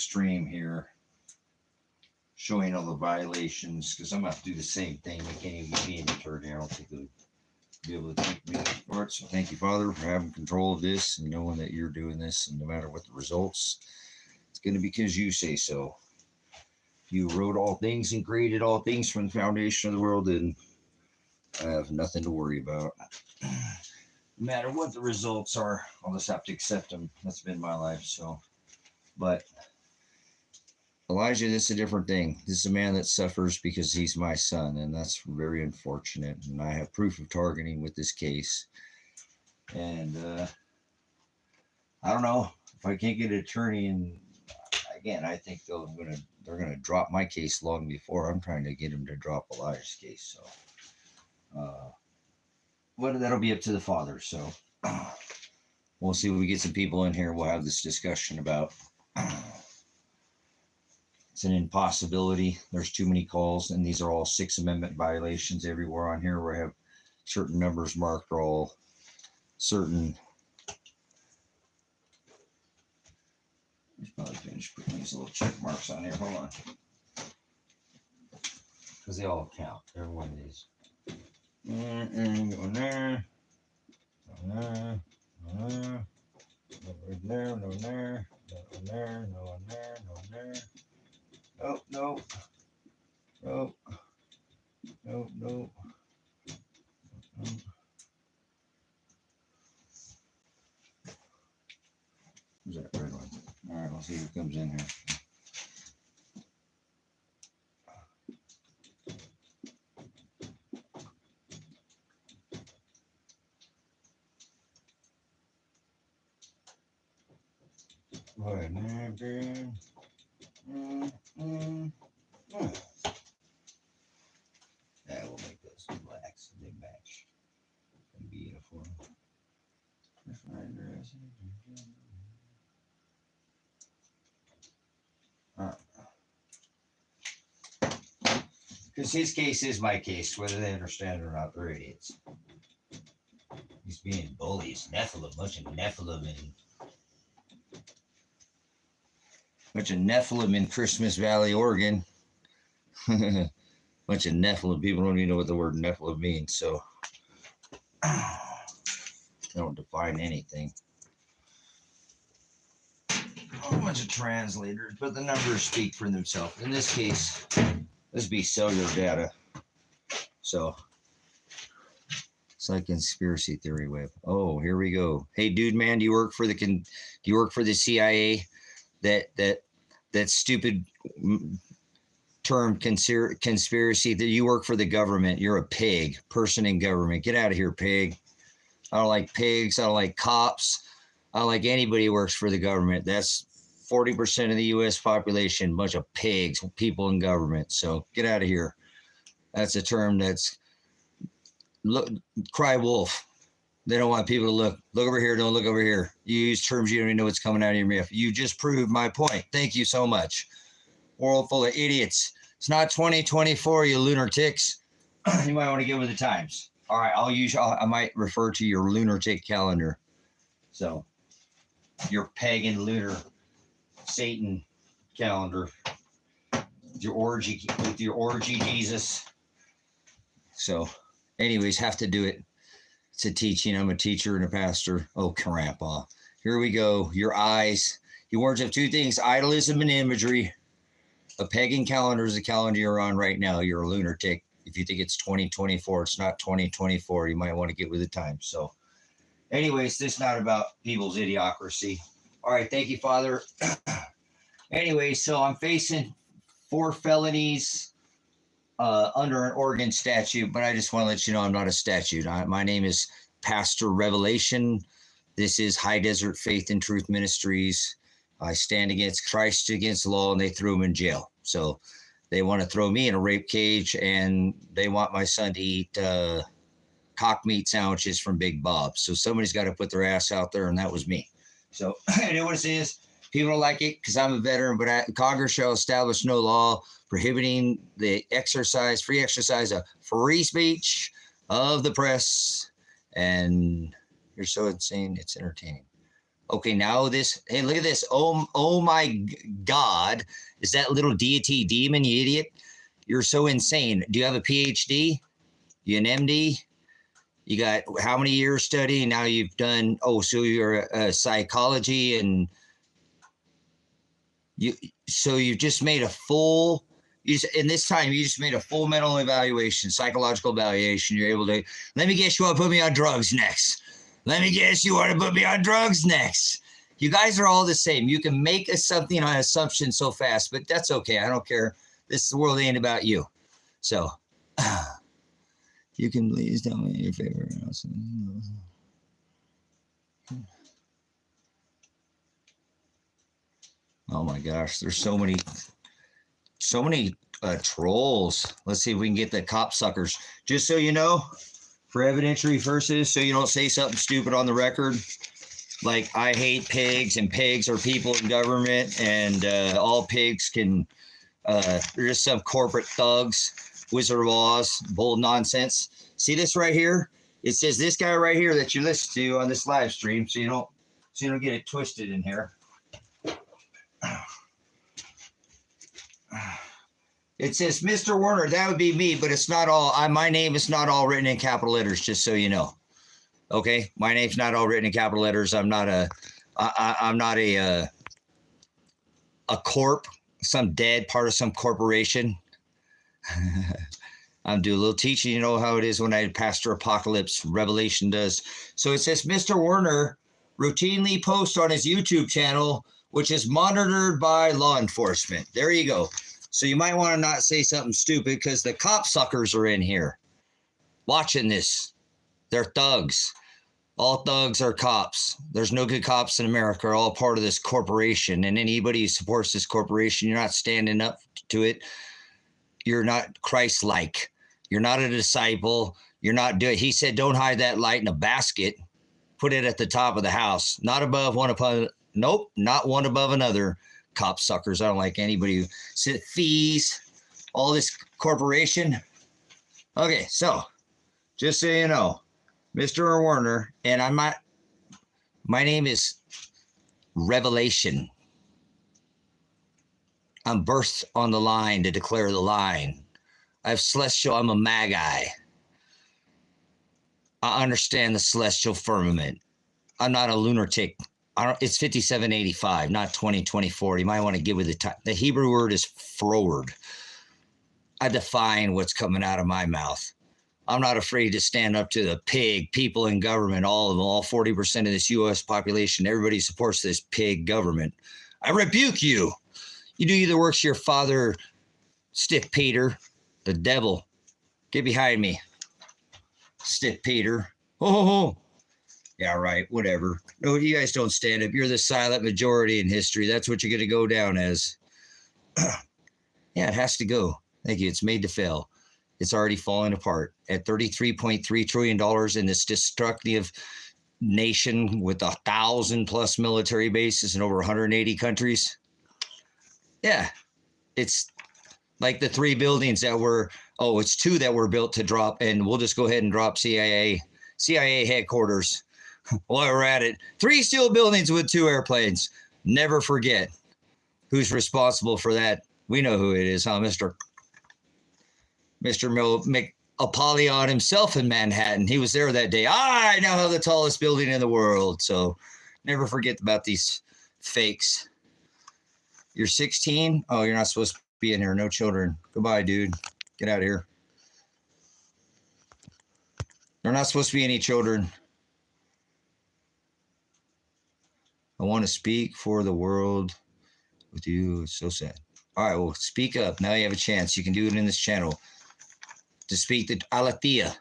stream here showing all the violations, because I'm going to have to do the same thing. We can't even get me an attorney. I don't think they'll be able to take me for it. So thank you, Father, for having control of this and knowing that you're doing this, and no matter what the results, it's going to be because you say so. You wrote all things and created all things from the foundation of the world, and I have nothing to worry about. No matter what the results are, I'll just have to accept them. That's been my life. So, but Elijah, this is a different thing. This is a man that suffers because he's my son, and that's very unfortunate. And I have proof of targeting with this case. And I don't know if I can't get an attorney. And again, I think they're gonna drop my case long before I'm trying to get him to drop Elijah's case. So, but that'll be up to the Father. So we'll see when we get some people in here. We'll have this discussion about. It's an impossibility. There's too many calls, and these are all 6th Amendment violations everywhere on here where I have certain numbers marked are all certain. I should probably finish putting these little check marks on here. Hold on. Because they all count. Everyone is. Going there. Going there. Going there. No there. No there. No there. No there. No there. Oh, no. Oh. No, no. Who's that red one? All right, let's see who comes in here. Go ahead, man. Yeah, we'll make those blacks. They match. And be uniform. Because his case is my case, whether they understand it or not, they're idiots. He's being bullies, Nephilim, bunch of Nephilim in Christmas Valley, Oregon. Bunch of Nephilim. People don't even know what the word Nephilim means, so they don't define anything. A bunch of translators, but the numbers speak for themselves. In this case, this would be cellular data. So it's like conspiracy theory web. Oh, here we go. Hey, dude, man, do you work for the CIA? That stupid term conspiracy that you work for the government. You're a pig, person in government. Get out of here, pig. I don't like pigs. I don't like cops. I don't like anybody who works for the government. That's 40% of the U.S. population, bunch of pigs, people in government. So get out of here. That's a term that's cry wolf. They don't want people to look over here. Don't look over here. You use terms you don't even know what's coming out of your mouth. You just proved my point. Thank you so much. World full of idiots. It's not 2024, you lunatics. You might want to get with the times. All right, I might refer to your lunatic calendar. So your pagan lunar Satan calendar. With your orgy Jesus. So anyways, have to do it. It's a teaching. I'm a teacher and a pastor. Oh, grandpa. Here we go. Your eyes. He warns of 2 things, idolism and imagery. A pagan calendar is the calendar you're on right now. You're a lunatic. If you think it's 2024, it's not 2024. You might want to get with the times. So anyways, this is not about people's idiocracy. All right. Thank you, Father. Anyway, so I'm facing 4 felonies under an Oregon statute, but I just want to let you know I'm not a statute. My name is Pastor Revelation. This is High Desert Faith and Truth Ministries. I stand against Christ, against the law, and they threw him in jail. So they want to throw me in a rape cage, and they want my son to eat cock meat sandwiches from Big Bob. So somebody's got to put their ass out there, and that was me. So I know what it is. People don't like it because I'm a veteran, but Congress shall establish no law prohibiting the free exercise of free speech of the press. And you're so insane, it's entertaining. Okay, now this, hey, look at this. Oh my God. Is that little deity demon, you idiot? You're so insane. Do you have a PhD? You an MD? You got how many years studying? Now you've done, so you're a psychology and so you just made a full, in this time, you just made a full mental evaluation, psychological evaluation. You're able to, let me guess you want to put me on drugs next. Let me guess you want to put me on drugs next. You guys are all the same. You can make something on assumption so fast, but that's okay. I don't care. This world ain't about you. So you can please tell me your favorite. Oh my gosh, there's so many trolls. Let's see if we can get the cop suckers. Just so you know, for evidentiary purposes, so you don't say something stupid on the record, like I hate pigs and pigs are people in government and all pigs can, they're just some corporate thugs, Wizard of Oz, bull nonsense. See this right here? It says this guy right here that you listen to on this live stream, so you don't get it twisted in here. It says Mr. Werner. That would be me, but it's not all. My name is not all written in capital letters. Just so you know, okay. My name's not all written in capital letters. I'm not a corp. Some dead part of some corporation. I'm doing a little teaching. You know how it is when I pastor Apocalypse. Revelation does. So it says Mr. Werner routinely posts on his YouTube channel, which is monitored by law enforcement. There you go. So you might want to not say something stupid because the cop suckers are in here watching this. They're thugs. All thugs are cops. There's no good cops in America. Are all part of this corporation. And anybody who supports this corporation, you're not standing up to it. You're not Christ-like. You're not a disciple. You're not doing. He said, don't hide that light in a basket. Put it at the top of the house. Not above one upon. Nope, not one above another. Cop suckers. I don't like anybody who sit fees, all this corporation. Okay, so just so you know, Mr. Werner, and my name is Revelation. I'm birthed on the line to declare the line. I have celestial, I'm a magi. I understand the celestial firmament. I'm not a lunatic. It's 5785, not 2024. You might want to get with the time. The Hebrew word is forward. I define what's coming out of my mouth. I'm not afraid to stand up to the pig, people in government, all of them, all 40% of this U.S. population. Everybody supports this pig government. I rebuke you. You do the works of your father, Stiff Peter, the devil. Get behind me, Stiff Peter. Oh. Yeah, right, whatever. No, you guys don't stand up. You're the silent majority in history. That's what you're going to go down as. Yeah, it has to go. Thank you. It's made to fail. It's already falling apart. At $33.3 trillion in this destructive nation with 1,000+ military bases in over 180 countries. Yeah, it's like the 3 buildings that were, it's 2 that were built to drop, and we'll just go ahead and drop CIA headquarters. While we're at it, 3 steel buildings with 2 airplanes. Never forget who's responsible for that. We know who it is, huh? Mr. Apollyon himself in Manhattan. He was there that day. I now have the tallest building in the world. So never forget about these fakes. You're 16? Oh, you're not supposed to be in here. No children. Goodbye, dude. Get out of here. There are not supposed to be any children. I want to speak for the world with you. It's so sad. All right, well, speak up. Now you have a chance. You can do it in this channel. To speak to Aletheia.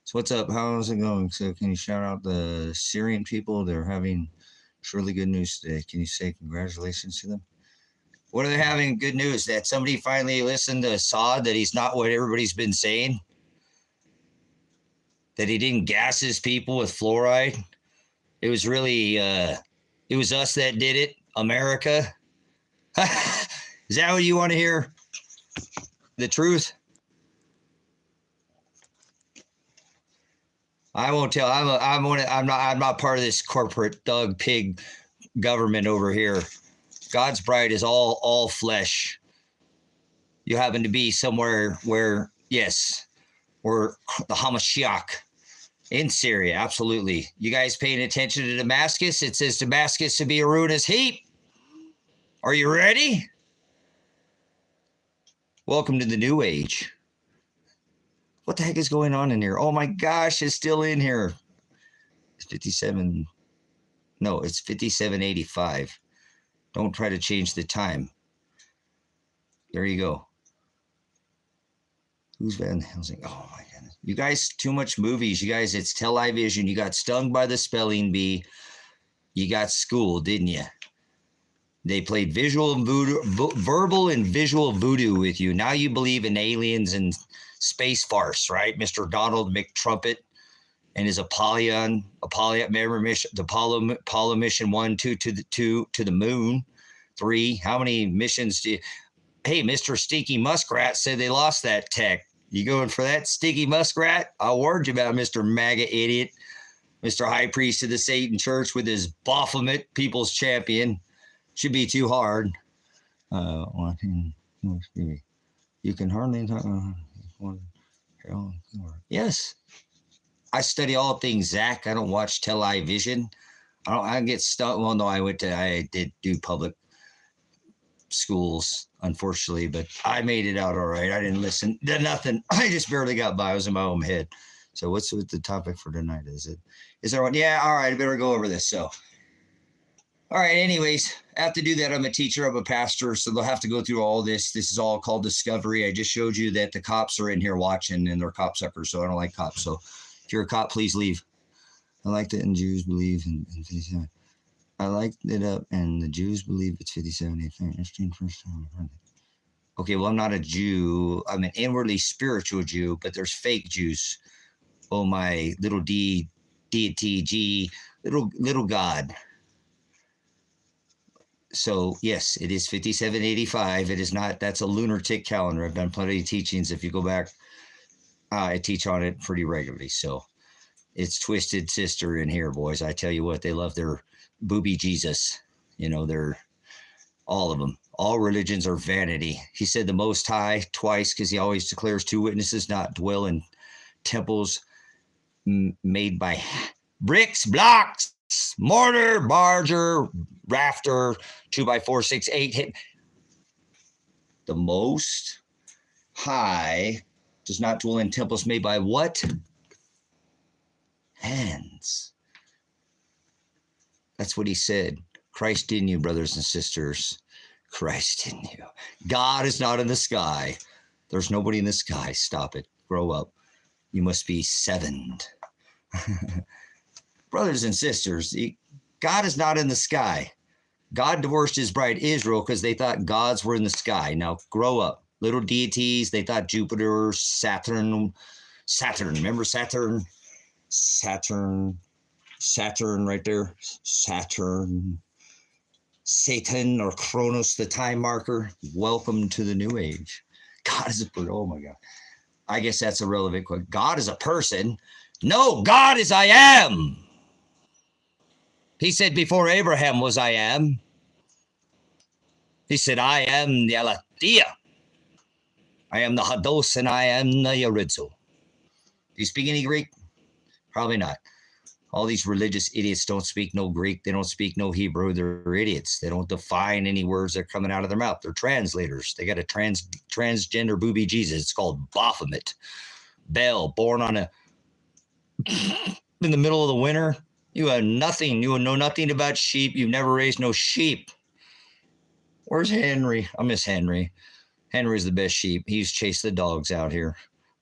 So what's up? How's it going? So can you shout out the Syrian people? They're having surely good news today. Can you say congratulations to them? What are they having good news? That somebody finally listened to Assad, that he's not what everybody's been saying? That he didn't gas his people with fluoride? It was really... it was us that did it, America. Is that what you want to hear? The truth? I won't tell. I'm not part of this corporate thug pig government over here. God's bride is all flesh. You happen to be somewhere where, yes, or the Hamashiach in Syria. Absolutely. You guys paying attention to Damascus? It says Damascus to be a ruinous heap. Are you ready? Welcome to the new age. What the heck is going on in here? Oh my gosh, it's still in here. It's 57. No, it's 5785. Don't try to change the time. There you go. Who's Van Helsing? Oh my goodness. You guys, too much movies. You guys, it's television. You got stung by the spelling bee. You got schooled, didn't you? They played verbal and visual voodoo with you. Now you believe in aliens and space farce, right? Mr. Donald McTrumpet and his Apollyon mission, the Apollo mission 1, 2 to the moon, 3. How many missions do you? Hey, Mr. Stinky Muskrat said they lost that tech. You going for that, Stinky Muskrat? I warned you about Mr. MAGA idiot, Mr. High Priest of the Satan Church with his Baphomet, People's Champion. Should be too hard. You can hardly talk. Yes. I study all things, Zach. I don't watch television. I get stuck. Well, no, I did do public schools, unfortunately, but I made it out all right. I didn't listen to nothing. I just barely got by. I was in my own head. So what's the topic for tonight? Is there one? Yeah, all right. I better go over this. So, all right. Anyways, I have to do that. I'm a teacher. I'm a pastor. So they'll have to go through all this. This is all called discovery. I just showed you that the cops are in here watching and they're cop suckers. So I don't like cops. So if you're a cop, please leave. I like that and Jews believe in 57. I liked it up and the Jews believe it's 57. Okay, well, I'm not a Jew. I'm an inwardly spiritual Jew, but there's fake Jews. Oh, my little deity, G, little God. So, yes, it is 5785. It is not, that's a lunatic calendar. I've done plenty of teachings. If you go back, I teach on it pretty regularly. So, it's Twisted Sister in here, boys. I tell you what, they love their booby Jesus. You know, they're all of them. All religions are vanity. He said the Most High twice because he always declares 2 witnesses not dwell in temples made by bricks, blocks, mortar, barger, rafter, 2x4, 6, 8. Hit. The Most High does not dwell in temples made by what? Hands. That's what he said. Christ in you, brothers and sisters. Christ in you. God is not in the sky. There's nobody in the sky. Stop it. Grow up. You must be sevened. Brothers and sisters, God is not in the sky. God divorced his bride Israel because they thought gods were in the sky. Now grow up. Little deities, they thought Jupiter, Saturn. Remember Saturn? Saturn right there. Saturn. Satan or Kronos, the time marker. Welcome to the new age. God is oh my God. I guess that's a relevant question. God is a person. No, God is I am. He said before Abraham was I am. He said, I am the Aletheia. I am the Hados and I am the Yoridzo. Do you speak any Greek? Probably not. All these religious idiots don't speak no Greek. They don't speak no Hebrew. They're idiots. They don't define any words that are coming out of their mouth. They're translators. They got a transgender booby Jesus. It's called Baphomet. Bel, born on in the middle of the winter. You have nothing. You know nothing about sheep. You've never raised no sheep. Where's Henry? I miss Henry. Henry's the best sheep. He's chased the dogs out here.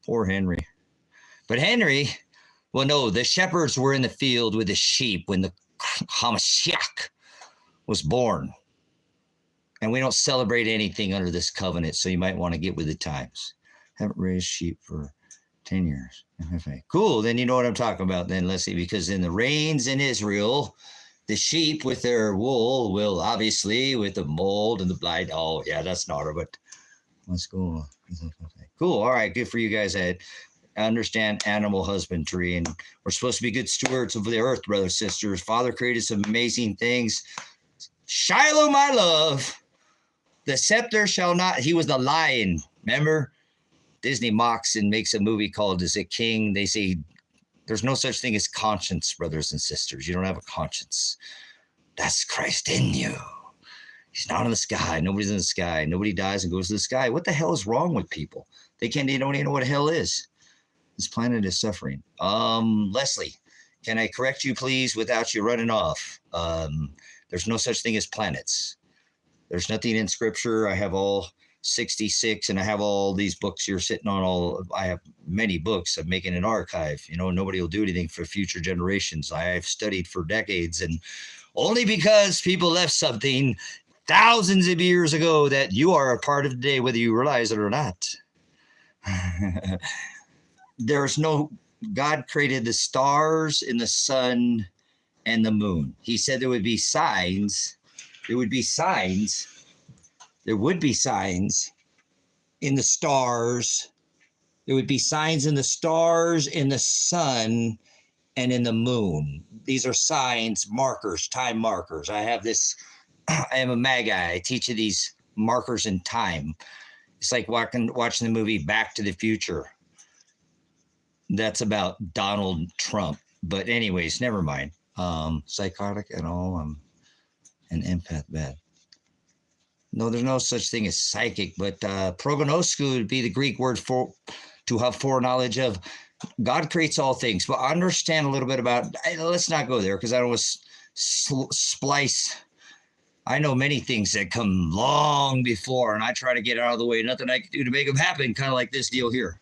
Poor Henry. But Henry... Well, no, the shepherds were in the field with the sheep when the Hamashiach was born. And we don't celebrate anything under this covenant, so you might want to get with the times. Haven't raised sheep for 10 years. Cool, then you know what I'm talking about then, Leslie, because in the rains in Israel, the sheep with their wool will obviously, with the mold and the blight, yeah, that's not her, but let's go. Cool, all right, good for you guys. understand animal husbandry, and we're supposed to be good stewards of the earth, brothers, sisters. Father created some amazing things. Shiloh, my love, the scepter shall not. He was the lion. Remember, Disney mocks and makes a movie called "Is It King?" They say there's no such thing as conscience, brothers and sisters. You don't have a conscience. That's Christ in you. He's not in the sky. Nobody's in the sky. Nobody dies and goes to the sky. What the hell is wrong with people? They don't even know what hell is. This planet is suffering. Leslie, can I correct you, please, without you running off? There's no such thing as planets. There's nothing in Scripture. I have all 66, and I have all these books you're sitting on. I have many books. I'm making an archive. Nobody will do anything for future generations. I've studied for decades, and only because people left something thousands of years ago that you are a part of today, whether you realize it or not. God created the stars and the sun and the moon. He said there would be signs. There would be signs. There would be signs in the stars. There would be signs in the stars, in the sun, and in the moon. These are signs, markers, time markers. I am a magi. I teach you these markers in time. It's like watching the movie Back to the Future. That's about Donald Trump. But anyways, never mind. Psychotic and all. I'm an empath bad. No, there's no such thing as psychic, but prognosco would be the Greek word for to have foreknowledge of. God creates all things, but understand a little bit about. Let's not go there because I don't want to splice. I know many things that come long before, and I try to get out of the way. Nothing I can do to make them happen, kind of like this deal here.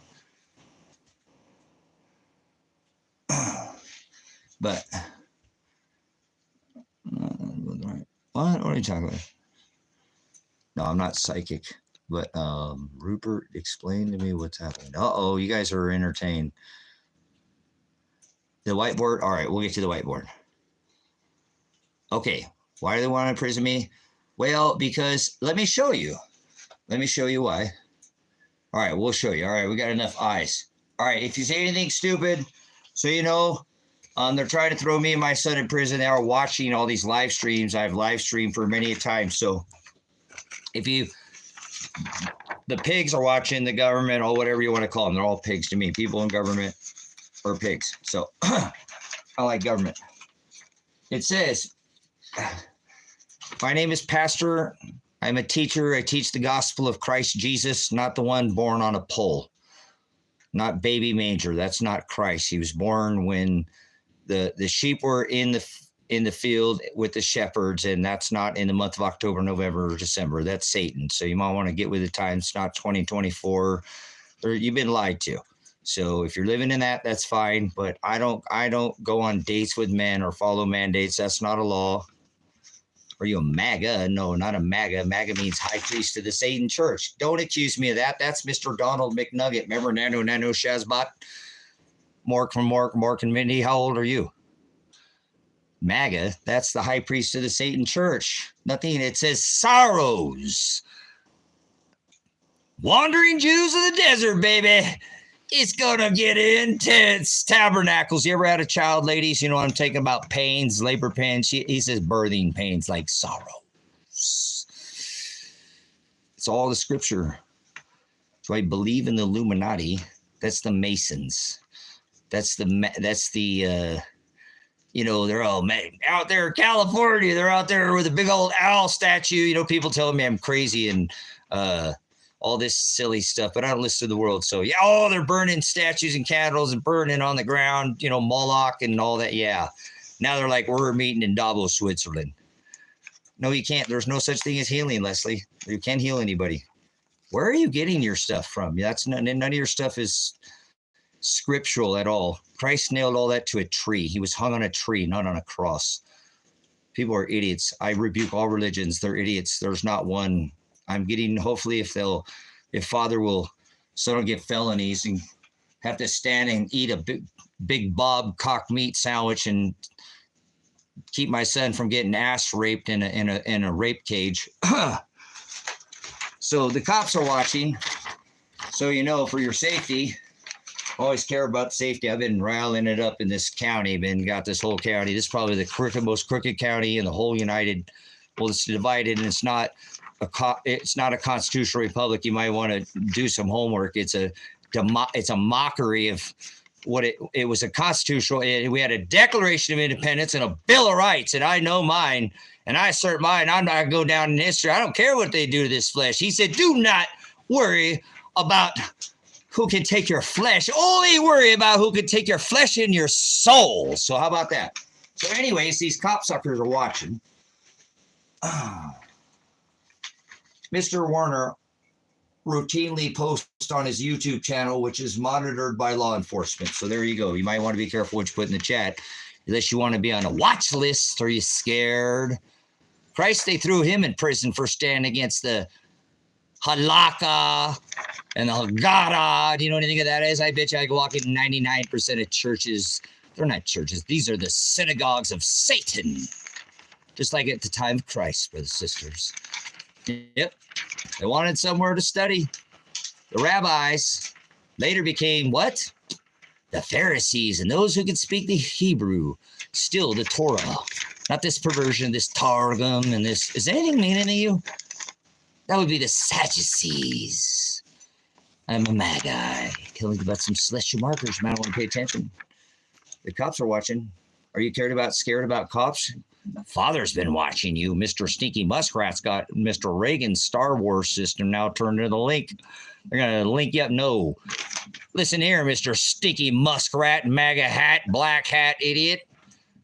But what are you talking about? No, I'm not psychic. But Rupert, explain to me what's happening. Uh-oh, you guys are entertained. The whiteboard? All right, we'll get to the whiteboard. Okay, why do they want to imprison me? Well, because let me show you. Let me show you why. All right, we'll show you. All right, we got enough eyes. All right, if you say anything stupid, so you know, they're trying to throw me and my son in prison. They are watching all these live streams. I've live streamed for many a time. So if the pigs are watching the government or whatever you want to call them. They're all pigs to me. People in government are pigs. So I like government. It says, my name is Pastor. I'm a teacher. I teach the gospel of Christ Jesus, not the one born on a pole, not baby manger. That's not Christ. He was born when the sheep were in the field with the shepherds, and that's not in the month of October, November, or December. That's Satan. So you might want to get with the times. It's not 2024, or you've been lied to. So if you're living in that, that's fine. But I don't go on dates with men or follow mandates. That's not a law. Are you a MAGA? No, not a MAGA. MAGA means High Priest of the Satan Church. Don't accuse me of that. That's Mr. Donald McNugget. Remember Nano Shazbot? Mork from Mork and Mindy. How old are you? MAGA, that's the High Priest of the Satan Church. Nothing, it says sorrows. Wandering Jews of the desert, baby. It's gonna get intense. Tabernacles. You ever had a child, ladies? You know what I'm talking about? Pains, labor pains. He says birthing pains, like sorrow. It's all the Scripture. So I believe in the Illuminati. That's the Masons. That's the you know, they're all out there in California. They're out there with a big old owl statue. You know, people telling me I'm crazy and all this silly stuff, but I don't listen to the world. So, yeah, oh, they're burning statues and candles and burning on the ground, you know, Moloch and all that. Yeah. Now they're like, we're meeting in Davos, Switzerland. No, you can't. There's no such thing as healing, Leslie. You can't heal anybody. Where are you getting your stuff from? That's none of your stuff is scriptural at all. Christ nailed all that to a tree. He was hung on a tree, not on a cross. People are idiots. I rebuke all religions. They're idiots. There's not one. I'm getting, hopefully, if Father will, so don't get felonies and have to stand and eat a big Bob cock meat sandwich and keep my son from getting ass raped in a rape cage. So the cops are watching. So, you know, for your safety, always care about safety. I've been riling it up in this county, got this whole county. This is probably the most crooked county in the whole United. Well, it's divided, and it's not a constitutional republic. You might want to do some homework. It's a mockery of what it was. A constitutional. We had a Declaration of Independence and a Bill of Rights, and I know mine, and I assert mine. I'm not going to go down in history. I don't care what they do to this flesh. He said, do not worry about who can take your flesh. Only worry about who can take your flesh and your soul. So how about that? So anyways, these copsuckers are watching. Mr. Werner routinely posts on his YouTube channel, which is monitored by law enforcement. So there you go. You might want to be careful what you put in the chat, unless you want to be on a watch list. Are you scared? Christ, they threw him in prison for standing against the halakha and the Haggadah. Do you know anything of that is? I bet you I can walk in 99% of churches. They're not churches. These are the synagogues of Satan. Just like at the time of Christ, brothers and sisters. Yep. They wanted somewhere to study. The rabbis later became what? The Pharisees and those who could speak the Hebrew. Still the Torah. Not this perversion, this Targum, and this. Is anything meaning to you? That would be the Sadducees. I'm a Magi. Telling about some celestial markers. You might want to pay attention. The cops are watching. Are you scared about cops? Father's been watching you. Mr. Sneaky Muskrat's got Mr. Reagan's Star Wars system now turned into the link. They're going to link you up. No. Listen here, Mr. Stinky Muskrat, MAGA hat, black hat, idiot.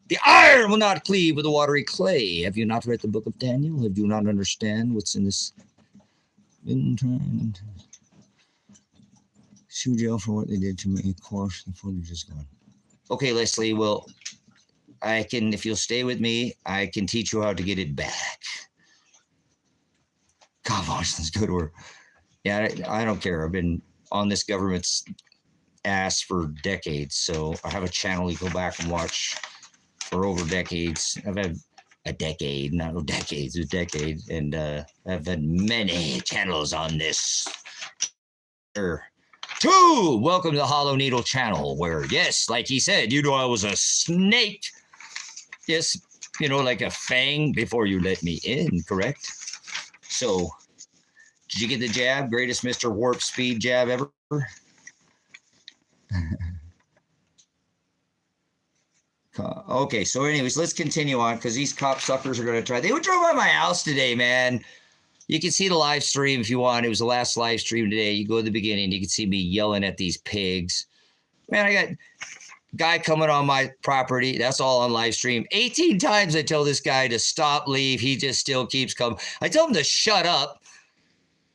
The iron will not cleave with the watery clay. Have you not read the book of Daniel? Have you not understand what's in this? Sue jail for what they did to me. Of course, the footage is gone. Okay, Leslie, well, I can, if you'll stay with me, I can teach you how to get it back. God, Washington's good work. Yeah, I don't care. I've been on this government's ass for decades, so I have a channel you go back and watch for over decades. I've had a decade, not decades, a decade, and I've had many channels on this. Two, welcome to the Hollow Needle channel, where, yes, like he said, you know I was a snake. Yes, you know, like a fang before you let me in, correct? So, did you get the jab? Greatest Mr. Warp Speed jab ever? Okay, so anyways, let's continue on, because these cop suckers are going to try. They drove by my house today, man. You can see the live stream if you want. It was the last live stream today. You go to the beginning, you can see me yelling at these pigs. Man, I got guy coming on my property. That's all on live stream. 18 times I tell this guy to stop, leave. He just still keeps coming. I tell him to shut up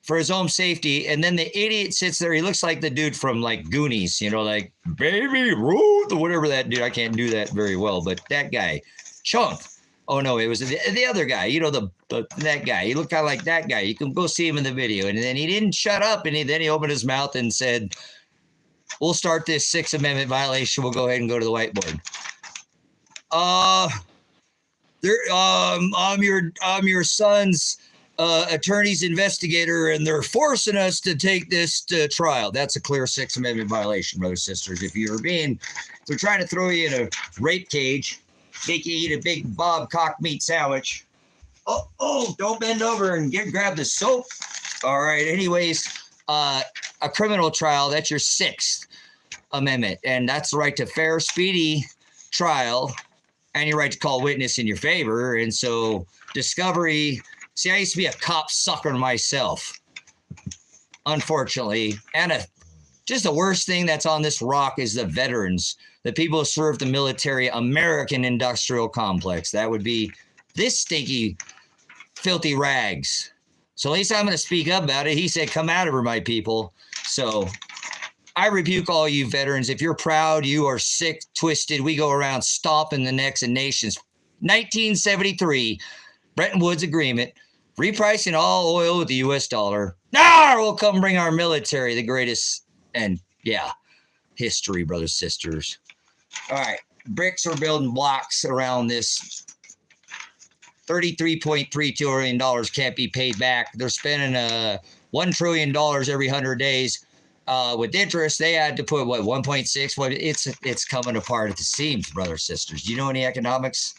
for his own safety. And then the idiot sits there. He looks like the dude from like Goonies, you know, like Baby Ruth or whatever that dude. I can't do that very well, but that guy, Chunk. Oh no, it was the other guy, you know, that guy. He looked kind of like that guy. You can go see him in the video. And then he didn't shut up. And then he opened his mouth and said, we'll start this Sixth Amendment violation. We'll go ahead and go to the whiteboard. I'm your son's attorney's investigator, and they're forcing us to take this to trial. That's a clear Sixth Amendment violation, brothers and sisters. If they're trying to throw you in a rape cage, make you eat a big Bob cock meat sandwich. Oh, don't bend over and grab the soap. All right. Anyways, a criminal trial, that's your Sixth Amendment. And that's the right to fair, speedy trial and your right to call witness in your favor. And so discovery, see, I used to be a cop sucker myself, unfortunately. And just the worst thing that's on this rock is the veterans, the people who serve the military American industrial complex. That would be this stinky, filthy rags. So at least I'm going to speak up about it. He said, come out of her, my people. So I rebuke all you veterans. If you're proud, you are sick, twisted. We go around stomping the necks of nations. 1973, Bretton Woods Agreement, repricing all oil with the U.S. dollar. Now we'll come bring our military, the greatest, and yeah, history, brothers, sisters. All right, bricks are building blocks around this. $33.3 trillion can't be paid back. They're spending $1 trillion every 100 days. with interest, they had to put what 1.6. What it's coming apart at the seams, brothers, sisters. Do you know any economics?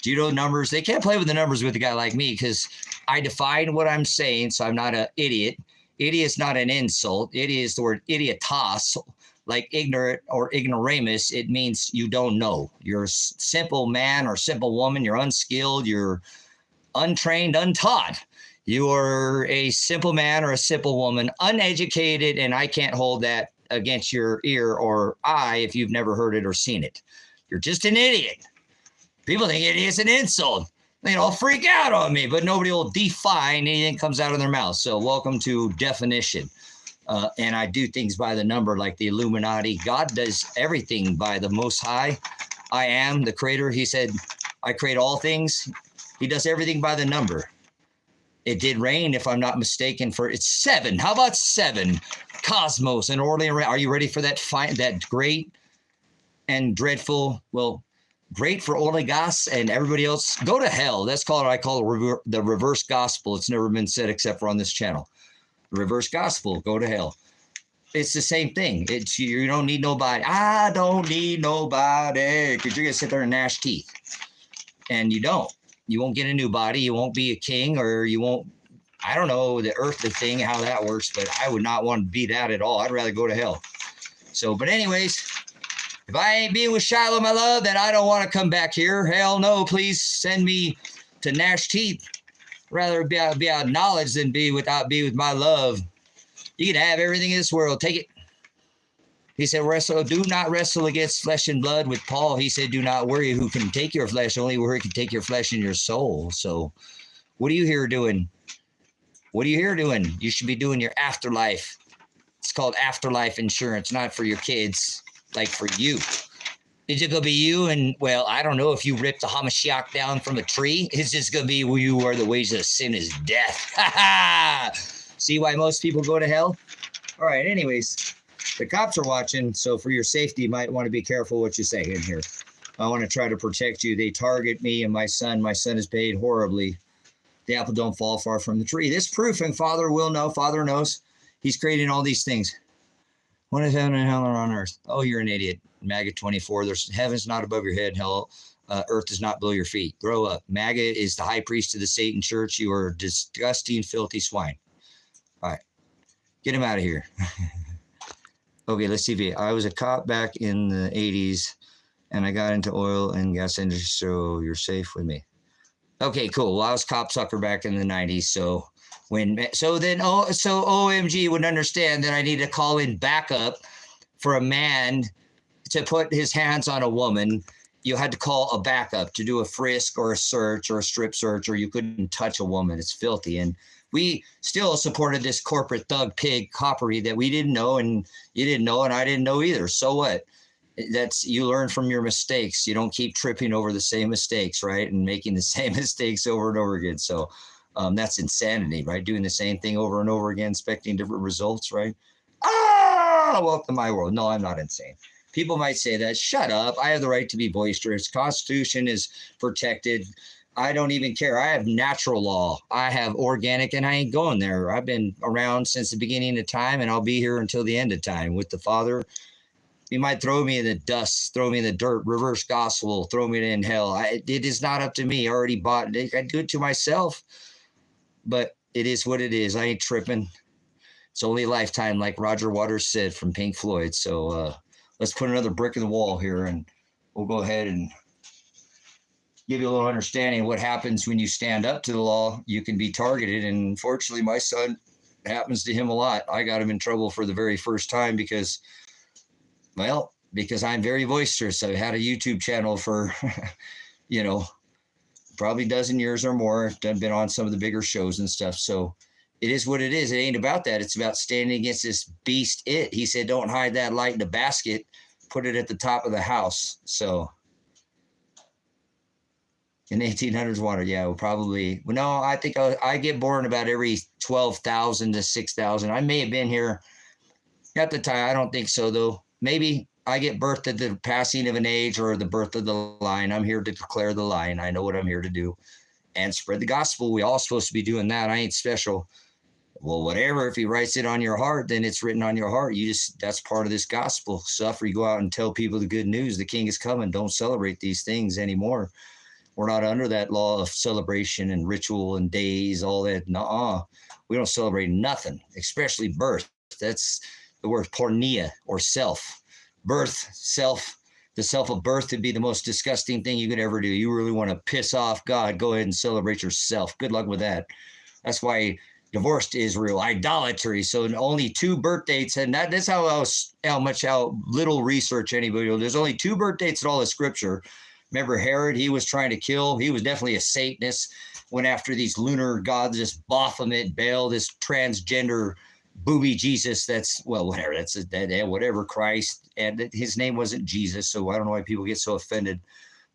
Do you know numbers? They can't play with the numbers with a guy like me because I define what I'm saying, so I'm not an idiot. Idiot is not an insult. Idiot is the word idiotas, like ignorant or ignoramus. It means you don't know. You're a simple man or simple woman. You're unskilled. You're untrained, untaught. You are a simple man or a simple woman, uneducated, and I can't hold that against your ear or eye if you've never heard it or seen it. You're just an idiot. People think idiot's an insult. They all freak out on me, but nobody will define anything that comes out of their mouth. So welcome to definition. And I do things by the number like the Illuminati. God does everything by the Most High. I am the creator. He said, I create all things. He does everything by the number. It did rain, if I'm not mistaken, it's 7. How about 7? Cosmos and orderly. Are you ready for that great and dreadful, great for oligos and everybody else? Go to hell. That's called, I call the reverse gospel. It's never been said except for on this channel. The reverse gospel, go to hell. It's the same thing. You don't need nobody. I don't need nobody, because you're going to sit there and gnash teeth. And you don't. You won't get a new body. You won't be a king, or you won't, I don't know, the earthly thing, how that works, but I would not want to be that at all. I'd rather go to hell. So, but anyways, if I ain't being with Shiloh, my love, then I don't want to come back here. Hell no, please send me to gnash teeth. Rather be out of knowledge than be with my love. You can have everything in this world. Take it. He said, do not wrestle against flesh and blood. With Paul, he said, do not worry who can take your flesh, only who can take your flesh and your soul. So what are you here doing? What are you here doing? You should be doing your afterlife. It's called afterlife insurance, not for your kids, like for you. Is it going to be you? And, well, I don't know if you ripped the Hamashiach down from a tree. It's just going to be you where the wages of sin is death. See why most people go to hell? All right, anyways. The cops are watching, so for your safety, you might want to be careful what you say in here. I want to try to protect you. They target me and my son. My son is paid horribly. The apple don't fall far from the tree. This proof, and Father will know. Father knows. He's creating all these things. What is heaven and hell are on earth? Oh, you're an idiot. MAGA 24. There's heaven's not above your head. Hell, earth is not below your feet. Grow up. MAGA is the high priest of the Satan church. You are disgusting, filthy swine. All right. Get him out of here. Okay, let's see. I was a cop back in the 80s, and I got into oil and gas industry, so you're safe with me. Okay, cool. Well, I was cop sucker back in the 90s, so OMG would understand that I need to call in backup for a man to put his hands on a woman. You had to call a backup to do a frisk or a search or a strip search, or you couldn't touch a woman. It's filthy. And we still supported this corporate thug pig coppery that we didn't know, and you didn't know, and I didn't know either. So what? You learn from your mistakes. You don't keep tripping over the same mistakes, right? And making the same mistakes over and over again. So that's insanity, right? Doing the same thing over and over again, expecting different results, right? Welcome to my world. No, I'm not insane. People might say that. Shut up. I have the right to be boisterous. Constitution is protected. I don't even care. I have natural law. I have organic, and I ain't going there. I've been around since the beginning of time, and I'll be here until the end of time with the Father. You might throw me in the dust, throw me in the dirt, reverse gospel, throw me in hell. It is not up to me. I already bought it. I do it to myself, but it is what it is. I ain't tripping. It's only a lifetime, like Roger Waters said from Pink Floyd. So let's put another brick in the wall here, and we'll go ahead and give you a little understanding of what happens when you stand up to the law. You can be targeted, and unfortunately, my son, happens to him a lot. I got him in trouble for the very first time because I'm very boisterous. I've had a YouTube channel for, probably a dozen years or more. I've been on some of the bigger shows and stuff. So it is what it is. It ain't about that. It's about standing against this beast. He said, don't hide that light in a basket. Put it at the top of the house. So in 1800s water, yeah, I think I get born about every 12,000 to 6,000. I may have been here at the time. I don't think so, though. Maybe I get birthed at the passing of an age or the birth of the line. I'm here to declare the line. I know what I'm here to do and spread the gospel. We all supposed to be doing that. I ain't special. Well, whatever, if he writes it on your heart, then it's written on your heart. That's part of this gospel. Suffer, you go out and tell people the good news. The king is coming. Don't celebrate these things anymore. We're not under that law of celebration and ritual and days, all that. Nuh-uh. We don't celebrate nothing, especially birth. That's the word porneia, or self. Birth, self. The self of birth would be the most disgusting thing you could ever do. You really want to piss off God, go ahead and celebrate yourself. Good luck with that. That's why divorced Israel, idolatry. So only 2 birth dates, and that's how little research anybody will. There's only 2 birth dates in all the scripture. Remember Herod, he was trying to kill. He was definitely a Satanist. Went after these lunar gods, this Baphomet, Baal, this transgender booby Jesus. That's, well, whatever. That's whatever, Christ. And his name wasn't Jesus. So I don't know why people get so offended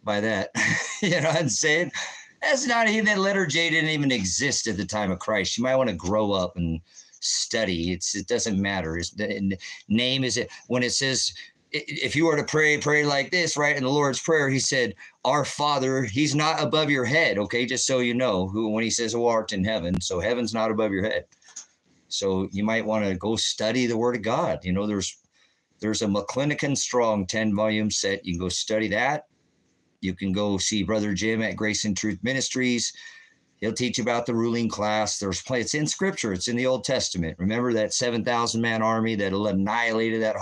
by that. You know what I'm saying? That's not even, that letter J didn't even exist at the time of Christ. You might want to grow up and study. It doesn't matter. The name is it. When it says, if you were to pray like this, right? In the Lord's Prayer, he said, our Father, he's not above your head. Okay. Just so you know, when he says, who art in heaven. So heaven's not above your head. So you might want to go study the word of God. You know, there's a McClinican Strong 10-volume set. You can go study that. You can go see Brother Jim at Grace and Truth Ministries. He'll teach about the ruling class. It's in scripture. It's in the Old Testament. Remember that 7,000 man army that annihilated that.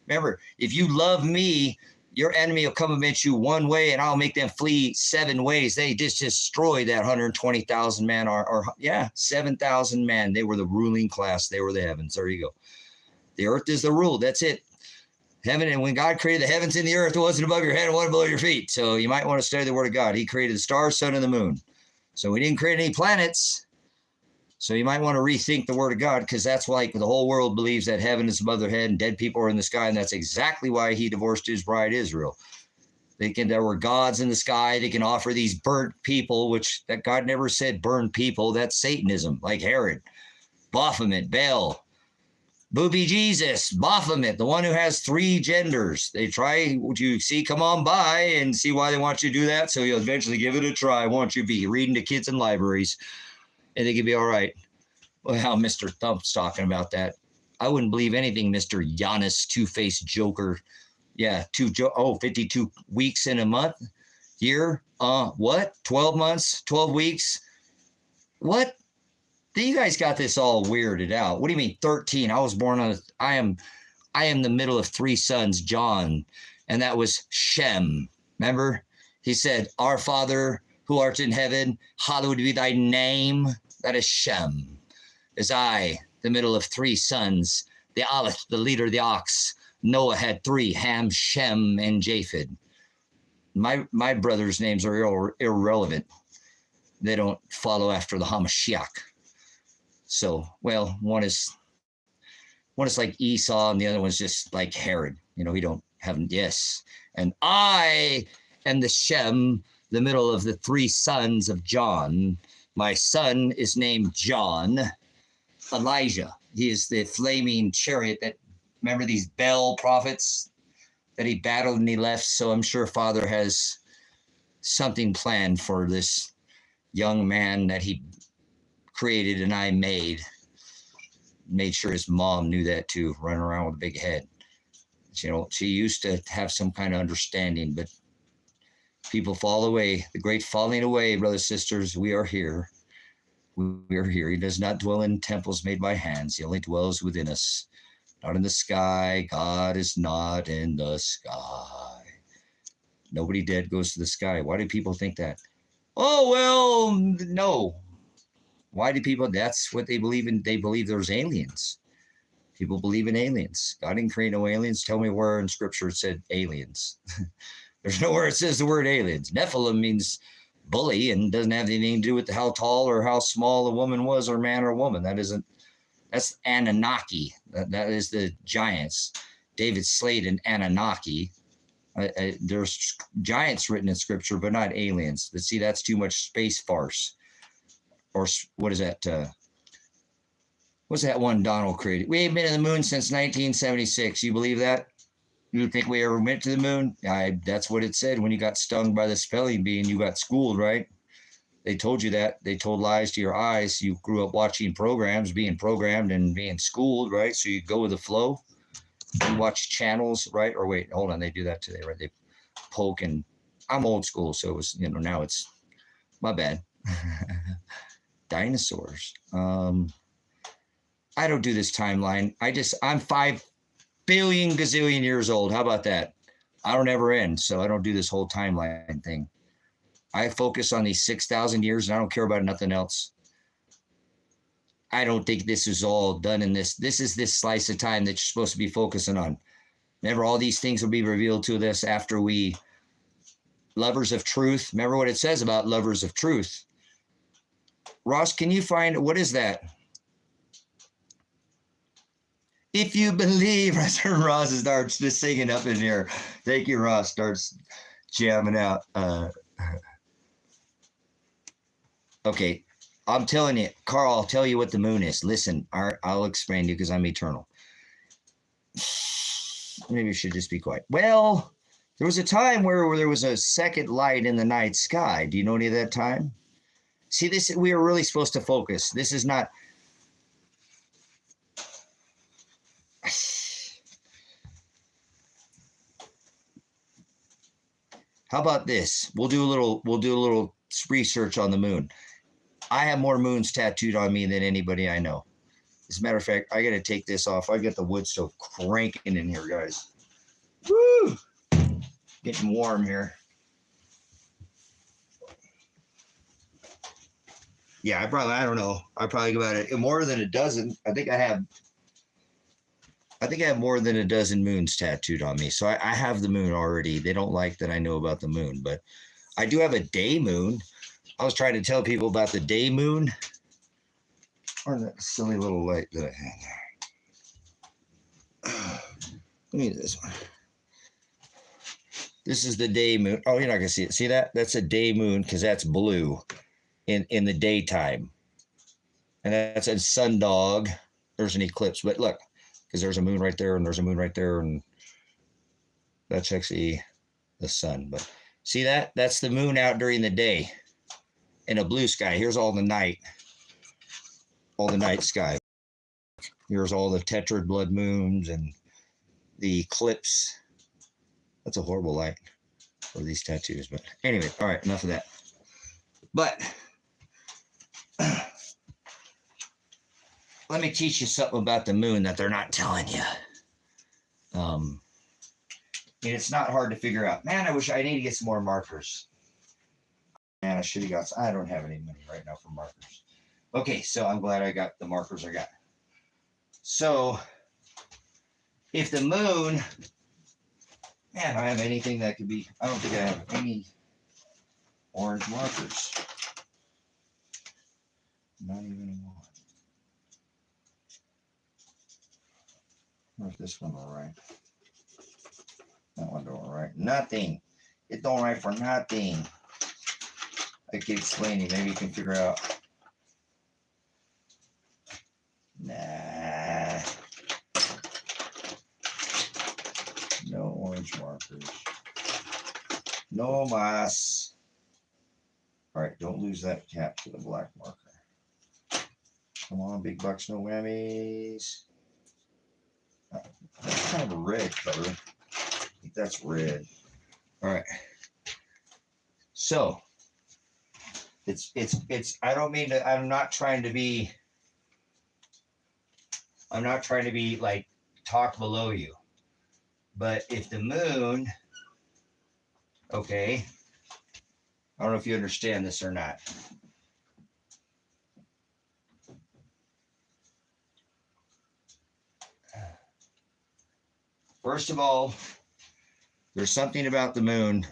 Remember, if you love me, your enemy will come against you one way and I'll make them flee 7 ways. They just destroyed that 120,000 man 7,000 man. They were the ruling class. They were the heavens. There you go. The earth is the rule. That's it. Heaven, and when God created the heavens and the earth, it wasn't above your head, it wasn't below your feet. So you might want to study the word of God. He created the stars, sun, and the moon. So he didn't create any planets. So you might want to rethink the word of God, because that's like the whole world believes that heaven is above their head and dead people are in the sky. And that's exactly why he divorced his bride, Israel. There were gods in the sky. They can offer these burnt people, which that God never said burn people. That's Satanism, like Herod, Baphomet, Baal. Booby Jesus, Baphomet, the one who has 3 genders. They try, would you see, come on by and see why they want you to do that. So you'll eventually give it a try, won't you be? Reading to kids in libraries, and they can be all right. Well, how Mr. Thump's talking about that. I wouldn't believe anything Mr. Giannis, two-faced joker. Yeah, 52 weeks in a month, year. What? 12 months, 12 weeks? What? You guys got this all weirded out. What do you mean 13? I was born I am the middle of 3 sons, John, and that was Shem. Remember? He said, our Father who art in heaven, hallowed be thy name. That is Shem. As I, the middle of 3 sons, the Aleph, the leader of the ox. Noah had 3, Ham, Shem, and Japheth. My brothers' names are irrelevant. They don't follow after the Hamashiach. So, well, one is like Esau and the other one's just like Herod. You know, we don't have, yes. And I am the Shem, the middle of the 3 sons of John. My son is named John. Elijah, he is the flaming chariot that, remember these Baal prophets that he battled and he left? So I'm sure Father has something planned for this young man that he created and I made sure his mom knew that too, running around with a big head. You know, she used to have some kind of understanding, but people fall away. The great falling away, brothers, sisters, we are here. We are here. He does not dwell in temples made by hands. He only dwells within us, not in the sky. God is not in the sky. Nobody dead goes to the sky. Why do people think that? Oh, well, no. Why do people, that's what they believe in. They believe there's aliens. People believe in aliens. God didn't create no aliens. Tell me where in scripture it said aliens. There's nowhere it says the word aliens. Nephilim means bully and doesn't have anything to do with how tall or how small a woman was, or man or woman. That's Anunnaki. That is the giants. David slayed an Anunnaki. There's giants written in scripture, but not aliens. But see, that's too much space farce. Or what is that? What's that one Donald created? We ain't been to the moon since 1976. You believe that? You think we ever went to the moon? That's what it said when you got stung by the spelling bee and you got schooled, right? They told you that. They told lies to your eyes. You grew up watching programs, being programmed and being schooled, right? So you go with the flow. You watch channels, right? Or wait, hold on. They do that today, right? They poke, and I'm old school. So it was, now it's my bad. Dinosaurs. I don't do this timeline. I'm 5 billion gazillion years old. How about that? I don't ever end. So I don't do this whole timeline thing. I focus on these 6,000 years, and I don't care about nothing else. I don't think this is all done in this. This is this slice of time that you're supposed to be focusing on. Remember, all these things will be revealed to us after we, lovers of truth. Remember what it says about lovers of truth. Ross, can you find, what is that? If you believe, Ross starts just singing up in here. Thank you, Ross. Starts jamming out. Okay, I'm telling you, Carl, I'll tell you what the moon is. Listen, I'll explain to you because I'm eternal. Maybe you should just be quiet. Well, there was a time where there was a second light in the night sky. Do you know any of that time? See, we are really supposed to focus. This is not. How about this? We'll do a little research on the moon. I have more moons tattooed on me than anybody I know. As a matter of fact, I got to take this off. I got the wood stove cranking in here, guys. Woo! Getting warm here. Yeah, I don't know. I probably got it more than a dozen. I think I have more than a dozen moons tattooed on me. So I have the moon already. They don't like that I know about the moon, but I do have a day moon. I was trying to tell people about the day moon. Or that silly little light that I had there. Let me do this one. This is the day moon. Oh, you're not going to see it. See that? That's a day moon because that's blue in the daytime. And that's a sundog. There's an eclipse. But look, because there's a moon right there and there's a moon right there. And that's actually the sun. But see that? That's the moon out during the day in a blue sky. Here's all the night sky. Here's all the tetrad blood moons and the eclipse. That's a horrible light for these tattoos. But anyway, all right, enough of that. But let me teach you something about the moon that they're not telling you. And it's not hard to figure out. Man, I need to get some more markers. Man, I should have got some. I don't have any money right now for markers. Okay, so I'm glad I got the markers I got. So if the moon, man, I don't have anything that could be, I don't think I have any orange markers. Not even one. Where's this one all right? That one don't write nothing. It don't write for nothing. I keep explaining. Maybe you can figure out. Nah. No orange markers. No mas. All right, don't lose that cap to the black marker. Come on, big bucks, no whammies. That's kind of a red color. I think that's red. All right. So it's I don't mean to, I'm not trying to be like talk below you. But if the moon, okay, I don't know if you understand this or not. First of all, there's something about the moon.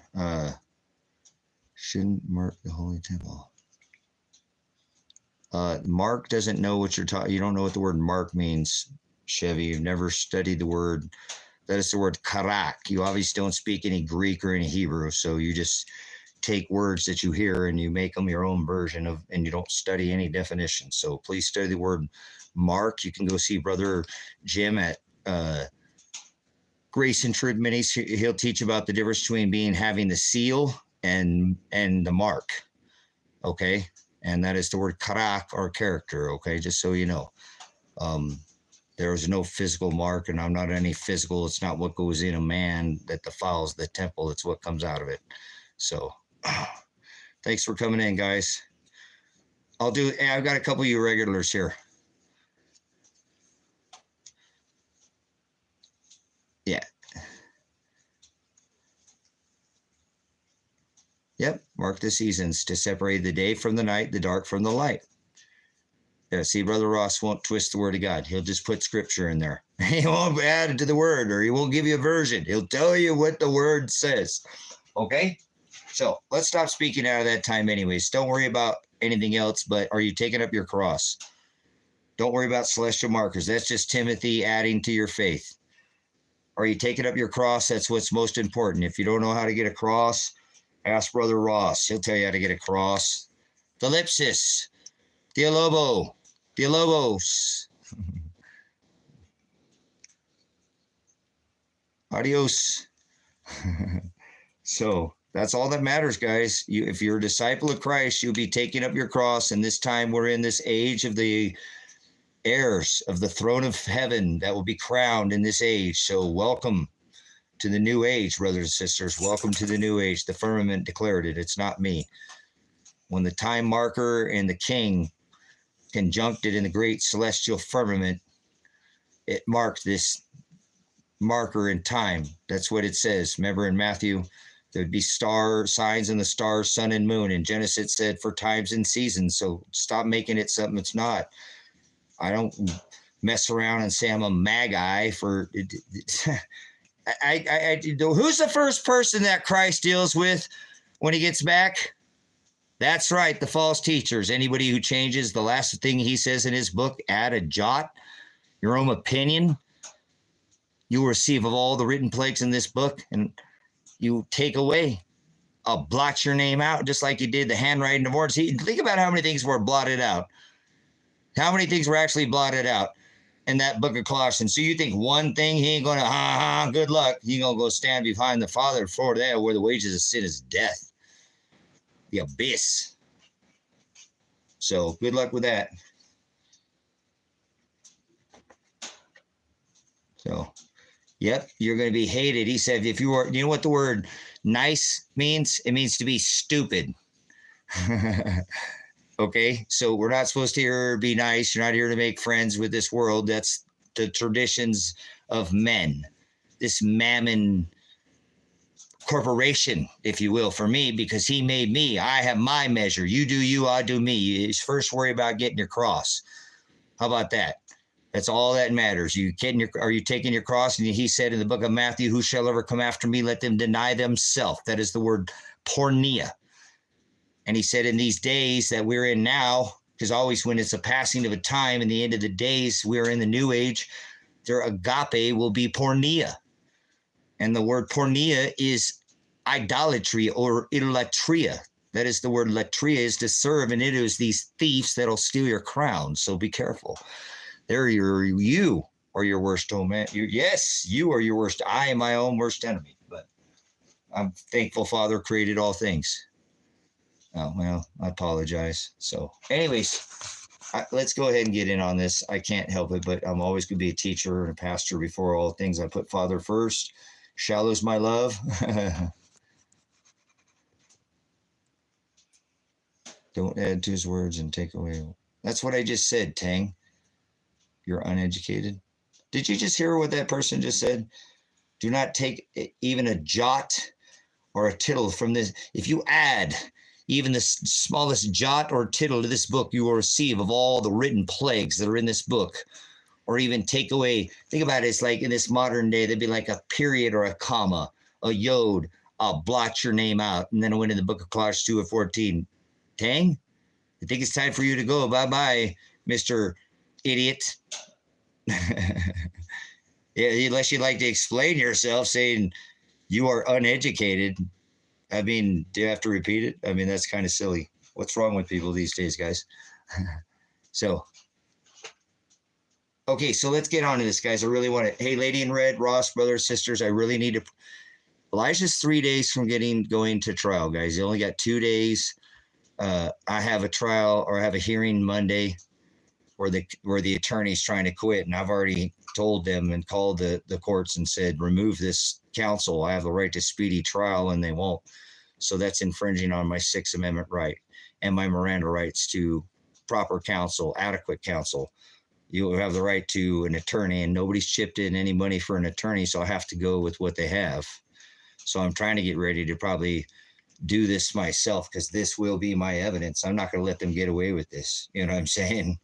Shouldn't mark the holy temple. Mark doesn't know what you're talking. You don't know what the word mark means, Chevy. You've never studied the word. That is the word karak. You obviously don't speak any Greek or any Hebrew, so you just take words that you hear and you make them your own version of, and you don't study any definitions. So please study the word mark. You can go see Brother Jim at Grace and Truth Minis. He'll teach about the difference between having the seal and the mark. okay? And that is the word karak, or character, okay? Just so you know. There is no physical mark, and I'm not any physical. It's not what goes in a man that defiles the temple. It's what comes out of it. So thanks for coming in, guys. I've got a couple of you regulars here. Yeah. Yep. Mark the seasons to separate the day from the night, the dark from the light. Yeah, see, Brother Ross won't twist the word of God. He'll just put scripture in there. He won't add it to the word, or he won't give you a version. He'll tell you what the word says. Okay? So let's stop speaking out of that time anyways. Don't worry about anything else, but are you taking up your cross? Don't worry about celestial markers. That's just Timothy adding to your faith. Are you taking up your cross? That's what's most important. If you don't know how to get a cross, ask Brother Ross. He'll tell you how to get a cross. Thalipsis. Theolobos. Adios. So that's all that matters, guys. If you're a disciple of Christ, you'll be taking up your cross. And this time we're in this age of the heirs of the throne of heaven that will be crowned in this age. So welcome to the new age, brothers and sisters. Welcome to the new age. The firmament declared it. It's not me. When the time marker and the king conjuncted in the great celestial firmament, it marked this marker in time. That's what it says. Remember in Matthew, there'd be star signs in the stars, sun and moon. In Genesis, it said for times and seasons. So stop making it something it's not. I don't mess around and say I'm a magi for. Who's the first person that Christ deals with when he gets back? That's right, the false teachers. Anybody who changes the last thing he says in his book, add a jot, your own opinion, you will receive of all the written plagues in this book, and you take away. I'll blot your name out, just like you did the handwriting of orders. Think about how many things were blotted out. How many things were actually blotted out in that book of Colossians? So you think one thing, he ain't going to, good luck. He going to go stand behind the Father for that, where the wages of sin is death, the abyss. So good luck with that. So, yep, you're going to be hated. He said, if you are, you know what the word nice means? It means to be stupid. Okay, so we're not supposed to here be nice. You're not here to make friends with this world. That's the traditions of men. This mammon corporation, if you will, for me, because he made me. I have my measure. You do you, I do me. You first worry about getting your cross. How about that? That's all that matters. Are you taking your cross? And he said in the book of Matthew, who shall ever come after me, let them deny themselves. That is the word porneia. And he said in these days that we're in now, because always when it's a passing of a time and the end of the days, we're in the new age, their agape will be porneia. And the word porneia is idolatry or idolatria. That is the word latria, is to serve, and it is these thieves that'll steal your crown. So be careful. You are your worst man. Yes, you are your worst. I am my own worst enemy. But I'm thankful Father created all things. Oh, well, I apologize. So anyways, let's go ahead and get in on this. I can't help it, but I'm always going to be a teacher and a pastor before all things. I put Father first. Shallow's my love. Don't add to his words and take away. That's what I just said, Tang. You're uneducated. Did you just hear what that person just said? Do not take even a jot or a tittle from this. If you add even the smallest jot or tittle to this book, you will receive of all the written plagues that are in this book. Or even take away, think about it, it's like in this modern day, there'd be like a period or a comma, a yod. I'll blot your name out. And then I went in the book of Colossians 2 or 14. Tang, I think it's time for you to go. Bye-bye, Mr. Idiot. Yeah, unless you'd like to explain yourself, saying you are uneducated. I mean, do you have to repeat it? I mean, that's kind of silly. What's wrong with people these days, guys? So, okay, so let's get on to this, guys. I really want to. Hey, Lady in Red, Ross, brothers, sisters, I really need to. Elijah's 3 days from going to trial, guys. He only got 2 days. I have a trial, or I have a hearing Monday where the attorney's trying to quit, and I've already told them and called the courts and said, remove this counsel. I have the right to speedy trial, and they won't. So that's infringing on my Sixth Amendment right and my Miranda rights to proper counsel, adequate counsel. You have the right to an attorney, and nobody's chipped in any money for an attorney, so I have to go with what they have. So I'm trying to get ready to probably do this myself, because this will be my evidence. I'm not going to let them get away with this. You know what I'm saying?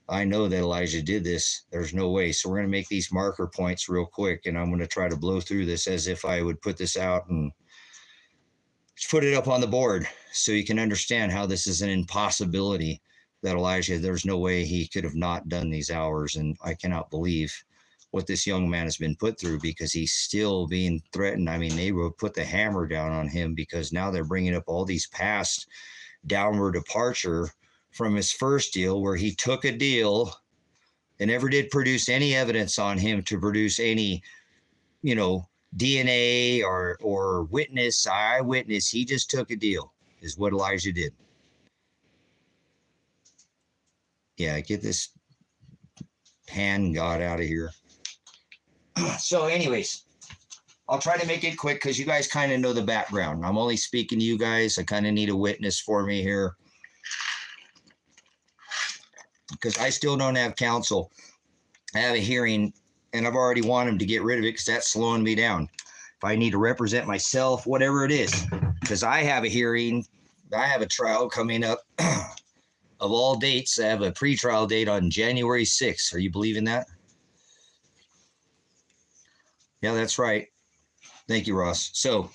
I know that Elijah did this. There's no way. So we're going to make these marker points real quick, and I'm going to try to blow through this as if I would put this out and put it up on the board so you can understand how this is an impossibility, that Elijah, there's no way he could have not done these hours. And I cannot believe what this young man has been put through, because he's still being threatened. I mean, they will put the hammer down on him, because now they're bringing up all these past downward departure from his first deal, where he took a deal and never did produce any evidence on him to produce any, DNA or witness, eyewitness. He just took a deal, is what Elijah did. Yeah, get this pan god out of here. So anyways, I'll try to make it quick, because you guys kind of know the background. I'm only speaking to you guys. I kind of need a witness for me here, because I still don't have counsel. I have a hearing, and I've already wanted them to get rid of it, because that's slowing me down. If I need to represent myself, whatever it is, because I have a hearing, I have a trial coming up. Of all dates, I have a pretrial date on January 6th. Are you believing that? Yeah, that's right. Thank you, Ross. So,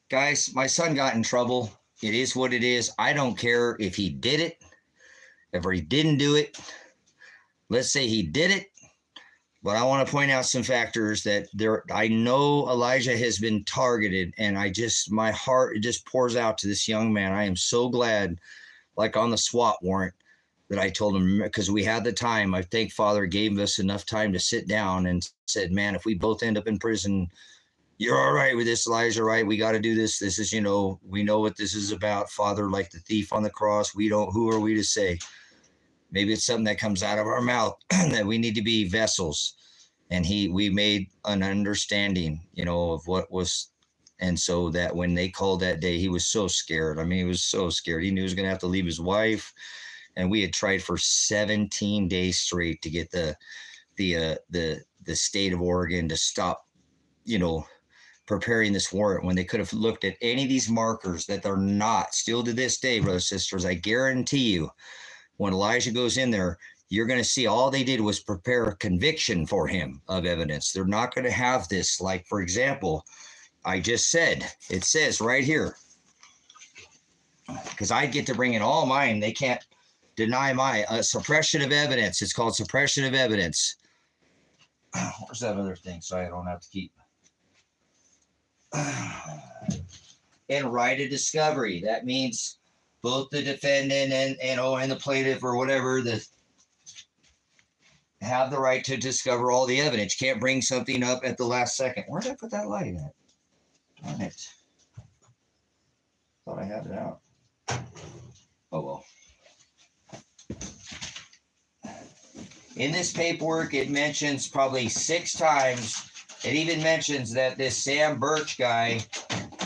guys, my son got in trouble. It is what it is. I don't care if he did it, if he didn't do it. Let's say he did it. But I want to point out some factors that I know Elijah has been targeted, and my heart, it just pours out to this young man. I am so glad, like on the SWAT warrant, that I told him, because we had the time. I think Father gave us enough time to sit down and said, man, if we both end up in prison, you're all right with this, Elijah, right? We got to do this. This is, we know what this is about. Father, like the thief on the cross, who are we to say? Maybe it's something that comes out of our mouth that we need to be vessels. And we made an understanding, of what was. And so that when they called that day, he was so scared. I mean, he was so scared. He knew he was going to have to leave his wife. And we had tried for 17 days straight to get the state of Oregon to stop, preparing this warrant, when they could have looked at any of these markers that they're not. Still to this day, brothers and sisters, I guarantee you, when Elijah goes in there, you're going to see all they did was prepare a conviction for him of evidence. They're not going to have this. Like, for example, I just said, it says right here, because I get to bring in all mine. They can't deny my suppression of evidence. It's called suppression of evidence. Where's that other thing? So I don't have to keep. And right of discovery. That means both the defendant and the plaintiff, or whatever, have the right to discover all the evidence. You can't bring something up at the last second. Where did I put that light at? Darn it. Thought I had it out. Oh, well. In this paperwork, it mentions probably 6 times. It even mentions that this Sam Birch guy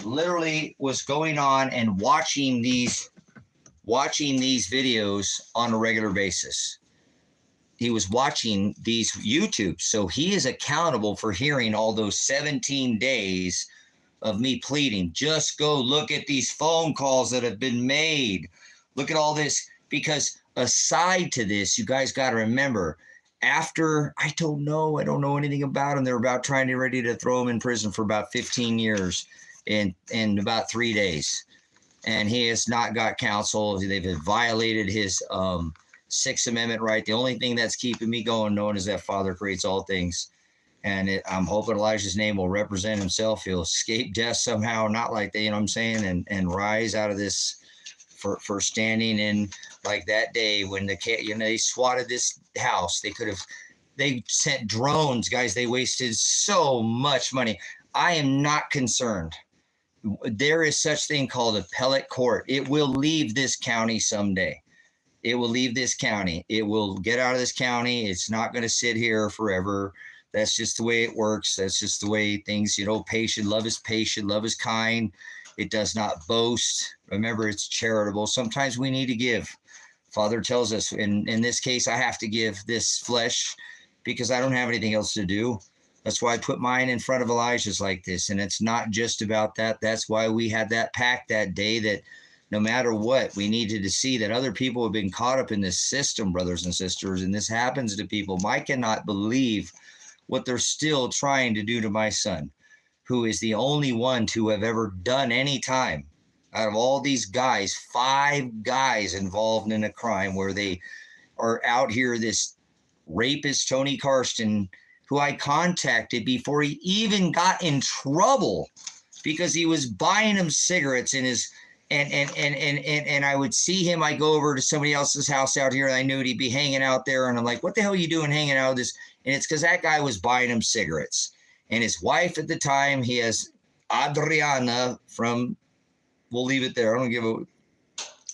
literally was going on and watching these videos on a regular basis. He was watching these YouTubes. So he is accountable for hearing all those 17 days of me pleading. Just go look at these phone calls that have been made. Look at all this, because aside to this, you guys got to remember, after, I don't know anything about him. They're about ready to throw him in prison for about 15 years in about 3 days. And he has not got counsel. They've violated his Sixth Amendment right. The only thing that's keeping me going, knowing, is that Father creates all things. And I'm hoping Elijah's name will represent himself. He'll escape death somehow, not like they, I'm saying, and rise out of this for standing in, like that day when they swatted this house. They sent drones, guys. They wasted so much money. I am not concerned there is such thing called appellate court. It will leave this county someday. It will leave this county. It will get out of this county. It's not going to sit here forever. That's just the way it works. That's just the way things, patient. Love is kind. It does not boast. Remember, it's charitable. Sometimes we need to give. Father tells us, in this case, I have to give this flesh because I don't have anything else to do. That's why I put mine in front of Elijah's like this. And it's not just about that. That's why we had that pact that day, that no matter what, we needed to see that other people have been caught up in this system, brothers and sisters. And this happens to people. I cannot believe what they're still trying to do to my son, who is the only one to have ever done any time. Out of all these guys, 5 guys involved in a crime where they are out here, this rapist, Tony Karsten, who I contacted before he even got in trouble because he was buying him cigarettes in his, and I would see him. I go over to somebody else's house out here and I knew he'd be hanging out there. And I'm like, what the hell are you doing hanging out with this? And it's because that guy was buying him cigarettes. And his wife at the time, he has Adriana from, we'll leave it there. I don't give a,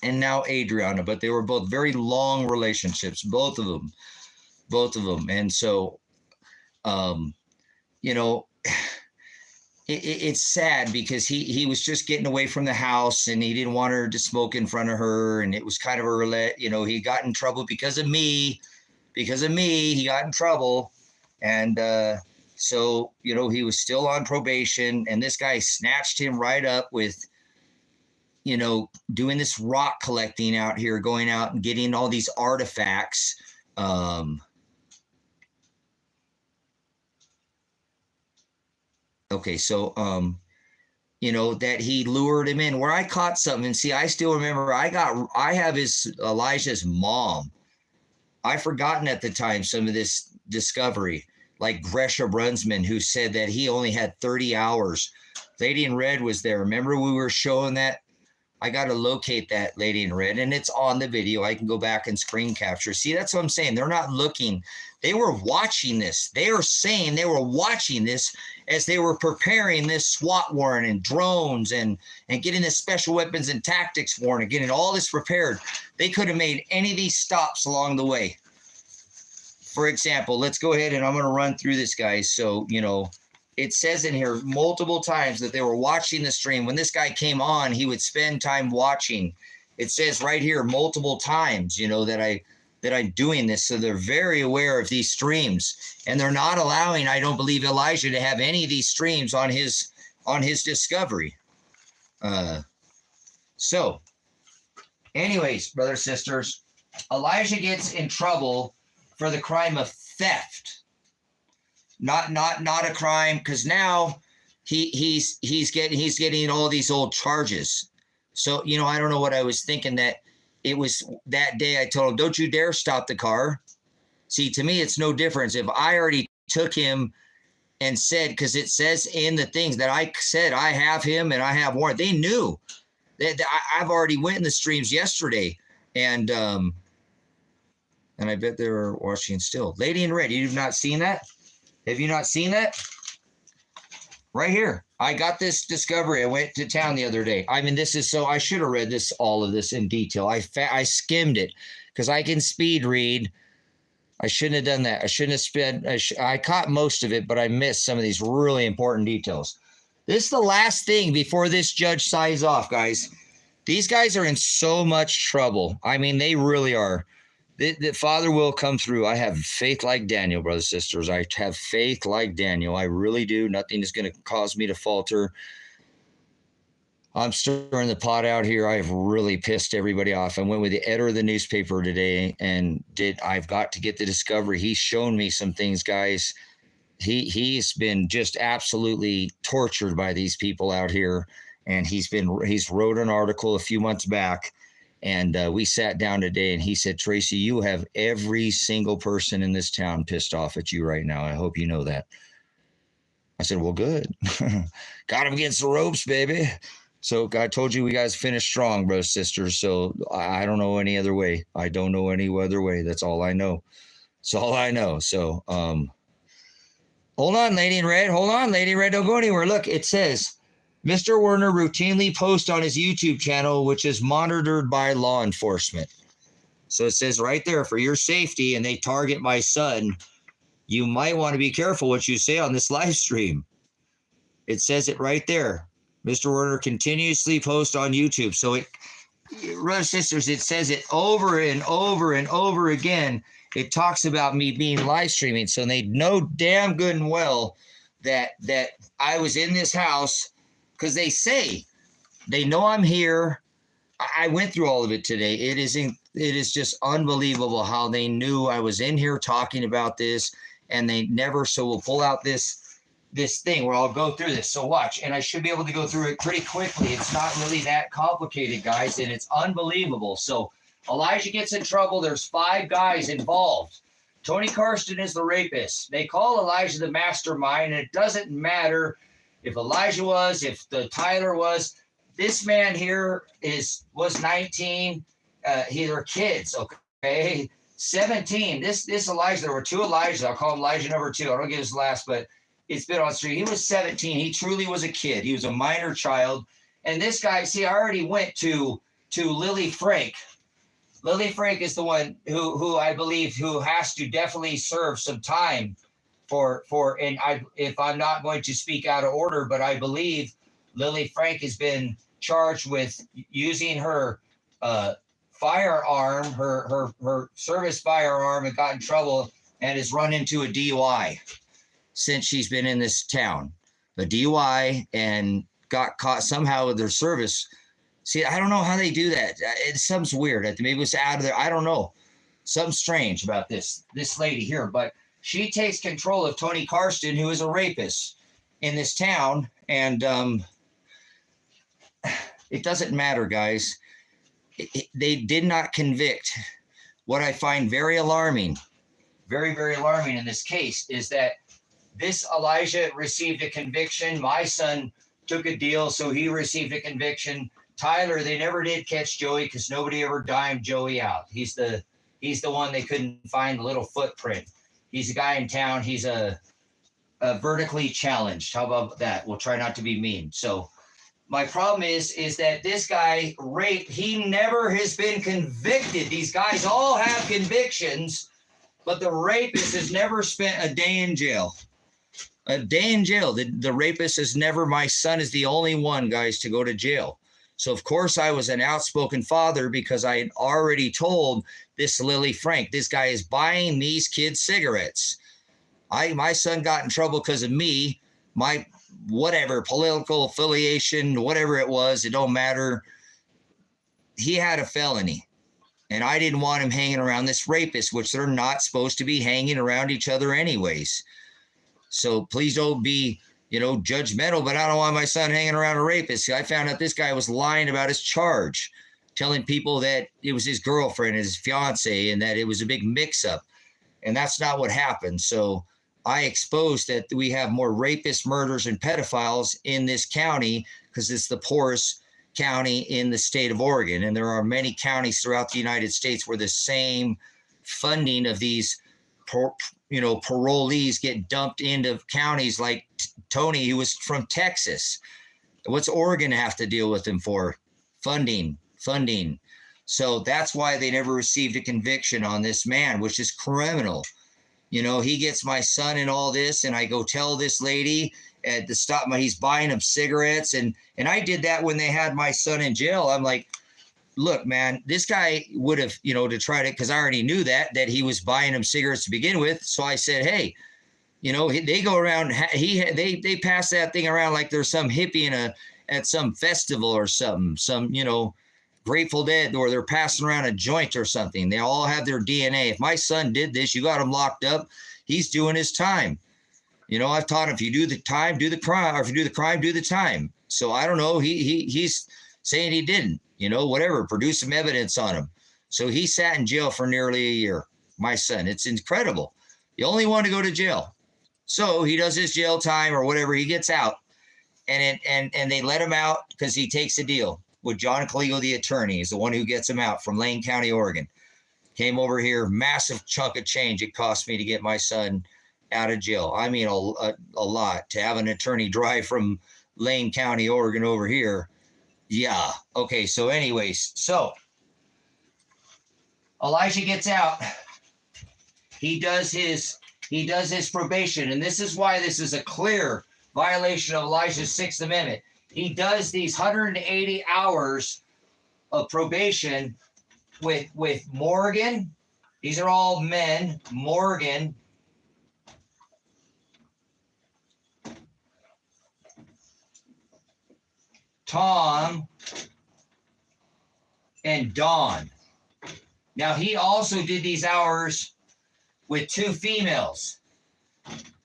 and now Adriana, but they were both very long relationships, both of them. And so, it's sad because he was just getting away from the house and he didn't want her to smoke in front of her. And it was kind of a roulette, he got in trouble because of me, he got in trouble. And, so, he was still on probation and this guy snatched him right up with, doing this rock collecting out here, going out and getting all these artifacts. Okay, so, that he lured him in where I caught something. And see, I still remember I have Elijah's mom. I've forgotten at the time some of this discovery, like Gresha Brunsman, who said that he only had 30 hours. Lady in Red was there. Remember we were showing that? I got to locate that Lady in Red, and it's on the video. I can go back and screen capture. See, that's what I'm saying. They're not looking. They were watching this. They are saying they were watching this as they were preparing this SWAT warrant and drones and getting this special weapons and tactics warrant and getting all this prepared. They could have made any of these stops along the way. For example, let's go ahead and I'm going to run through this, guys. So, it says in here multiple times that they were watching the stream. When this guy came on, he would spend time watching. It says right here multiple times, that I'm doing this. So they're very aware of these streams, and they're not allowing, I don't believe, Elijah to have any of these streams on his discovery. So anyways, brothers, sisters, Elijah gets in trouble for the crime of theft. Not a crime, because now he's getting all these old charges. So, I don't know what I was thinking, that it was that day I told him, don't you dare stop the car. See, to me, it's no difference. If I already took him and said, because it says in the things that I said, I have him and I have warrant. They knew that I've already went in the streams yesterday. And I bet they were watching still. Lady in Red, you've not seen that? Have you not seen that? Right here. I got this discovery. I went to town the other day. I mean, this is so, I should have read all of this in detail. I skimmed it because I can speed read. I shouldn't have done that. I shouldn't have sped. I caught most of it, but I missed some of these really important details. This is the last thing before this judge signs off, guys. These guys are in so much trouble. I mean, they really are. The Father will come through. I have faith like Daniel, brothers and sisters. I have faith like Daniel. I really do. Nothing is going to cause me to falter. I'm stirring the pot out here. I have really pissed everybody off. I went with the editor of the newspaper today and I've got to get the discovery. He's shown me some things, guys. He's been just absolutely tortured by these people out here. And he's wrote an article a few months back. And we sat down today and he said, Tracy, you have every single person in this town pissed off at you right now. I hope you know that. I said, well, good. Got him against the ropes, baby. So I told you we guys finished strong, brothers, sisters. So I don't know any other way. I don't know any other way. That's all I know. That's all I know. So hold on, Lady in Red. Hold on, Lady in Red. Don't go anywhere. Look, it says, Mr. Werner routinely posts on his YouTube channel, which is monitored by law enforcement. So it says right there, for your safety, and they target my son, you might want to be careful what you say on this live stream. It says it right there. Mr. Werner continuously posts on YouTube. So it, brothers and sisters, it says it over and over and over again. It talks about me being live streaming. So they know damn good and well that I was in this house, because they know I'm here. I went through all of it today. It is just unbelievable how they knew I was in here talking about this, and they never. So we'll pull out this thing where I'll go through this. So watch, and I should be able to go through it pretty quickly. It's not really that complicated, guys, and it's unbelievable. So Elijah gets in trouble. There's 5 guys involved. Tony Karsten is the rapist. They call Elijah the mastermind, and it doesn't matter if Elijah was, if the Tyler was. This man here was 19. They're kids, okay? 17. This Elijah, there were 2 Elijahs. I'll call him Elijah number 2. I don't get his last, but it's been on stream. He was 17. He truly was a kid. He was a minor child. And this guy, see, I already went to Lily Frank. Lily Frank is the one who I believe who has to definitely serve some time for if I'm not going to speak out of order, but I believe Lily Frank has been charged with using her firearm, her service firearm, and got in trouble and has run into a DUI since she's been in this town. A DUI, and got caught somehow with their service. See, I don't know how they do that. Something's weird. Maybe it was out of there. I don't know. Something strange about this lady here. But she takes control of Tony Karsten, who is a rapist in this town. And it doesn't matter, guys. They did not convict. What I find very alarming, very, very alarming in this case, is that this Elijah received a conviction. My son took a deal, so he received a conviction. Tyler, they never did catch Joey because nobody ever dimed Joey out. He's the one they couldn't find the little footprint. He's a guy in town. He's a vertically challenged. How about that? We'll try not to be mean. So my problem is that this guy raped. He never has been convicted. These guys all have convictions, but the rapist has never spent a day in jail. A day in jail. The rapist has never. My son is the only one, guys, to go to jail. So, of course, I was an outspoken father because I had already told this Lily Frank, this guy is buying these kids cigarettes. My son got in trouble because of me, my whatever, political affiliation, whatever it was, it don't matter. He had a felony, and I didn't want him hanging around this rapist, which they're not supposed to be hanging around each other anyways. So please don't be judgmental, but I don't want my son hanging around a rapist. I found out this guy was lying about his charge, telling people that it was his girlfriend, his fiance, and that it was a big mix-up. And that's not what happened. So I exposed that we have more rapists, murders, and pedophiles in this county because it's the poorest county in the state of Oregon. And there are many counties throughout the United States where the same funding of these parolees get dumped into counties like Tony, who was from Texas. What's Oregon have to deal with him for? Funding. So that's why they never received a conviction on this man, which is criminal. He gets my son in all this, and I go tell this lady at the stop, he's buying him cigarettes. And I did that when they had my son in jail. I'm like, look, man, this guy would have, to try to, because I already knew that he was buying him cigarettes to begin with. So I said, hey, they go around, they pass that thing around like there's some hippie at some festival or something, some, Grateful Dead, or they're passing around a joint or something. They all have their DNA. If my son did this, you got him locked up. He's doing his time. I've taught him, if you do the time, do the crime, or if you do the crime, do the time. So I don't know. He's saying he didn't, whatever, produce some evidence on him. So he sat in jail for nearly a year. My son, it's incredible. The only one to go to jail. So he does his jail time or whatever. He gets out, and they let him out because he takes a deal with John Caligo, the attorney. He's the one who gets him out from Lane County, Oregon. Came over here, massive chunk of change it cost me to get my son out of jail. I mean, a lot. To have an attorney drive from Lane County, Oregon over here. Yeah. Okay. So anyways, so Elijah gets out. He does his probation. And this is why this is a clear violation of Elijah's 6th Amendment. He does these 180 hours of probation with Morgan. These are all men. Morgan, Tom, and Dawn. Now, he also did these hours with 2 females.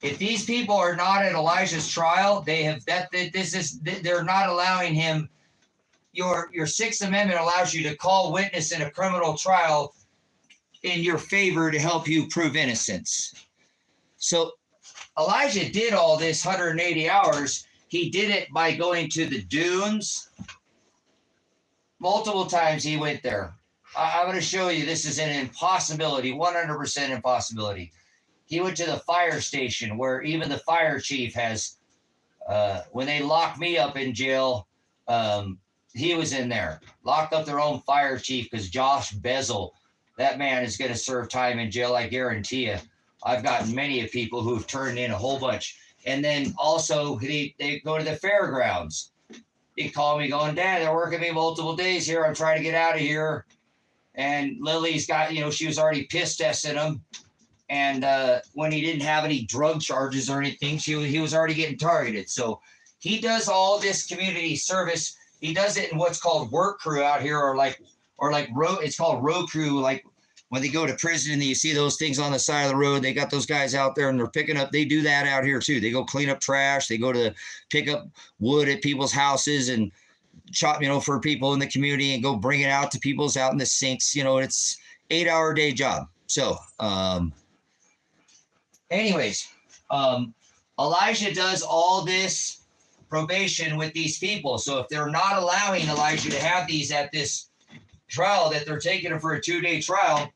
If these people are not at Elijah's trial, they're not allowing him. Your 6th Amendment allows you to call witness in a criminal trial in your favor to help you prove innocence. So Elijah did all this 180 hours. He did it by going to the dunes. Multiple times he went there. I'm going to show you this is an impossibility, 100% impossibility. He went to the fire station where even the fire chief has, when they locked me up in jail, he was in there, locked up their own fire chief because Josh Bezel, that man is going to serve time in jail. I guarantee you. I've gotten many of people who've turned in a whole bunch. And then also they go to the fairgrounds. He called me going, Dad, they're working me multiple days here. I'm trying to get out of here. And Lily's got, she was already piss testing him. And when he didn't have any drug charges or anything, he was already getting targeted. So he does all this community service. He does it in what's called work crew out here, it's called road crew. Like when they go to prison and you see those things on the side of the road, they got those guys out there and they're picking up. They do that out here too. They go clean up trash. They go to pick up wood at people's houses and chop, for people in the community and go bring it out to people's out in the sinks. It's 8-hour day job. So, anyways, Elijah does all this probation with these people. So if they're not allowing Elijah to have these at this trial, that they're taking him for a 2-day trial,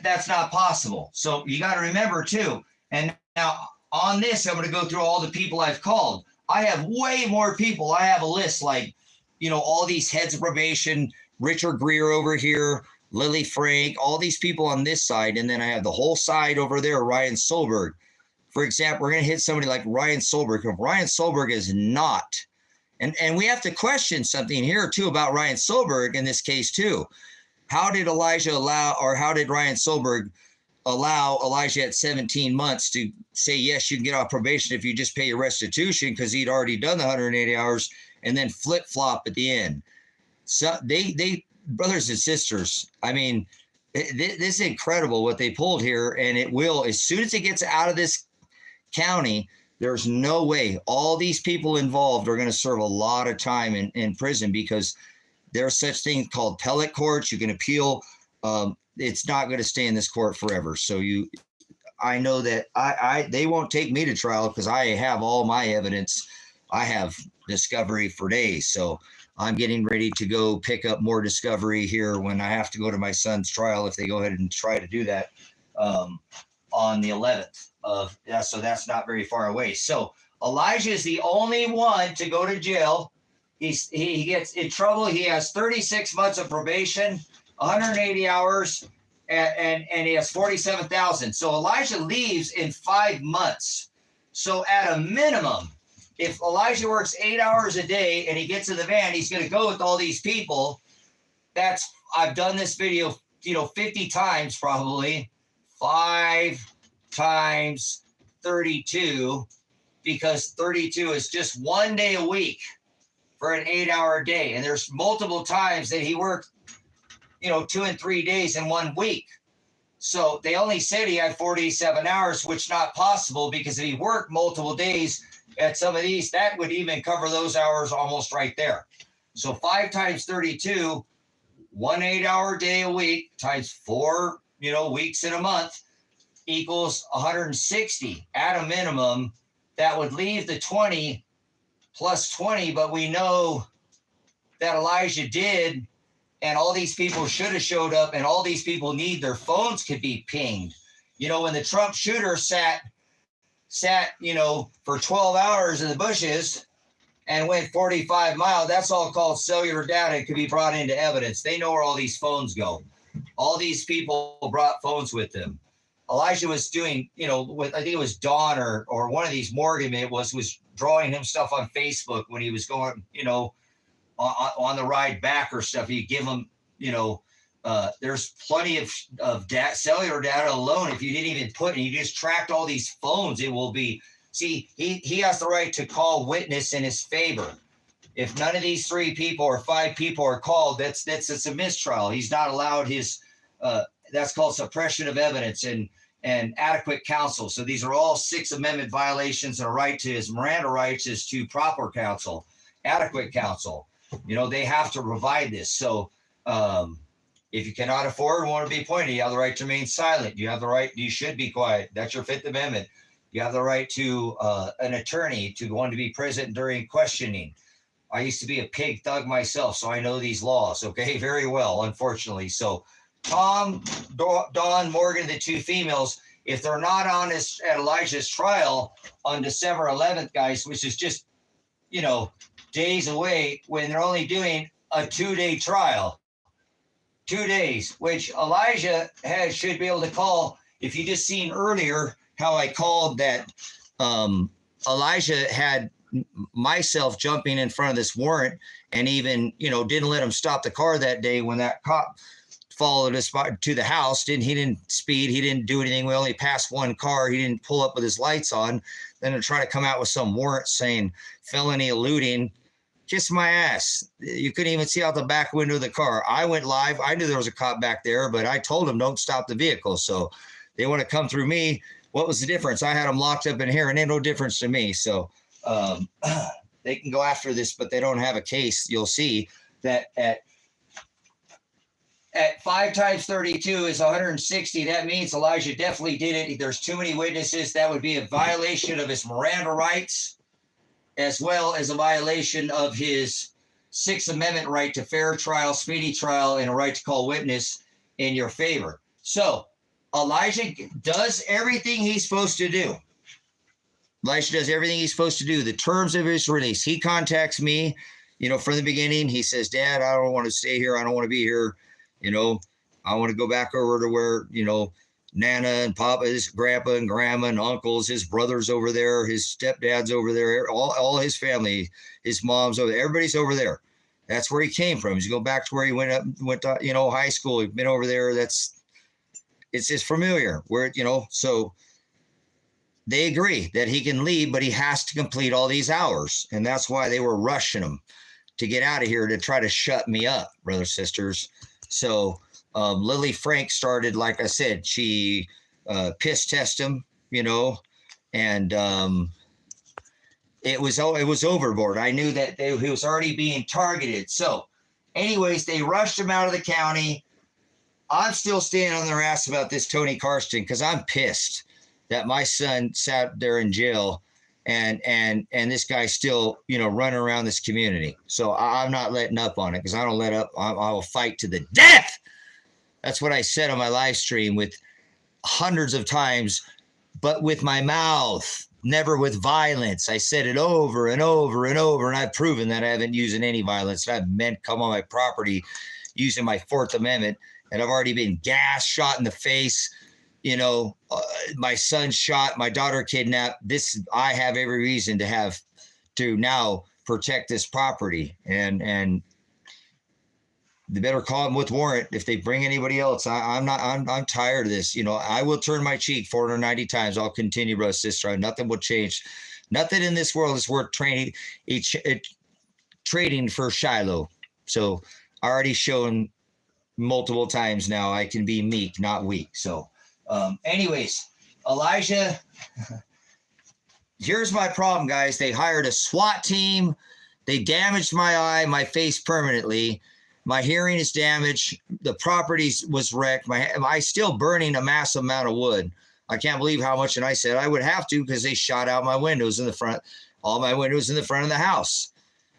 that's not possible. So you got to remember too. And now on this, I'm going to go through all the people I've called. I have way more people. I have a list like, all these heads of probation, Richard Greer over here, Lily Frank, all these people on this side. And then I have the whole side over there, Ryan Solberg. For example, we're going to hit somebody like Ryan Solberg. If Ryan Solberg is not, and we have to question something here too about Ryan Solberg in this case too. How did Ryan Solberg allow Elijah at 17 months to say, yes, you can get off probation if you just pay your restitution, because he'd already done the 180 hours, and then flip flop at the end. So they brothers and sisters, I mean, this is incredible what they pulled here. And it will, as soon as it gets out of this county, there's no way all these people involved are going to serve a lot of time in prison, because there's such things called appellate courts. You can appeal. It's not going to stay in this court forever. So I know that they won't take me to trial because I have all my evidence. I have discovery for days. So I'm getting ready to go pick up more discovery here when I have to go to my son's trial, if they go ahead and try to do that on the 11th of that. So that's not very far away. So Elijah is the only one to go to jail. He gets in trouble. He has 36 months of probation, 180 hours, and he has 47,000. So Elijah leaves in 5 months. So at a minimum, if Elijah works 8 hours a day and he gets in the van, he's going to go with all these people. I've done this video, 50 times probably. 5 times 32, because 32 is just 1 day a week for an 8-hour day. And there's multiple times that he worked, 2 and 3 days in 1 week. So they only said he had 47 hours, which not possible, because if he worked multiple days at some of these, that would even cover those hours almost right there. So 5 times 32, 1 8-hour day a week times 4, weeks in a month equals 160 at a minimum. That would leave the 20 plus 20, but we know that Elijah did, and all these people should have showed up, and all these people need their phones could be pinged. When the Trump shooter sat sat, for 12 hours in the bushes and went 45 miles. That's all called cellular data. It could be brought into evidence. They know where all these phones go. All these people brought phones with them. Elijah was doing, with, I think it was Dawn or one of these Morgan was drawing him stuff on Facebook when he was going, on the ride back or stuff. You give him, there's plenty of cellular data alone. If you didn't even put it, you just tracked all these phones, it will be, see, he has the right to call witness in his favor. If none of these 3 people or 5 people are called, it's a mistrial. He's not allowed his, that's called suppression of evidence and adequate counsel. So these are all 6th Amendment violations, and a right to his Miranda rights is to proper counsel, adequate counsel. They have to provide this. So if you cannot afford or want to be appointed, you have the right to remain silent. You have the right, you should be quiet. That's your 5th Amendment. You have the right to an attorney to want to be present during questioning. I used to be a pig thug myself, so I know these laws, okay, very well, unfortunately. So Tom, Dawn, Morgan, the 2 females, if they're not honest at Elijah's trial on December 11th, guys, which is just, days away, when they're only doing a 2-day trial, 2 days, which Elijah should be able to call. If you just seen earlier how I called that Elijah had myself jumping in front of this warrant and even, didn't let him stop the car that day when that cop followed us to the house. He didn't speed. He didn't do anything. We only passed 1 car. He didn't pull up with his lights on. Then to try to come out with some warrant saying felony eluding. Kiss my ass. You couldn't even see out the back window of the car. I went live. I knew there was a cop back there, but I told him don't stop the vehicle. So they want to come through me. What was the difference? I had them locked up in here and ain't no difference to me. So they can go after this, but they don't have a case. You'll see that at 5 times 32 is 160. That means Elijah definitely did it. There's too many witnesses. That would be a violation of his Miranda rights, as well as a violation of his 6th Amendment right to fair trial, speedy trial, and a right to call witness in your favor. So Elijah does everything he's supposed to do. Elijah does everything he's supposed to do. The terms of his release, he contacts me, from the beginning. He says, Dad, I don't want to stay here. I don't want to be here. I want to go back over to where, Nana and Papa, his grandpa and grandma and uncles, his brothers over there, his stepdad's over there, all his family, his mom's over there. Everybody's over there. That's where he came from. He's going back to where he went to, high school. He's been over there. It's just familiar where, so they agree that he can leave, but he has to complete all these hours. And that's why they were rushing him to get out of here to try to shut me up, brothers, sisters. So Lily Frank started, like I said, she piss test him, and it was overboard. I knew that he was already being targeted. So anyways, they rushed him out of the county. I'm still standing on their ass about this Tony Karsten because I'm pissed that my son sat there in jail and this guy's still, running around this community. So I'm not letting up on it because I don't let up. I will fight to the death. That's what I said on my live stream with hundreds of times, but with my mouth, never with violence. I said it over and over and over, and I've proven that I haven't used any violence. I've meant come on my property using my 4th Amendment, and I've already been gassed, shot in the face. My son shot, my daughter kidnapped. I have every reason to now protect this property, and they better call them with warrant if they bring anybody else. I'm tired of this. I will turn my cheek 490 times. I'll continue, brother, sister. Nothing will change. Nothing in this world is worth trading for Shiloh. So I already shown multiple times now I can be meek, not weak. So anyways, Elijah, here's my problem, guys. They hired a SWAT team. They damaged my eye, my face permanently. My hearing is damaged. The property was wrecked. I still burning a massive amount of wood. I can't believe how much. And I said I would have to because they shot out my windows in the front, all my windows in the front of the house.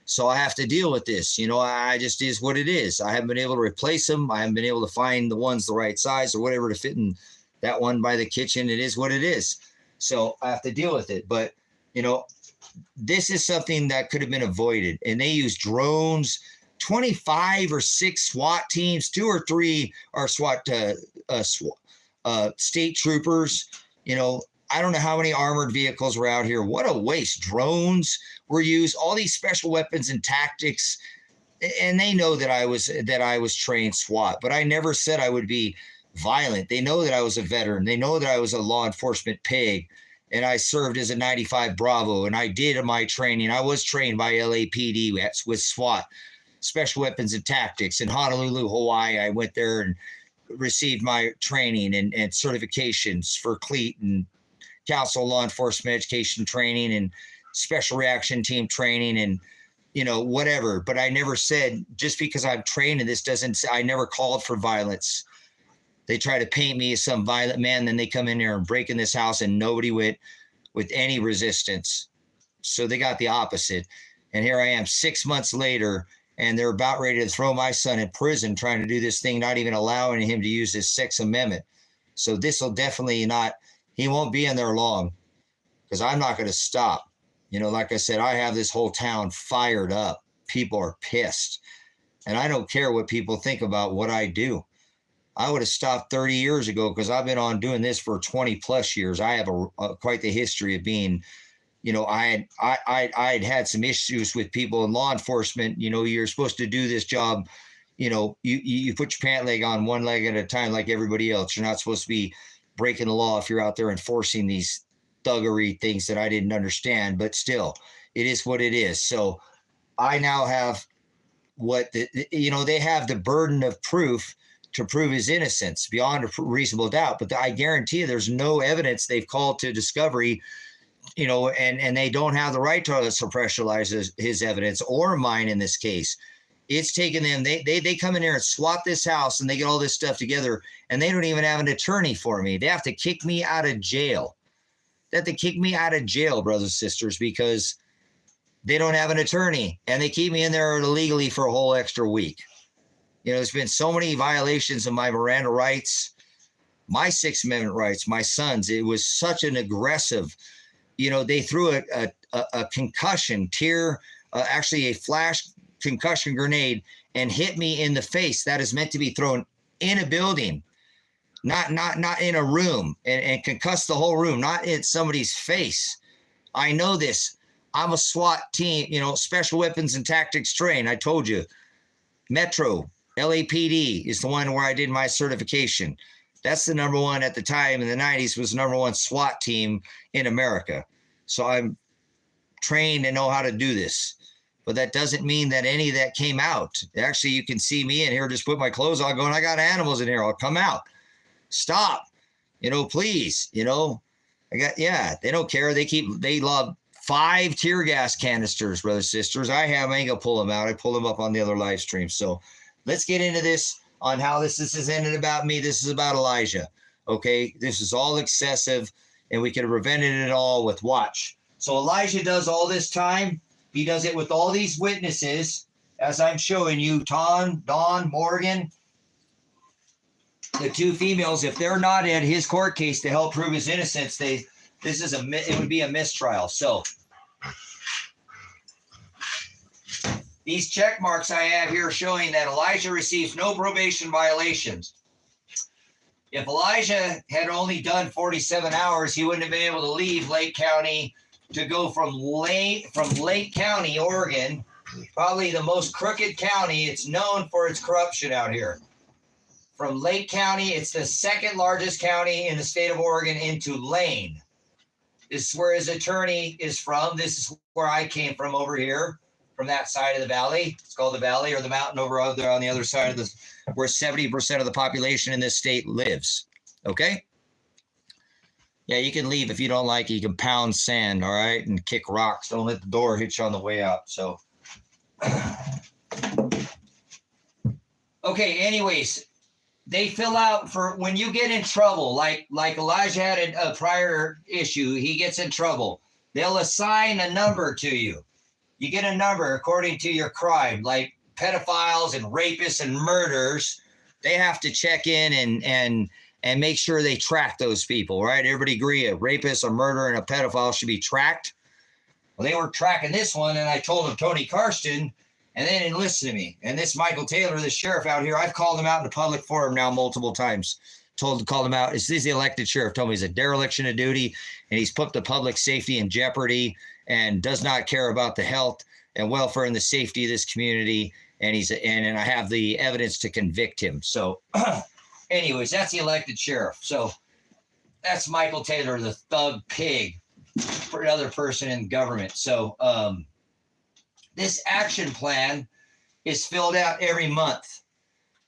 So I have to deal with this. I just is what it is. I haven't been able to replace them. I haven't been able to find the ones the right size or whatever to fit in that one by the kitchen. It is what it is. So I have to deal with it. But, you know, this is something that could have been avoided. And they use drones. 25 or 6 SWAT teams, 2 or 3 are state troopers. You know, I don't know how many armored vehicles were out here. What a waste. Drones were used, all these special weapons and tactics. And they know that I was trained SWAT, but I never said I would be violent. They know that I was a veteran. They know that I was a law enforcement pig, and I served as a 95 Bravo, and I did my training. I was trained by LAPD with SWAT, special weapons and tactics, in Honolulu, Hawaii. I went there and received my training and certifications for CLEAT and Council Law Enforcement Education training and special reaction team training and, you know, whatever. But I never said, just because I'm trained in this I never called for violence. They try to paint me as some violent man, then they come in there and break in this house and nobody went with any resistance. So they got the opposite. And here I am 6 months later, and they're about ready to throw my son in prison trying to do this thing, not even allowing him to use his Sixth Amendment. So this will definitely not, he won't be in there long, because I'm not going to stop. You know, like I said, I have this whole town fired up. People are pissed. And I don't care what people think about what I do. I would have stopped 30 years ago, because I've been on doing this for 20 plus years. I have quite the history of being, you know, I had some issues with people in law enforcement. You know, you're supposed to do this job. You know, you put your pant leg on one leg at a time like everybody else. You're not supposed to be breaking the law if you're out there enforcing these thuggery things that I didn't understand. But still, it is what it is. So I now have they have the burden of proof to prove his innocence beyond a reasonable doubt. But I guarantee you there's no evidence they've called to discovery, you know, and they don't have the right to suppressurize his evidence, or mine in this case. It's taken them, they come in here and swat this house, and they get all this stuff together, and they don't even have an attorney for me. They have to kick me out of jail. They have to kick me out of jail, brothers and sisters, because they don't have an attorney, and they keep me in there illegally for a whole extra week. You know, there's been so many violations of my Miranda rights, my Sixth Amendment rights, my son's. It was such an aggressive, you know, they threw a concussion actually a flash concussion grenade, and hit me in the face. That is meant to be thrown in a building, not in a room, and concuss the whole room, not in somebody's face. I know this. I'm a SWAT team, you know, special weapons and tactics trained. I told you, Metro, LAPD is the one where I did my certification. That's the number one at the time in the 90s, was the number one SWAT team in America. So I'm trained and know how to do this. But that doesn't mean that any of that came out. Actually, you can see me in here, just put my clothes on, going, I got animals in here. I'll come out. Stop. You know, please. You know, they don't care. They love 5 tear gas canisters, brothers and sisters. I ain't gonna pull them out. I pull them up on the other live stream. So let's get into this on how this isn't about me. This is about Elijah. Okay. This is all excessive, and we could have prevented it all with watch. So Elijah does all this time. He does it with all these witnesses, as I'm showing you, Dawn, Morgan, the 2 females. If they're not in his court case to help prove his innocence, it would be a mistrial. So these check marks I have here showing that Elijah receives no probation violations. If Elijah had only done 47 hours, he wouldn't have been able to leave Lake County to go from Lake County, Oregon, probably the most crooked county. It's known for its corruption out here. From Lake County, it's the 2nd largest county in the state of Oregon, into Lane. This is where his attorney is from. This is where I came from, over here, from that side of the valley. It's called the valley, or the mountain over there on the other side of where 70% of the population in this state lives. Okay? Yeah, you can leave if you don't like it. You can pound sand, all right, and kick rocks. Don't let the door hit you on the way out. So, okay, anyways, they fill out for when you get in trouble, like Elijah had a prior issue. He gets in trouble. They'll assign a number to you. You get a number according to your crime, like pedophiles and rapists and murderers. They have to check in and make sure they track those people, right? Everybody agree a rapist, a murderer, and a pedophile should be tracked. Well, they were tracking this one, and I told them Tony Karsten, and they didn't listen to me. And this Michael Taylor, the sheriff out here, I've called him out in the public forum now multiple times. Called him out. Is this the elected sheriff? Told me he's a dereliction of duty, and he's put the public safety in jeopardy and does not care about the health and welfare and the safety of this community. And and I have the evidence to convict him. So anyways, that's the elected sheriff. So that's Michael Taylor, the thug pig, for another person in government. So this action plan is filled out every month,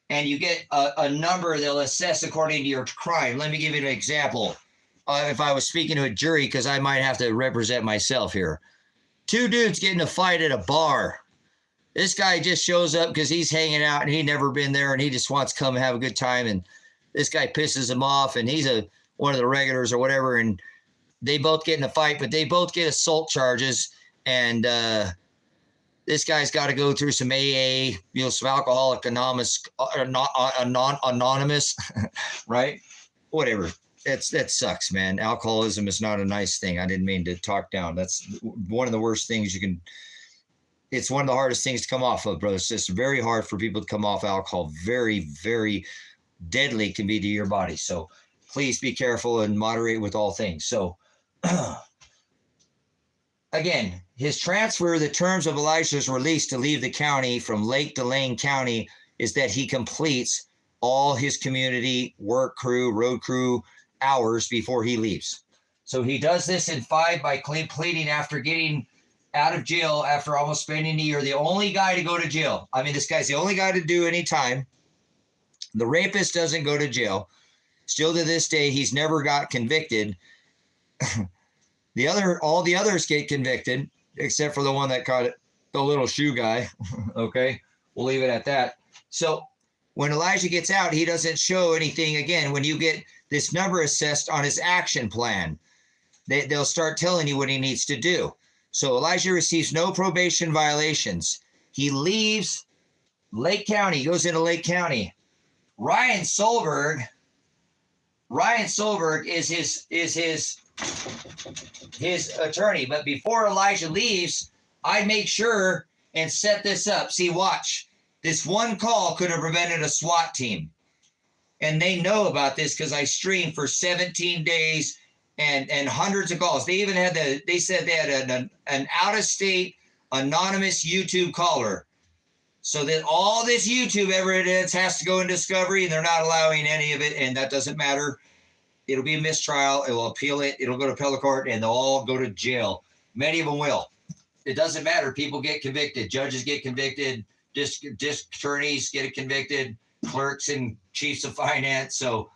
and you get a number they'll assess according to your crime. Let me give you an example. If I was speaking to a jury, because I might have to represent myself here. 2 dudes get in a fight at a bar. This guy just shows up because he's hanging out and he'd never been there, and he just wants to come and have a good time. And this guy pisses him off, and he's one of the regulars or whatever. And they both get in a fight, but they both get assault charges. And this guy's got to go through some AA, some Alcoholic Anonymous, right? Whatever. That sucks, man. Alcoholism is not a nice thing. I didn't mean to talk down. That's one of the worst things it's one of the hardest things to come off of, bro. It's just very hard for people to come off alcohol. Very, very deadly can be to your body. So please be careful and moderate with all things. So again, his transfer, the terms of Elijah's release to leave the county from Lake to Lane County is that he completes all his community work crew, road crew hours before he leaves. So he does this in 5 by pleading after getting out of jail after almost spending a year. The only guy to go to jail. I mean, this guy's the only guy to do any time. The rapist doesn't go to jail. Still to this day, he's never got convicted. All the others get convicted, except for the one that caught it, the little shoe guy. Okay, we'll leave it at that. So when Elijah gets out, he doesn't show anything. Again, when you get this number assessed on his action plan, they'll start telling you what he needs to do. So Elijah receives no probation violations. He leaves Lake County, goes into Lake County. Ryan Solberg is his attorney. But before Elijah leaves, I make sure and set this up. See, watch. This one call could have prevented a SWAT team. And they know about this because I streamed for 17 days and hundreds of calls. They even had they said they had an out-of-state anonymous YouTube caller. So that all this YouTube evidence has to go in discovery, and they're not allowing any of it, and that doesn't matter. It'll be a mistrial. It will appeal it. It'll go to appellate court, and they'll all go to jail. Many of them will. It doesn't matter. People get convicted. Judges get convicted. District attorneys get convicted. Clerks and chiefs of finance. So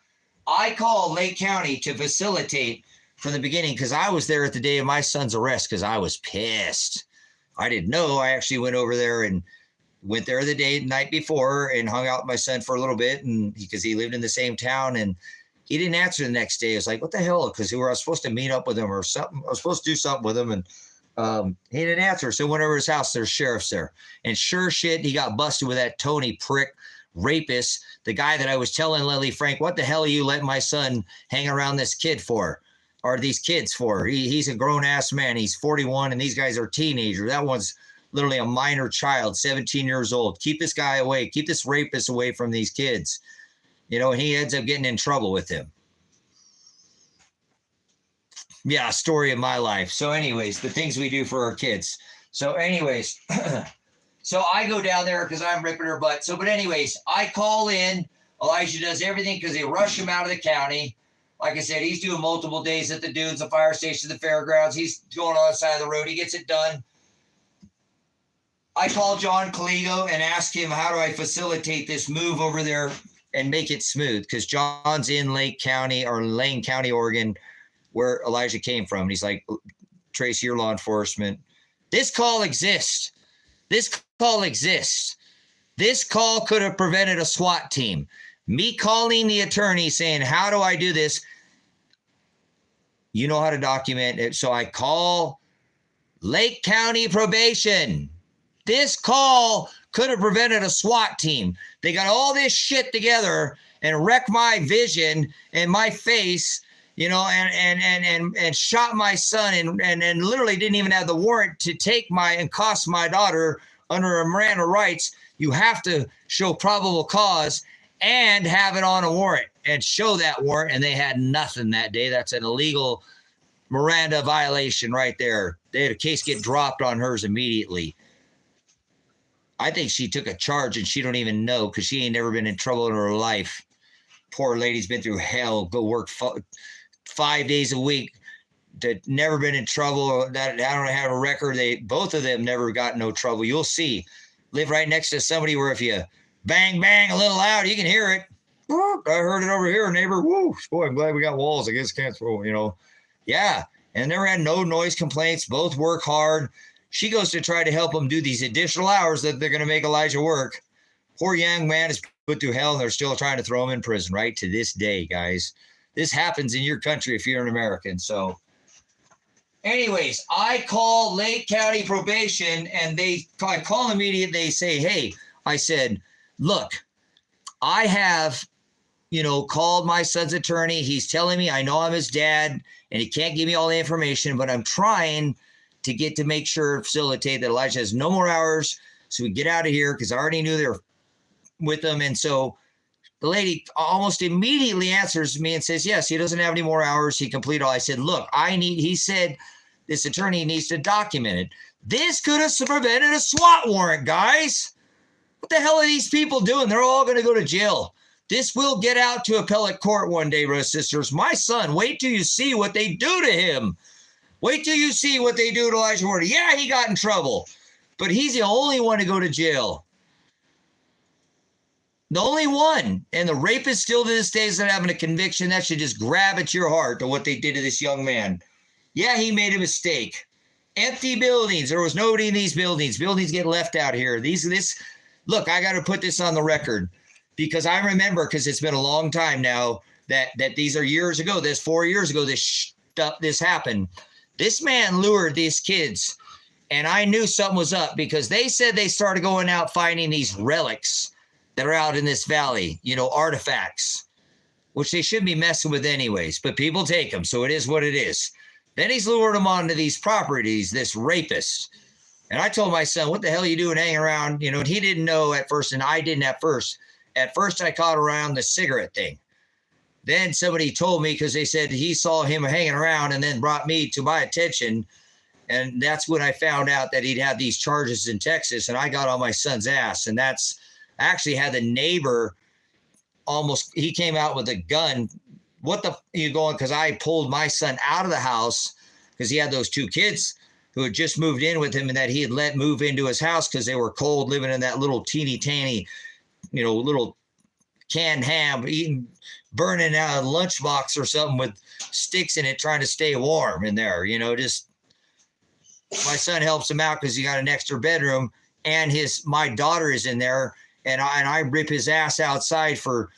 I call Lake County to facilitate from the beginning because I was there at the day of my son's arrest because I was pissed. I didn't know. I actually went over there and went there the night before and hung out with my son for a little bit, and because he lived in the same town, and he didn't answer the next day. I was like, what the hell? Because I was supposed to meet up with him or something. I was supposed to do something with him, and he didn't answer. So went over to his house. There's sheriffs there. And sure shit, he got busted with that Tony prick rapist, the guy that I was telling Lily Frank, what the hell are you letting my son hang around this kid for? Or these kids for? He's a grown-ass man. He's 41, and these guys are teenagers. That one's literally a minor child, 17 years old. Keep this guy away. Keep this rapist away from these kids. And he ends up getting in trouble with him. Yeah, story of my life. So anyways, the things we do for our kids. So anyways, so I go down there because I'm ripping her butt. So, but anyways, I call in. Elijah does everything because they rush him out of the county. Like I said, he's doing multiple days at the dunes, the fire station, the fairgrounds. He's going on the side of the road. He gets it done. I call John Caligo and ask him, how do I facilitate this move over there and make it smooth? Because John's in Lake County or Lane County, Oregon, where Elijah came from. And he's like, Tracy, you're law enforcement. This call exists. This call exists. This call could have prevented a SWAT team. Me calling the attorney saying, how do I do this? You know how to document it. So I call Lake County probation. This call could have prevented a SWAT team. They got all this shit together and wrecked my vision and my face, you know, and shot my son and literally didn't even have the warrant to take and cost my daughter under Miranda rights. You have to show probable cause and have it on a warrant and show that warrant. And they had nothing that day. That's an illegal Miranda violation right there. They had a case get dropped on hers immediately. I think she took a charge and she don't even know because she ain't never been in trouble in her life. Poor lady's been through hell. Go work 5 days a week. That never been in trouble. That I don't have a record. Both of them never got no trouble. You'll see. Live right next to somebody where if you bang bang a little loud, you can hear it. I heard it over here, neighbor. Woo, boy, I'm glad we got walls. I guess can't throw. You know, yeah. And never had no noise complaints. Both work hard. She goes to try to help them do these additional hours that they're going to make Elijah work. Poor young man is put through hell, and they're still trying to throw him in prison, right? To this day, guys. This happens in your country if you're an American. So, anyways, I call Lake County Probation, and I call immediately. They say, hey, I said, look, I have, you know, called my son's attorney. He's telling me I know I'm his dad, and he can't give me all the information, but I'm trying to get to make sure, facilitate that Elijah has no more hours so we get out of here because I already knew they were with them. And so the lady almost immediately answers me and says, yes, he doesn't have any more hours. He completed all. I said, look, he said this attorney needs to document it. This could have prevented a SWAT warrant, guys. What the hell are these people doing? They're all going to go to jail. This will get out to appellate court one day, brothers and sisters. My son, wait till you see what they do to him. Wait till you see what they do to Elijah Werner. Yeah, he got in trouble, but he's the only one to go to jail. The only one. And the rapist still to this day is not having a conviction. That should just grab at your heart to what they did to this young man. Yeah, he made a mistake. Empty buildings. There was nobody in these buildings. Buildings get left out here. Look, I got to put this on the record because I remember, because it's been a long time now, that these are years ago. 4 years ago, this happened. This man lured these kids, and I knew something was up because they said they started going out finding these relics that are out in this valley, you know, artifacts, which they shouldn't be messing with anyways, but people take them, so it is what it is. Then he's lured them onto these properties, this rapist. And I told my son, what the hell are you doing hanging around? You know, and he didn't know at first, and I didn't at first. At first, I caught around the cigarette thing. Then somebody told me because they said he saw him hanging around and then brought me to my attention. And that's when I found out that he'd had these charges in Texas, and I got on my son's ass. And I actually had the neighbor he came out with a gun. What the you going? Because I pulled my son out of the house because he had those two kids who had just moved in with him and that he had let move into his house because they were cold, living in that little teeny tiny, you know, little canned ham, burning out a lunchbox or something with sticks in it, trying to stay warm in there. You know, just my son helps him out because he got an extra bedroom, and my daughter is in there, and I rip his ass outside for,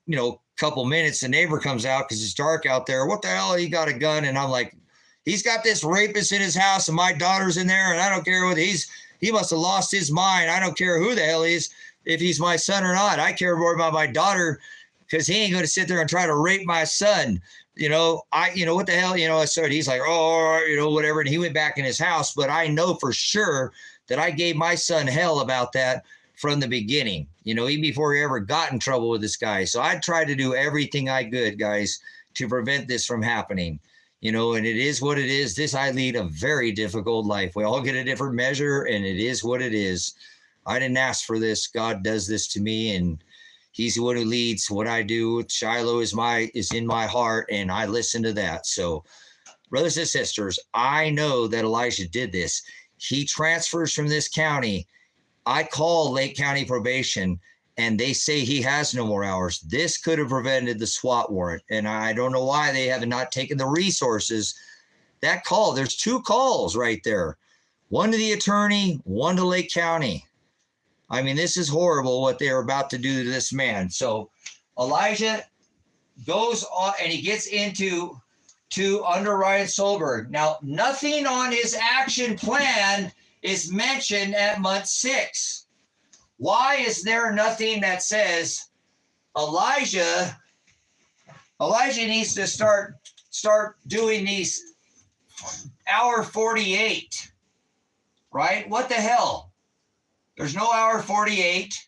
you know, a couple minutes. The neighbor comes out because it's dark out there. What the hell? He got a gun, and I'm like, he's got this rapist in his house, and my daughter's in there, and I don't care what he must have lost his mind. I don't care who the hell he is, if he's my son or not. I care more about my daughter because he ain't going to sit there and try to rape my son. You know, what the hell, you know, so he's like, oh, you know, whatever. And he went back in his house, but I know for sure that I gave my son hell about that from the beginning, you know, even before he ever got in trouble with this guy. So I tried to do everything I could, guys, to prevent this from happening, you know, and it is what it is. I lead a very difficult life. We all get a different measure, and it is what it is. I didn't ask for this. God does this to me, and he's the one who leads what I do. Shiloh is in my heart, and I listen to that. So, brothers and sisters, I know that Elijah did this. He transfers from this county. I call Lake County Probation, and they say he has no more hours. This could have prevented the SWAT warrant, and I don't know why they have not taken the resources. That call, there's 2 calls right there. One to the attorney, one to Lake County. I mean, this is horrible what they're about to do to this man. So Elijah goes on and he gets into under Ryan Solberg. Now, nothing on his action plan is mentioned at month 6. Why is there nothing that says Elijah needs to start doing these hour 48, right? What the hell? There's no hour 48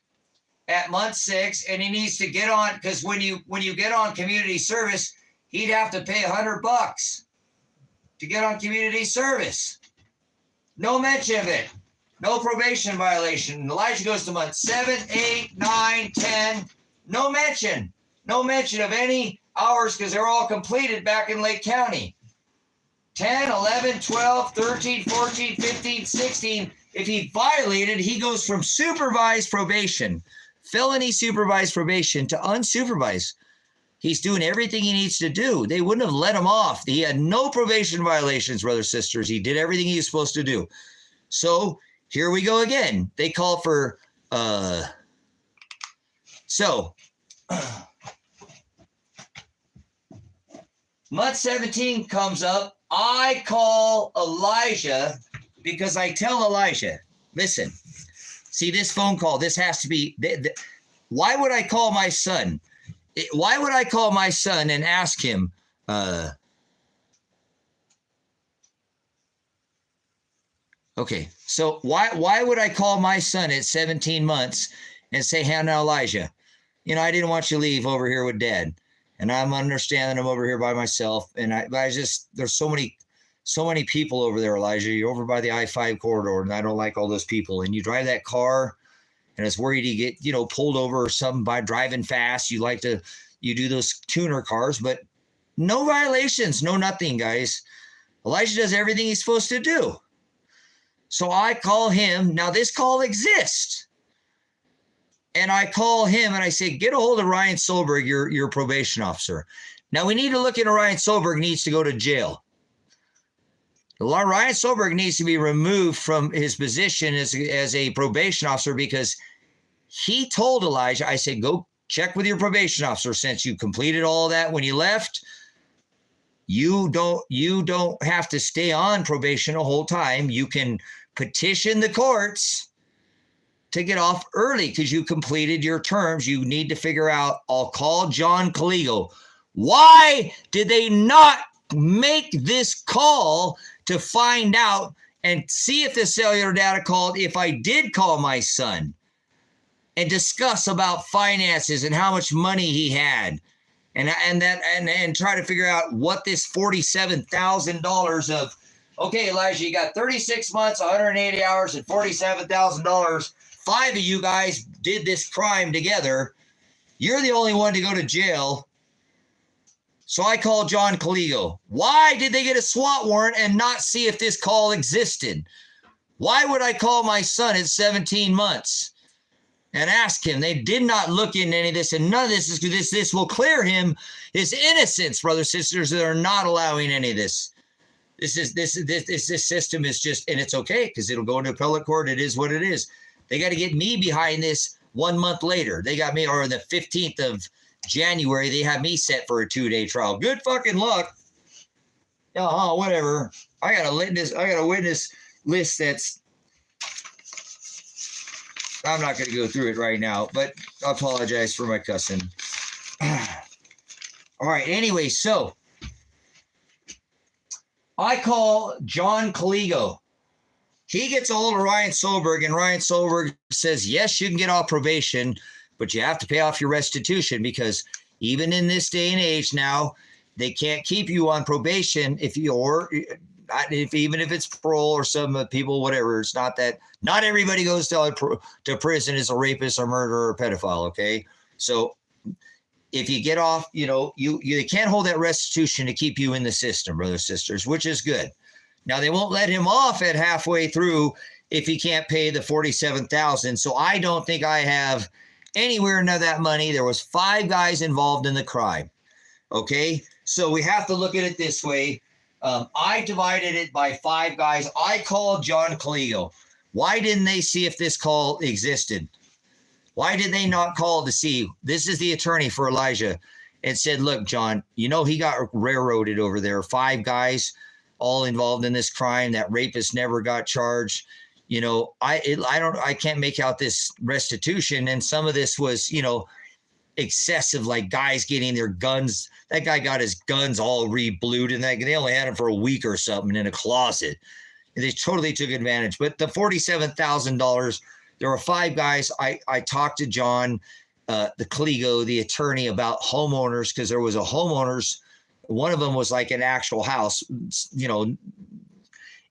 at month 6, and he needs to get on, because when you get on community service, he'd have to pay $100 to get on community service. No mention of it. No probation violation. Elijah goes to month 7, 8, 9, 10. No mention. No mention of any hours, because they're all completed back in Lake County. 10, 11, 12, 13, 14, 15, 16. If he violated, he goes from supervised probation, felony supervised probation, to unsupervised. He's doing everything he needs to do. They wouldn't have let him off. He had no probation violations, brothers, sisters. He did everything he was supposed to do. So here we go again. They call for, month 17 comes up. I call Elijah because I tell Elijah, listen, see this phone call, this has to be, why would I call my son? Why would I call my son and ask him, okay, so why would I call my son at 17 months and say, hey, now Elijah, I didn't want you to leave over here with dad. And I'm understanding I'm over here by myself. And there's so many people over there, Elijah. You're over by the I-5 corridor, and I don't like all those people. And you drive that car, and it's worried you get, pulled over or something by driving fast. You do those tuner cars, but no violations, no nothing, guys. Elijah does everything he's supposed to do. So I call him. Now this call exists. And I call him and I say, get a hold of Ryan Solberg, your probation officer. Now we need to look into Ryan Solberg needs to go to jail. Ryan Solberg needs to be removed from his position as a probation officer, because he told Elijah, I said, go check with your probation officer, since you completed all that when you left. You don't have to stay on probation the whole time. You can petition the courts to get off early because you completed your terms. You need to figure out, I'll call John Caligo. Why did they not make this call to find out and see if the cellular data called, if I did call my son, and discuss about finances and how much money he had, and try to figure out what this $47,000 of, okay, Elijah, you got 36 months, 180 hours, and $47,000. 5 of you guys did this crime together. You're the only one to go to jail. So I called John Caligo. Why did they get a SWAT warrant and not see if this call existed? Why would I call my son at 17 months and ask him? They did not look into any of this, and none of this is this will clear him his innocence, brothers, sisters. That are not allowing any of this. This system is just, and it's okay because it'll go into appellate court. It is what it is. They got to get me behind this 1 month later. They got me, or the 15th of January, they have me set for a 2-day trial. Good fucking luck. Whatever. I got a witness list that's, I'm not going to go through it right now, but I apologize for my cussing. All right. Anyway, so I call John Caligo. He gets a hold of Ryan Solberg, and Ryan Solberg says, yes, you can get off probation, but you have to pay off your restitution, because even in this day and age now, they can't keep you on probation even if it's parole or some people, whatever. It's not that, not everybody goes to prison as a rapist or murderer or pedophile, okay? So if you get off, you can't hold that restitution to keep you in the system, brothers, sisters, which is good. Now, they won't let him off at halfway through if he can't pay the $47,000. So I don't think I have anywhere near that money. There was 5 guys involved in the crime. Okay, so we have to look at it this way. I divided it by 5 guys. I called John Caligo. Why didn't they see if this call existed? Why did they not call to see? This is the attorney for Elijah, and said, look, John, he got railroaded over there. 5 guys all involved in this crime. That rapist never got charged. you know, I can't make out this restitution. And some of this was, you know, excessive, like guys getting their guns. That guy got his guns all re-blued, and they only had them for a week or something in a closet. And they totally took advantage. But the $47,000, there were 5 guys. I talked to John, the Kligo, the attorney, about homeowners, because there was a homeowners. One of them was like an actual house, you know.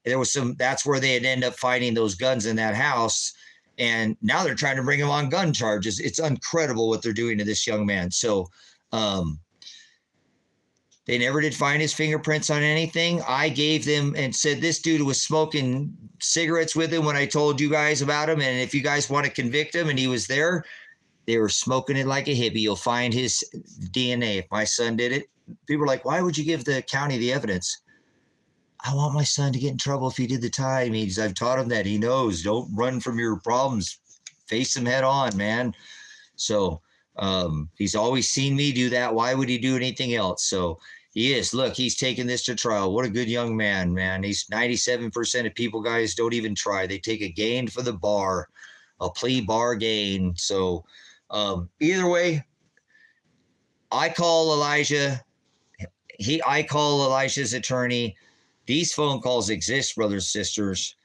There was some, that's where they had ended up finding those guns in that house. And now they're trying to bring him on gun charges. It's incredible what they're doing to this young man. So they never did find his fingerprints on anything. I gave them and said, this dude was smoking cigarettes with him when I told you guys about him. And if you guys want to convict him and he was there, they were smoking it like a hippie. You'll find his DNA. If my son did it, people are like, why would you give the county the evidence? I want my son to get in trouble if he did the time. I've taught him that. He knows. Don't run from your problems. Face them head on, man. So he's always seen me do that. Why would he do anything else? So he is. Look, he's taking this to trial. What a good young man, man. He's 97% of people, guys, don't even try. They take a gain for the bar, a plea bar gain. So either way, I call Elijah. I call Elijah's attorney. These phone calls exist, brothers and sisters,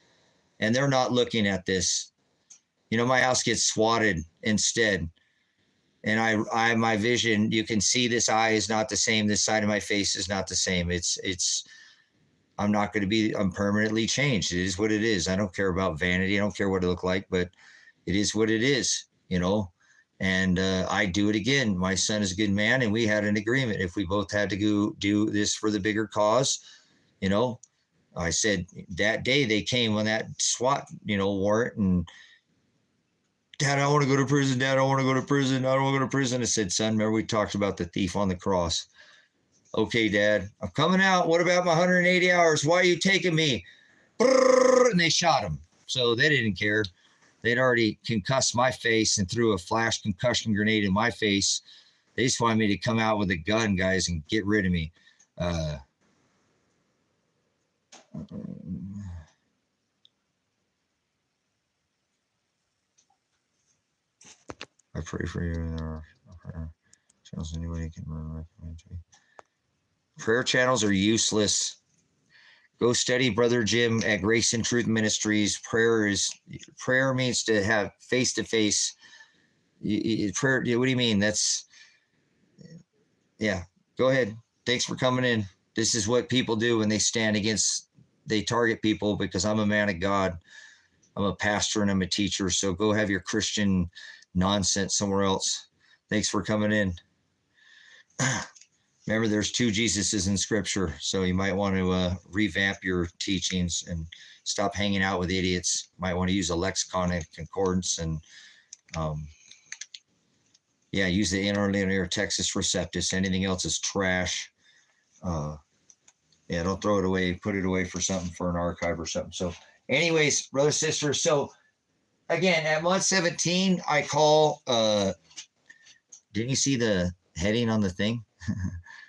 and they're not looking at this. You know, my house gets swatted instead. And I my vision, you can see this eye is not the same. This side of my face is not the same. I'm not going to be, I'm permanently changed. It is what it is. I don't care about vanity. I don't care what it look like, but it is what it is, you know. And I do it again. My son is a good man, and we had an agreement. If we both had to go do this for the bigger cause, you know, I said that day they came on that SWAT, you know, warrant, and Dad, I want to go to prison. Dad, I want to go to prison. I don't want to go to prison. I said, son, remember we talked about the thief on the cross. Okay, Dad, I'm coming out. What about my 180 hours? Why are you taking me? And they shot him. So they didn't care. They'd already concussed my face and threw a flash concussion grenade in my face. They just wanted me to come out with a gun, guys, and get rid of me. I pray for you. There are channels anybody can recommend to me. Prayer channels are useless. Go study Brother Jim at Grace and Truth Ministries. Prayer means to have face to face. Prayer. What do you mean? That's, yeah. Go ahead. Thanks for coming in. This is what people do when they stand against. They target people, because I'm a man of God. I'm a pastor and I'm a teacher. So go have your Christian nonsense somewhere else. Thanks for coming in. Remember, there's 2 Jesuses in Scripture, so you might want to revamp your teachings and stop hanging out with idiots. Might want to use a lexicon and concordance, and yeah, use the interlinear Texas Receptus. Anything else is trash. Yeah, don't throw it away. Put it away for something, for an archive or something. So anyways, brother, sister. So again, at month 17, I call, didn't you see the heading on the thing?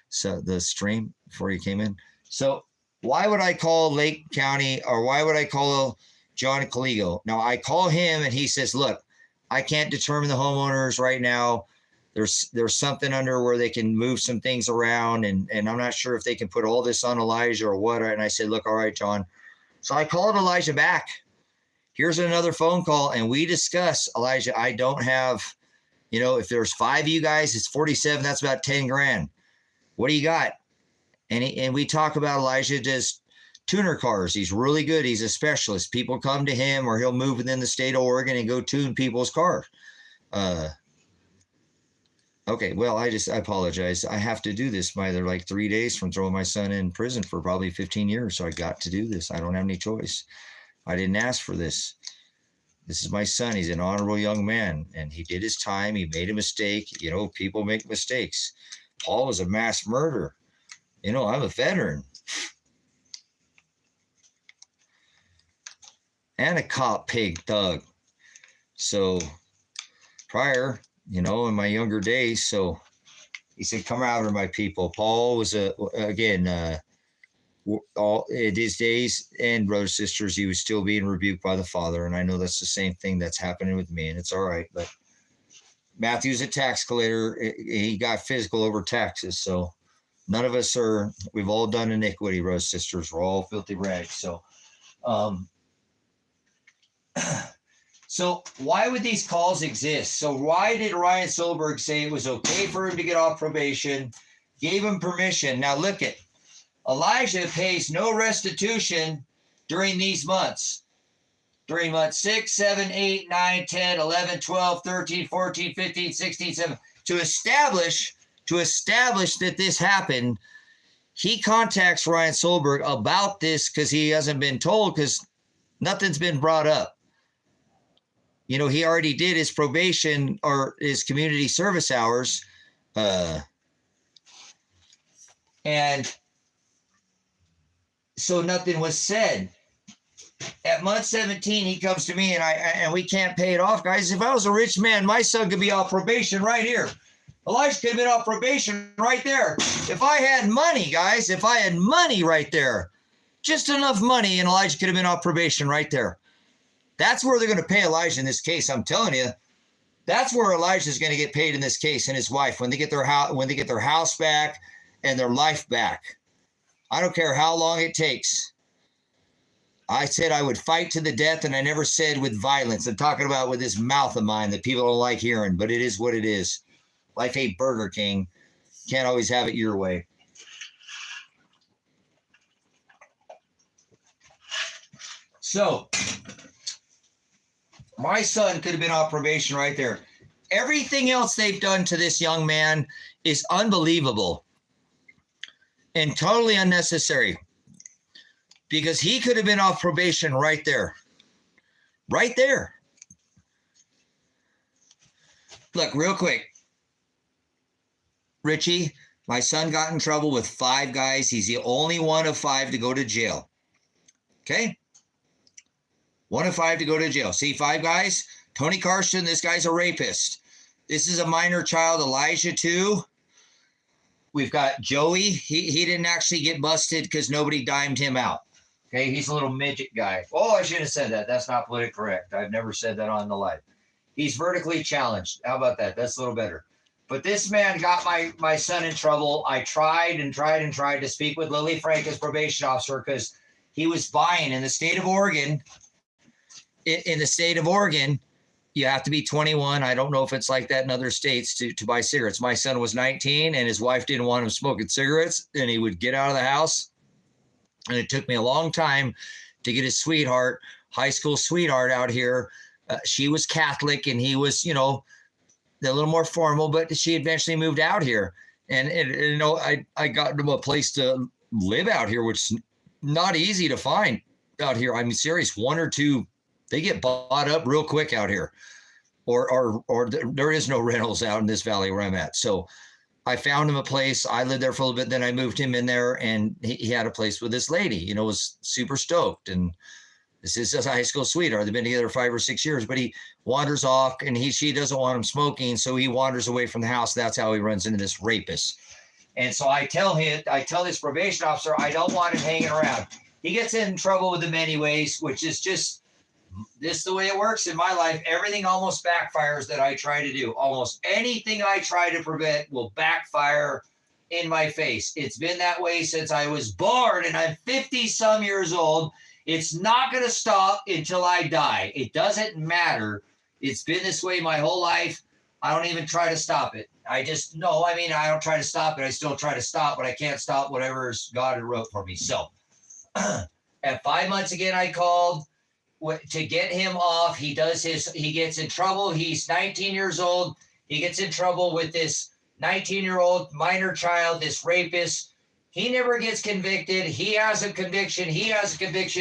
So the stream before you came in. So why would I call Lake County, or why would I call John Kligo? Now I call him and he says, look, I can't determine the homeowners right now. There's something under where they can move some things around, and I'm not sure if they can put all this on Elijah or what. And I said, look, all right, John. So I called Elijah back. Here's another phone call, and we discuss, Elijah, I don't have, you know, if there's 5 of you guys, it's 47. That's about 10 grand. What do you got? And we talk about Elijah does tuner cars. He's really good. He's a specialist. People come to him, or he'll move within the state of Oregon and go tune people's cars. Okay, well, I apologize. I have to do this by like 3 days from throwing my son in prison for probably 15 years. So I got to do this. I don't have any choice. I didn't ask for this. This is my son. He's an honorable young man, and he did his time. He made a mistake. You know, people make mistakes. Paul was a mass murderer. You know, I'm a veteran. And a cop pig thug. So prior, you know, in my younger days, so he said, come out of my people. Paul was all in his days, and brothers, sisters, he was still being rebuked by the Father. And I know that's the same thing that's happening with me, and it's all right. But Matthew's a tax collector. He got physical over taxes. So none of us we've all done iniquity, brothers, sisters. We're all filthy rags. So, so why would these calls exist? So why did Ryan Solberg say it was okay for him to get off probation, gave him permission? Now look at Elijah pays no restitution during these months. During months 6, 7, 8, 9, 10, 11, 12, 13, 14, 15, 16, 17, to establish that this happened, he contacts Ryan Solberg about this because he hasn't been told, because nothing's been brought up. You know, he already did his probation or his community service hours. And so nothing was said. At month 17, he comes to me and we can't pay it off, guys. If I was a rich man, my son could be off probation right here. Elijah could have been off probation right there. If I had money, guys, if I had money right there, just enough money, and Elijah could have been off probation right there. That's where they're going to pay Elijah in this case. I'm telling you, that's where Elijah is going to get paid in this case, and his wife, when they get their house back and their life back. I don't care how long it takes. I said I would fight to the death, and I never said with violence. I'm talking about with this mouth of mine that people don't like hearing, but it is what it is. Life ain't Burger King. Can't always have it your way. So, my son could have been off probation right there. Everything else they've done to this young man is unbelievable and totally unnecessary, because he could have been off probation right there. Right there. Look, real quick. Richie, my son got in trouble with 5 guys. He's the only one of 5 to go to jail. Okay? 1 of 5 to go to jail. See, 5 guys. Tony Carson, this guy's a rapist. This is a minor child. Elijah, too. We've got Joey. He didn't actually get busted because nobody dimed him out. Okay, he's a little midget guy. Oh, I shouldn't have said that. That's not politically correct. I've never said that on the live. He's vertically challenged. How about that? That's a little better. But this man got my son in trouble. I tried to speak with Lily Frank as probation officer, because he was buying in the state of Oregon. In the state of Oregon, you have to be 21. I don't know if it's like that in other states to buy cigarettes. My son was 19, and his wife didn't want him smoking cigarettes, and he would get out of the house. And it took me a long time to get his sweetheart, high school sweetheart out here. She was Catholic, and he was, a little more formal, but she eventually moved out here. And I got to a place to live out here, which is not easy to find out here. I mean, serious, 1 or 2, they get bought up real quick out here. Or there is no rentals out in this valley where I'm at. So I found him a place. I lived there for a little bit. Then I moved him in there, and he had a place with this lady, was super stoked. And this is a high school sweetheart. They've been together 5 or 6 years, but he wanders off, and she doesn't want him smoking. So he wanders away from the house. That's how he runs into this rapist. And so I tell this probation officer, I don't want him hanging around. He gets in trouble with him anyways, which is just this the way it works in my life. Everything almost backfires that I try to do. Almost anything I try to prevent will backfire in my face. It's been that way since I was born, and I'm 50 some years old. It's not going to stop until I die. It doesn't matter. It's been this way my whole life. I don't even try to stop it. I don't try to stop it. I still try to stop, but I can't stop whatever God had wrote for me. So at 5 months again, I called to get him off. He gets in trouble. He's 19 years old. He gets in trouble with this 19-year-old minor child, this rapist. He never gets convicted. He has a conviction.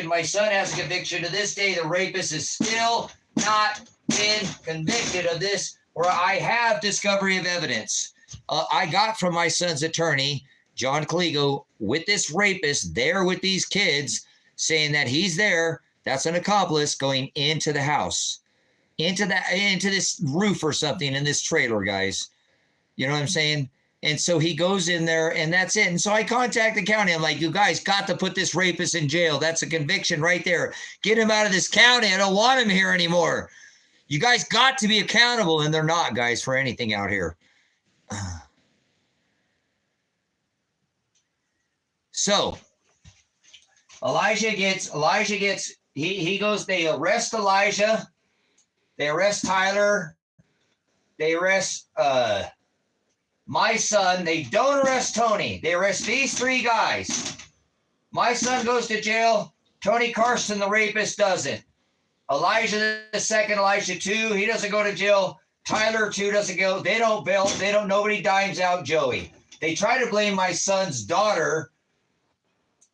My son has a conviction. To this day, the rapist is still not been convicted of this, where I have discovery of evidence. I got from my son's attorney, John Caligo, with this rapist there with these kids, saying that he's there. That's an accomplice going into the house, into this roof or something in this trailer, guys. You know what I'm saying? And so he goes in there, and that's it. And so I contact the county. I'm like, you guys got to put this rapist in jail. That's a conviction right there. Get him out of this county. I don't want him here anymore. You guys got to be accountable, and they're not, guys, for anything out here. So Elijah gets, he goes, they arrest Elijah. They arrest Tyler. They arrest my son. They don't arrest Tony. They arrest these three guys. My son goes to jail. Tony Carson, the rapist, doesn't. Elijah the second, Elijah 2, he doesn't go to jail. Tyler 2 doesn't go. They don't bail. Nobody dimes out Joey. They try to blame my son's daughter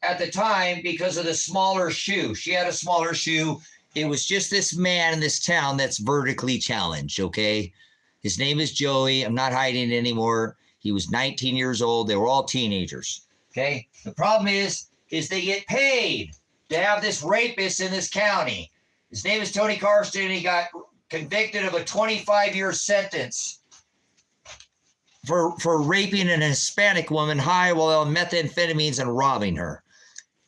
at the time because of the smaller shoe. She had a smaller shoe. It was just this man in this town that's vertically challenged, okay? His name is Joey. I'm not hiding it anymore. He was 19 years old. They were all teenagers, okay? The problem is they get paid to have this rapist in this county. His name is Tony Carson, and he got convicted of a 25-year sentence for raping an Hispanic woman high while on methamphetamines and robbing her.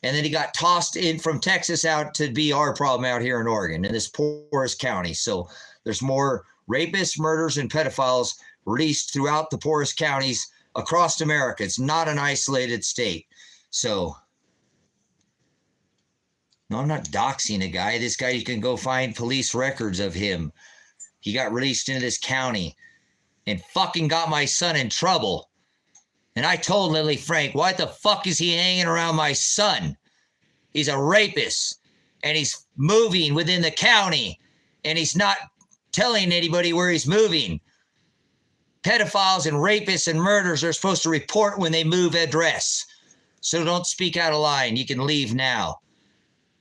And then he got tossed in from Texas out to be our problem out here in Oregon, in this poorest county. So there's more rapists, murders, and pedophiles released throughout the poorest counties across America. It's not an isolated state. So, no, I'm not doxing a guy. This guy, you can go find police records of him. He got released into this county and fucking got my son in trouble. And I told Lily Frank, why the fuck is he hanging around my son? He's a rapist, and he's moving within the county, and he's not telling anybody where he's moving. Pedophiles and rapists and murderers are supposed to report when they move address. So don't speak out of line. You can leave now.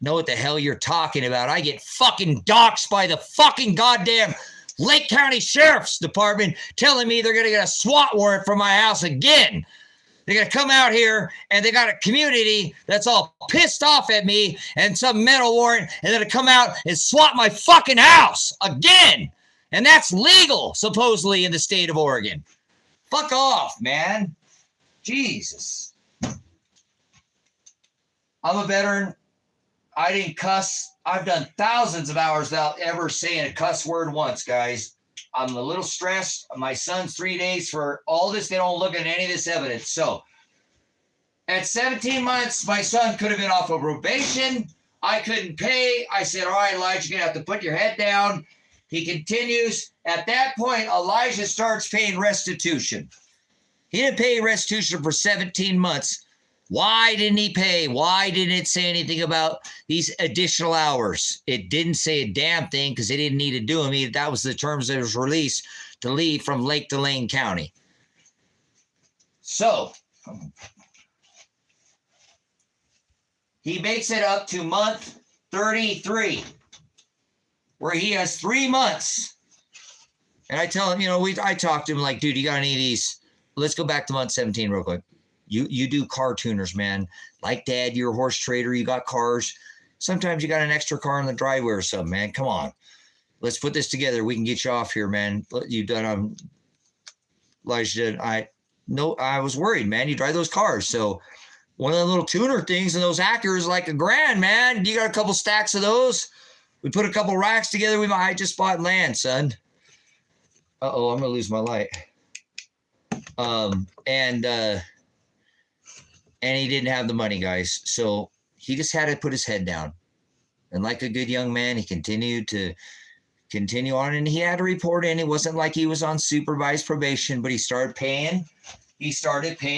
Know what the hell you're talking about. I get fucking doxxed by the fucking goddamn Lake County Sheriff's Department telling me they're going to get a SWAT warrant for my house again. They're going to come out here, and they got a community that's all pissed off at me and some mental warrant, and they're going to come out and SWAT my fucking house again. And that's legal, supposedly, in the state of Oregon. Fuck off, man. Jesus. I'm a veteran. I didn't cuss. I've done thousands of hours without ever saying a cuss word once, guys. I'm a little stressed. My son's 3 days for all this. They don't look at any of this evidence. So at 17 months, my son could have been off of probation. I couldn't pay. I said, all right, Elijah, you're going to have to put your head down. He continues. At that point, Elijah starts paying restitution. He didn't pay restitution for 17 months. Why didn't he pay? Why didn't it say anything about these additional hours? It didn't say a damn thing because they didn't need to do them. That was the terms that was released to leave from Lake to Lane County. So he makes it up to month 33, where he has 3 months. And I tell him, I talk to him like, dude, you got any of these? Let's go back to month 17 real quick. You do car tuners, man. Like Dad, you're a horse trader. You got cars. Sometimes you got an extra car in the driveway or something, man. Come on. Let's put this together. We can get you off here, man. You done Elijah. I was worried, man. You drive those cars. So one of the little tuner things in those Acuras like $1,000, man. You got a couple stacks of those? We put a couple racks together. I just bought land, son. Uh-oh, I'm going to lose my light. And he didn't have the money, guys. So he just had to put his head down. And like a good young man, he continued on, and he had to report in. It wasn't like he was on supervised probation, but he started paying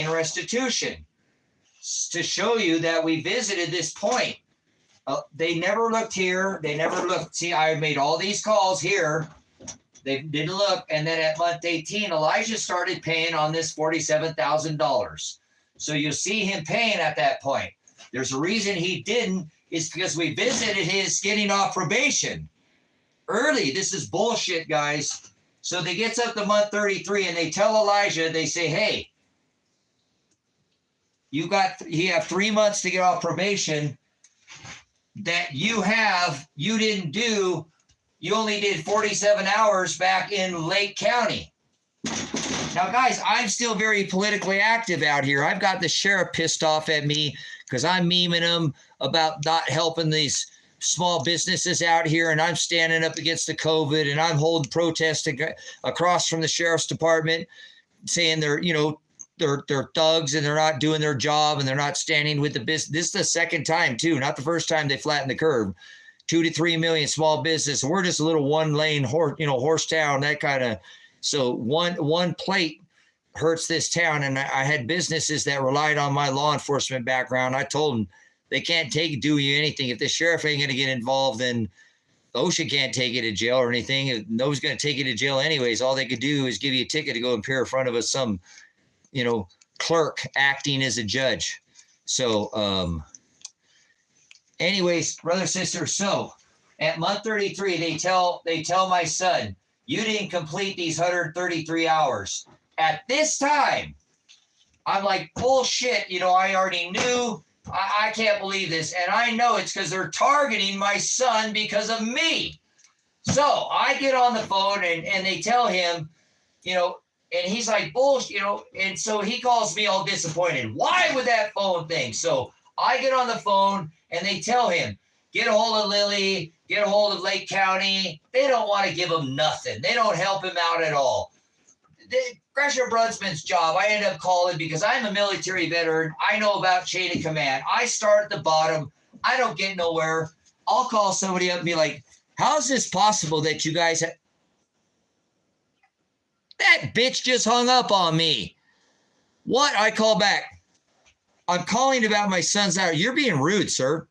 restitution to show you that we visited this point. They never looked here. They never looked. See, I made all these calls here. They didn't look. And then at month 18, Elijah started paying on this $47,000. So you'll see him paying at that point. There's a reason he didn't, is because we visited his getting off probation early. This is bullshit, guys. So they gets up to month 33 and they tell Elijah, they say, hey, you have 3 months to get off probation that you only did 47 hours back in Lake County. Now, guys, I'm still very politically active out here. I've got the sheriff pissed off at me because I'm memeing him about not helping these small businesses out here, and I'm standing up against the COVID, and I'm holding protests across from the sheriff's department, saying they're thugs and they're not doing their job and they're not standing with the business. This is the second time too, not the first time they flattened the curve. 2 to 3 million small business. We're just a little one lane horse town, that kind of. So one plate hurts this town, and I had businesses that relied on my law enforcement background. I told them they can't do you anything. If the sheriff ain't going to get involved, then OSHA can't take you to jail or anything. Nobody's going to take you to jail anyways. All they could do is give you a ticket to go appear in front of some, clerk acting as a judge. So, anyways, brother, sister. So at month 33, they tell my son, you didn't complete these 133 hours. At this time, I'm like, bullshit. I already knew. I can't believe this. And I know it's because they're targeting my son because of me. So I get on the phone and they tell him, and he's like, bullshit, and so he calls me all disappointed. Why would that phone thing? So I get on the phone and they tell him, get a hold of Lily, get a hold of Lake County. They don't want to give him nothing. They don't help him out at all. Gresham Brunsman's job, I end up calling because I'm a military veteran. I know about chain of command. I start at the bottom. I don't get nowhere. I'll call somebody up and be like, how is this possible that you guys that bitch just hung up on me? What? I call back. I'm calling about my son's hour. You're being rude, sir.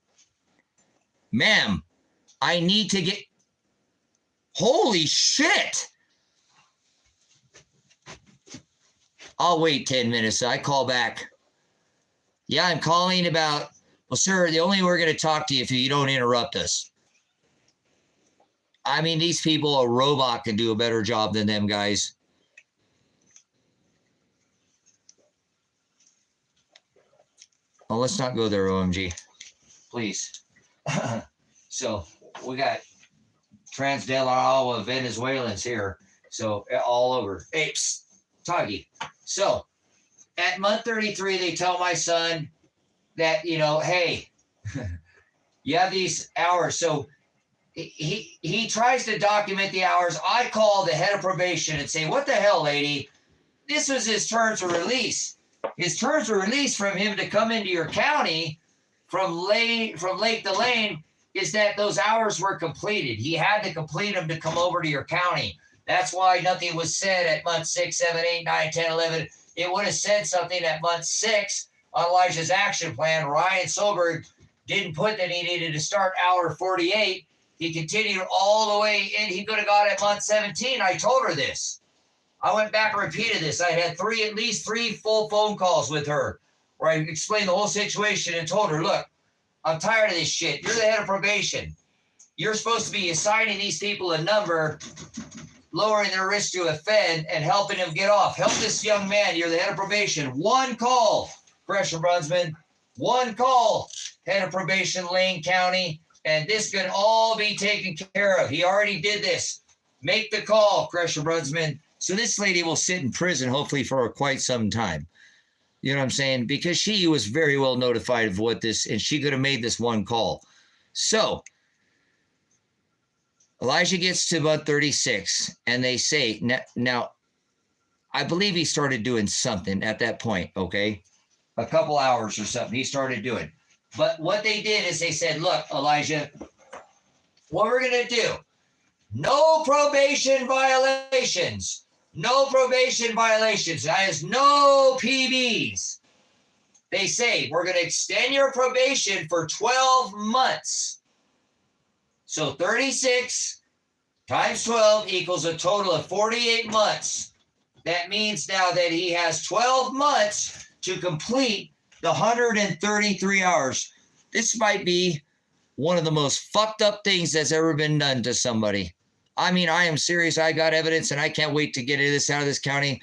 Ma'am, I need to get. Holy shit. I'll wait 10 minutes. I call back. Yeah, I'm calling about. Well, sir, the only way we're going to talk to you if you don't interrupt us. I mean, these people, a robot can do a better job than them guys. Well, let's not go there, OMG. Please. So we got Transdelarawa Venezuelans here. So all over. Hey, psst, Toggy. So at month 33, they tell my son that, hey, you have these hours. So he tries to document the hours. I call the head of probation and say, what the hell, lady? This was his terms of release. His terms were released from him to come into your county from Lake to Lane is that those hours were completed. He had to complete them to come over to your county. That's why nothing was said at month 6, 7, 8, 9, 10, 11. It would have said something at month 6 on Elijah's action plan. Ryan Solberg didn't put that he needed to start hour 48. He continued all the way in. He could have got at month 17. I told her this. I went back and repeated this. I had at least three full phone calls with her where I explained the whole situation and told her, look, I'm tired of this shit. You're the head of probation. You're supposed to be assigning these people a number, lowering their risk to offend, and helping them get off. Help this young man. You're the head of probation. One call, Gresham Brunsman. One call, head of probation, Lane County. And this can all be taken care of. He already did this. Make the call, Gresham Brunsman. So this lady will sit in prison, hopefully, for quite some time. You know what I'm saying? Because she was very well notified of what this, and she could have made this one call. So Elijah gets to about 36, and they say, now, I believe he started doing something at that point, okay? A couple hours or something he started doing. But what they did is they said, look, Elijah, what we're going to do, no probation violations. No probation violations. That is no PBs. They say we're going to extend your probation for 12 months. So 36 times 12 equals a total of 48 months. That means now that he has 12 months to complete the 133 hours. This might be one of the most fucked up things that's ever been done to somebody. I mean, I am serious. I got evidence, and I can't wait to get this out of this county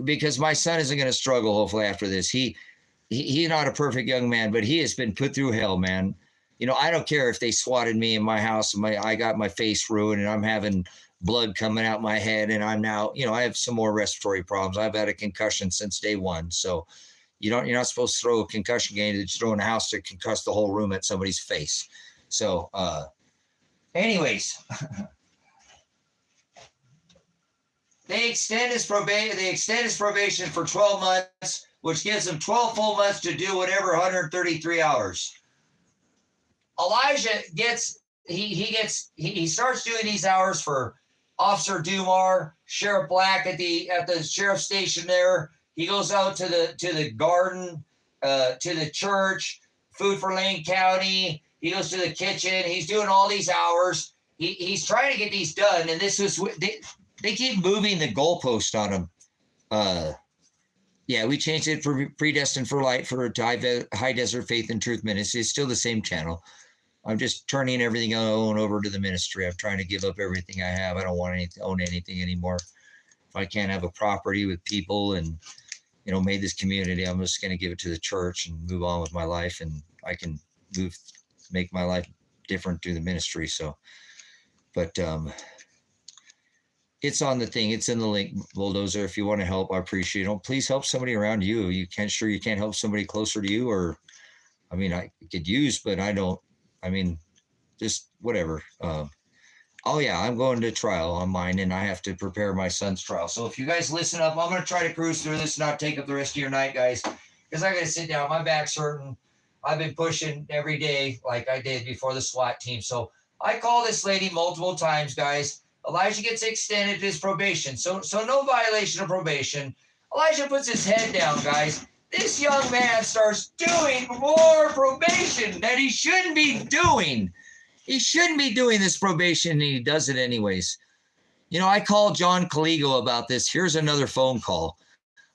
because my son isn't going to struggle, hopefully, after this. He's not a perfect young man, but he has been put through hell, man. I don't care if they swatted me in my house and I got my face ruined and I'm having blood coming out my head. And I'm now, I have some more respiratory problems. I've had a concussion since day one. So you're not supposed to throw a concussion game that you throw in a house to concuss the whole room at somebody's face. So, anyways, they extend his probation for 12 months, which gives him 12 full months to do whatever 133 hours. Elijah he starts doing these hours for Officer Dumar, Sheriff Black at the sheriff's station there. He goes out to the garden, to the church, food for Lane County. He goes to the kitchen. He's doing all these hours. He's trying to get these done. And this was they keep moving the goalpost on him. Yeah, we changed it for Predestined4light for High Desert Faith and Truth Ministry. It's still the same channel. I'm just turning everything I own over to the ministry. I'm trying to give up everything I have. I don't want to own anything anymore. If I can't have a property with people and, made this community, I'm just going to give it to the church and move on with my life. And I can make my life different through the ministry. So, but it's on the thing. It's in the link, Bulldozer. If you want to help, I appreciate it. Please help somebody around you. You can't help somebody closer to you, or, I could use, but I don't. Just whatever. Oh yeah, I'm going to trial on mine, and I have to prepare my son's trial. So if you guys listen up, I'm going to try to cruise through this, not take up the rest of your night, guys, because I got to sit down. My back's hurting. I've been pushing every day like I did before the SWAT team. So I call this lady multiple times, guys. Elijah gets extended his probation. So no violation of probation. Elijah puts his head down, guys. This young man starts doing more probation that he shouldn't be doing. He shouldn't be doing this probation, and he does it anyways. I called John Caligo about this. Here's another phone call.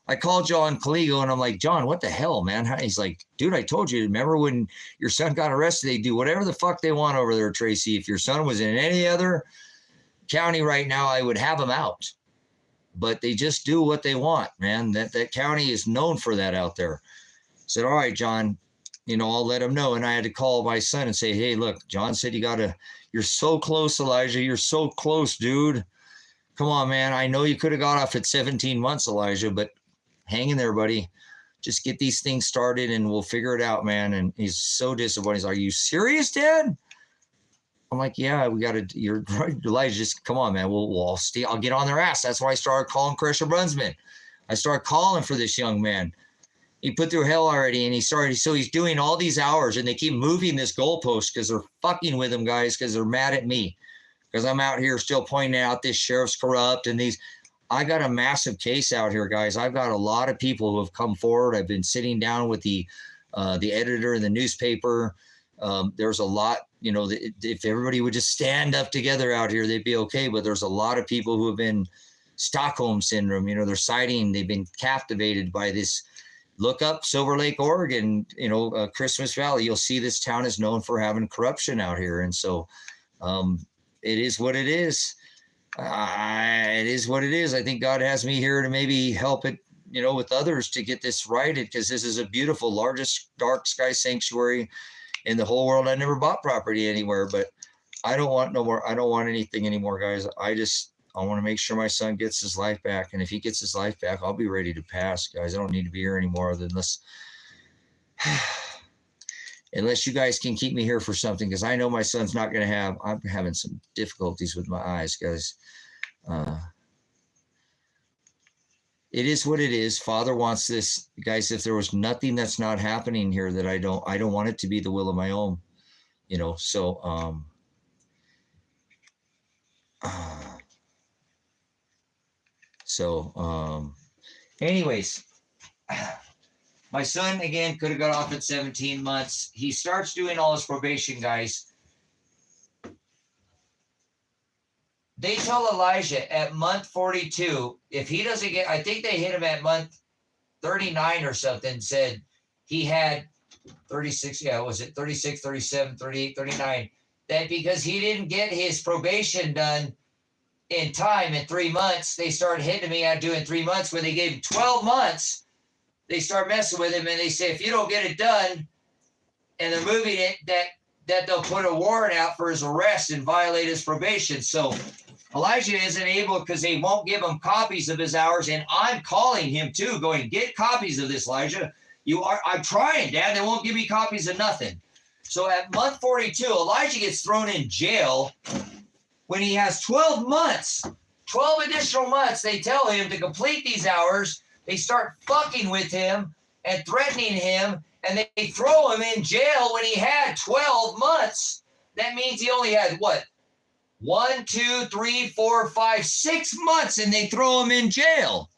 I called John Caligo, and I'm like, John, what the hell, man? He's like, dude, I told you. Remember when your son got arrested? They do whatever the fuck they want over there, Tracy. If your son was in any other county right now, I would have him out. But they just do what they want, man. That county is known for that out there. I said, all right, John, I'll let him know. And I had to call my son and say, hey, look, John said you're so close, Elijah. You're so close, dude. Come on, man. I know you could have got off at 17 months, Elijah, but hang in there, buddy. Just get these things started and we'll figure it out, man. And he's so disappointed. He's like, are you serious, Dad? I'm like, yeah, we got to, you're right, Elijah, just come on, man. I'll get on their ass. That's why I started calling Crusher Brunsman. I started calling for this young man. He put through hell already, and so he's doing all these hours, and they keep moving this goalpost because they're fucking with him, guys, because they're mad at me. Because I'm out here still pointing out this sheriff's corrupt, and I got a massive case out here, guys. I've got a lot of people who have come forward. I've been sitting down with the editor in the newspaper. There's a lot, if everybody would just stand up together out here, they'd be okay. But there's a lot of people who have been Stockholm syndrome, they've been captivated by this. Look up Silver Lake, Oregon, Christmas Valley. You'll see this town is known for having corruption out here. And so it is what it is. It is what it is. I think God has me here to maybe help it, with others to get this righted, because this is a beautiful, largest dark sky sanctuary in the whole world. I never bought property anywhere, but I don't want no more. I don't want anything anymore, guys. I want to make sure my son gets his life back. And if he gets his life back, I'll be ready to pass, guys. I don't need to be here anymore unless you guys can keep me here for something, because I know my son's not going to I'm having some difficulties with my eyes, guys. It is what it is. Father wants this, guys. If there was nothing that's not happening here that I don't want it to be the will of my own, so, anyways, my son, again, could have got off at 17 months. He starts doing all his probation, guys. They tell Elijah at month 42, if he doesn't get, I think they hit him at month 39 or something, said he had 36, 36, 37, 38, 39, that because he didn't get his probation done in time in 3 months, they started hitting me out doing 3 months. When they gave him 12 months, they start messing with him, and they say, if you don't get it done, and they're moving it, that they'll put a warrant out for his arrest and violate his probation. So Elijah isn't able because they won't give him copies of his hours. And I'm calling him too, going, get copies of this, Elijah. I'm trying, Dad. They won't give me copies of nothing. So at month 42, Elijah gets thrown in jail when he has 12 months, 12 additional months. They tell him to complete these hours. They start fucking with him and threatening him, and they throw him in jail when he had 12 months. That means he only had what? 1, 2, 3, 4, 5, 6 months, and they throw him in jail.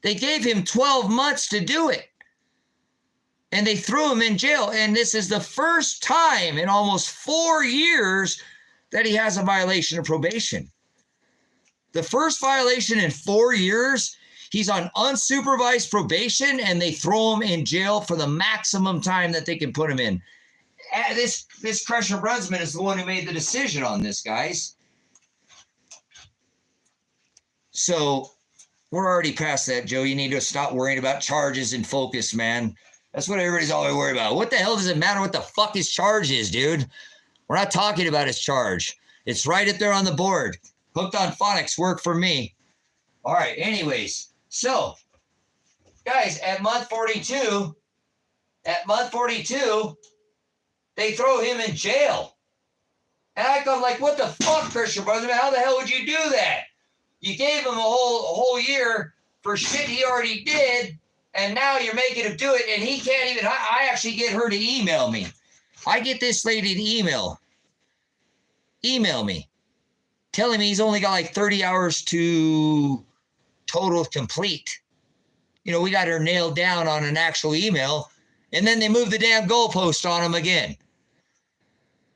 They gave him 12 months to do it, and they threw him in jail. And this is the first time in almost 4 years that he has a violation of probation. The first violation in 4 years, he's on unsupervised probation, and they throw him in jail for the maximum time that they can put him in. This Crusher Brunsman is the one who made the decision on this, guys. So we're already past that, Joe. You need to stop worrying about charges and focus, man. That's what everybody's always worried about. What the hell does it matter what the fuck his charge is, dude? We're not talking about his charge. It's right up there on the board. Hooked on Phonics work for me. All right, anyways. So, guys, at month 42, they throw him in jail. And I go like, what the fuck, Christian brother? How the hell would you do that? You gave him a whole year for shit he already did, and now you're making him do it, and he can't even. I actually get her to email me. I get this lady to email me, telling me he's only got like 30 hours to total complete. You know, we got her nailed down on an actual email, and then they move the damn goalpost on him again.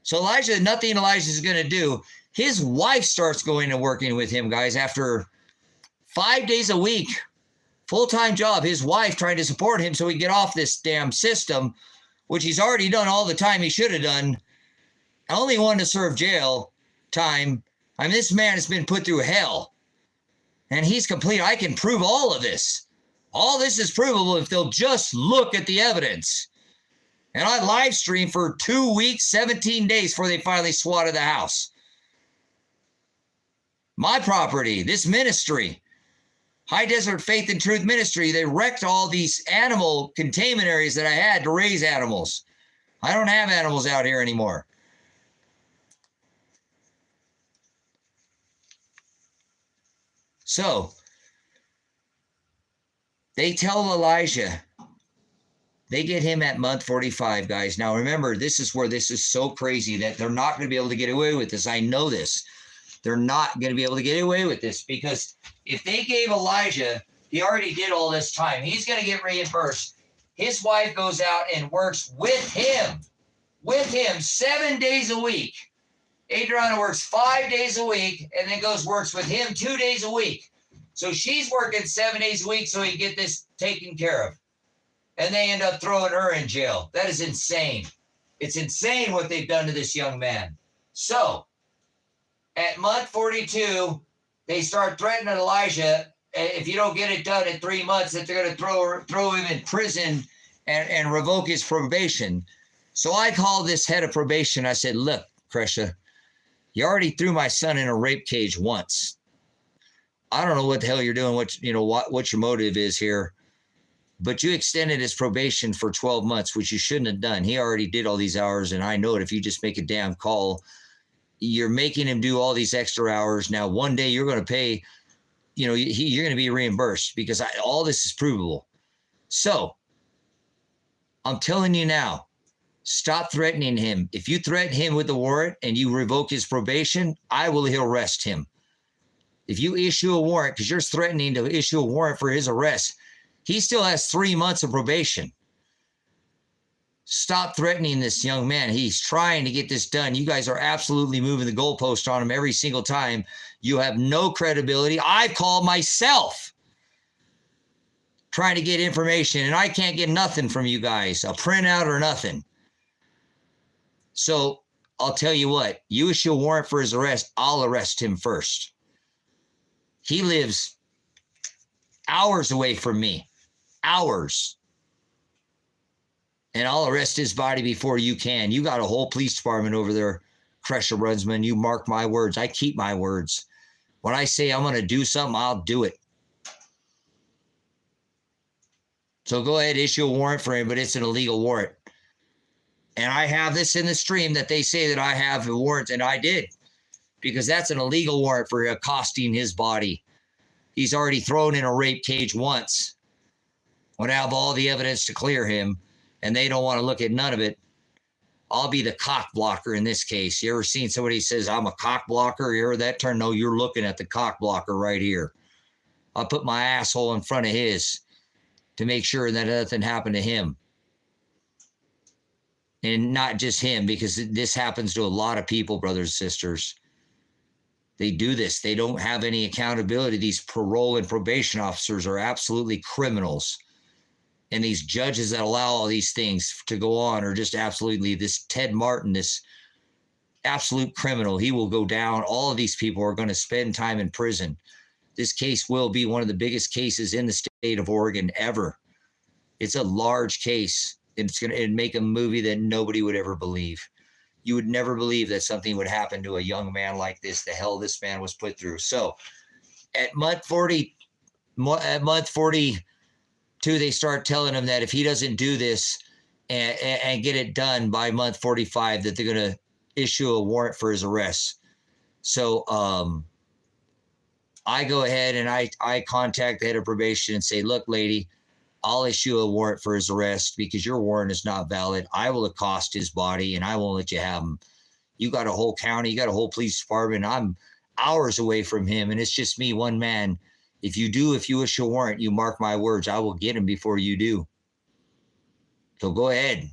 So nothing Elijah's going to do. His wife starts going and working with him, guys, after 5 days a week, full-time job. His wife trying to support him so he get off this damn system, which he's already done all the time he should have done. Only one to serve jail time. I mean, this man has been put through hell, and he's complete. I can prove all of this. All this is provable if they'll just look at the evidence. And I live streamed for 2 weeks, 17 days before they finally swatted the house. My property, this ministry, High Desert Faith and Truth Ministry, they wrecked all these animal containment areas that I had to raise animals. I don't have animals out here anymore. So, they tell Elijah, they get him at month 45, guys. Now, remember, this is where this is so crazy that they're not going to be able to get away with this. I know this. They're not going to be able to get away with this because if they gave Elijah, he already did all this time. He's going to get reimbursed. His wife goes out and works with him 7 days a week. Adriana works 5 days a week and then works with him 2 days a week. So she's working 7 days a week so he can get this taken care of. And they end up throwing her in jail. That is insane. It's insane what they've done to this young man. So, at month 42, they start threatening Elijah, if you don't get it done in 3 months, that they're going to throw him in prison and revoke his probation. So I called this head of probation. I said, look, Kresha, you already threw my son in a rape cage once. I don't know what the hell you're doing, what your motive is here. But you extended his probation for 12 months, which you shouldn't have done. He already did all these hours, and I know it. If you just make a damn call, you're making him do all these extra hours. Now, one day you're going to pay, you're going to be reimbursed because all this is provable. So I'm telling you now, stop threatening him. If you threaten him with the warrant and you revoke his probation, I will arrest him. If you issue a warrant, because you're threatening to issue a warrant for his arrest, he still has 3 months of probation. Stop threatening this young man. He's trying to get this done. You guys are absolutely moving the goalpost on him every single time. You have no credibility. I've called myself trying to get information, and I can't get nothing from you guys, a printout or nothing. So I'll tell you what, you issue a warrant for his arrest, I'll arrest him first. He lives hours away from me. Hours. And I'll arrest his body before you can. You got a whole police department over there, Cresha Runsman, you mark my words. I keep my words. When I say I'm going to do something, I'll do it. So go ahead, issue a warrant for him, but it's an illegal warrant. And I have this in the stream that they say that I have a warrant, and I did, because that's an illegal warrant for accosting his body. He's already thrown in a rape cage once. When I have all the evidence to clear him, and they don't want to look at none of it, I'll be the cock blocker in this case. You ever seen somebody says, I'm a cock blocker? You heard that term? No, you're looking at the cock blocker right here. I'll put my asshole in front of his to make sure that nothing happened to him. And not just him, because this happens to a lot of people, brothers and sisters. They do this. They don't have any accountability. These parole and probation officers are absolutely criminals. And these judges that allow all these things to go on are just absolutely, this Ted Martin, this absolute criminal. He will go down. All of these people are going to spend time in prison. This case will be one of the biggest cases in the state of Oregon ever. It's a large case. It's going to make a movie that nobody would ever believe. You would never believe that something would happen to a young man like this, the hell this man was put through. So at month 42, they start telling him that if he doesn't do this and get it done by month 45, that they're going to issue a warrant for his arrest. So I go ahead and I contact the head of probation and say, look, lady, I'll issue a warrant for his arrest because your warrant is not valid. I will accost his body and I won't let you have him. You got a whole county, you got a whole police department. I'm hours away from him, and it's just me, one man. If you issue a warrant, you mark my words, I will get him before you do. So go ahead,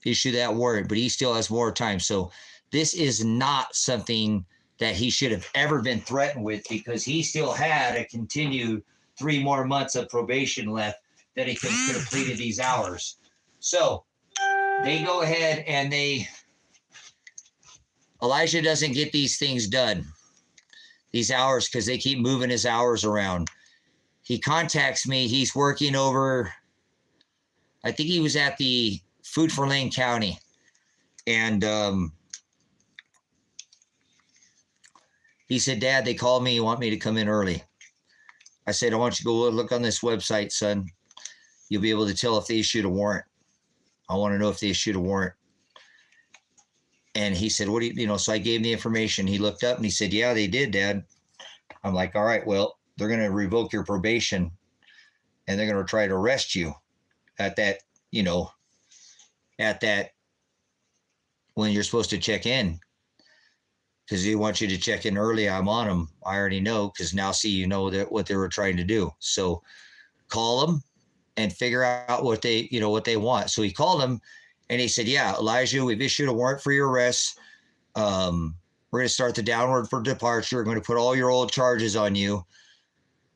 issue that warrant, but he still has more time. So this is not something that he should have ever been threatened with, because he still had a continued 3 more months of probation left that he could have completed these hours. So they go ahead and Elijah doesn't get these things done, these hours, because they keep moving his hours around. He contacts me. He's working over, I think he was at the Food for Lane County. And he said, Dad, they called me. You want me to come in early? I said, I want you to go look on this website, son. You'll be able to tell if they issued a warrant. I want to know if they issued a warrant. And he said, what do you, so I gave him the information. He looked up and he said, yeah, they did, Dad. I'm like, all right, well, they're going to revoke your probation and they're going to try to arrest you at that, when you're supposed to check in. Because he wants you to check in early. I'm on them. I already know, because now see, that what they were trying to do. So call them and figure out what they want. So he called him and he said, yeah, Elijah, we've issued a warrant for your arrest. We're going to start the downward for departure. We're going to put all your old charges on you.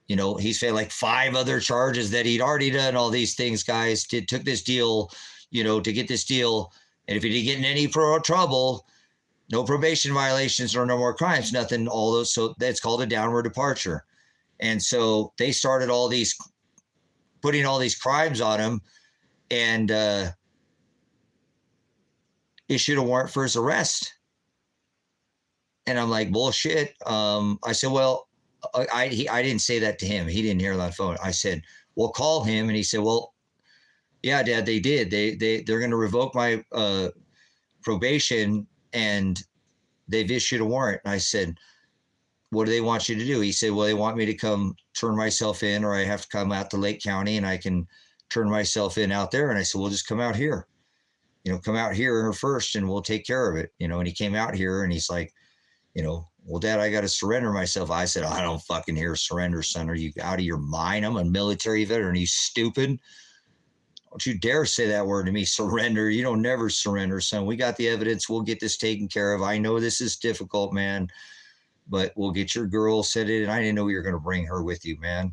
He's had like 5 other charges that he'd already done all these things, guys. Took this deal, to get this deal. And if he didn't get in any trouble, no probation violations or no more crimes, nothing, all those. So that's called a downward departure. And so they started putting all these crimes on him and issued a warrant for his arrest. And I'm like, bullshit. I said, well, I didn't say that to him. He didn't hear it on the phone. I said, well, call him. And he said, well, yeah, Dad, they did. They're going to revoke my probation and they've issued a warrant. And I said, what do they want you to do? He said, well, they want me to come turn myself in, or I have to come out to Lake County and I can turn myself in out there. And I said, well, just come out here, come out here first and we'll take care of it. And he came out here and he's like, well, Dad, I got to surrender myself. I said, I don't fucking hear surrender, son. Are you out of your mind? I'm a military veteran. Are you stupid? Don't you dare say that word to me, surrender. You don't never surrender, son. We got the evidence. We'll get this taken care of. I know this is difficult, man, but we'll get your girl set in. And I didn't know you were going to bring her with you, man.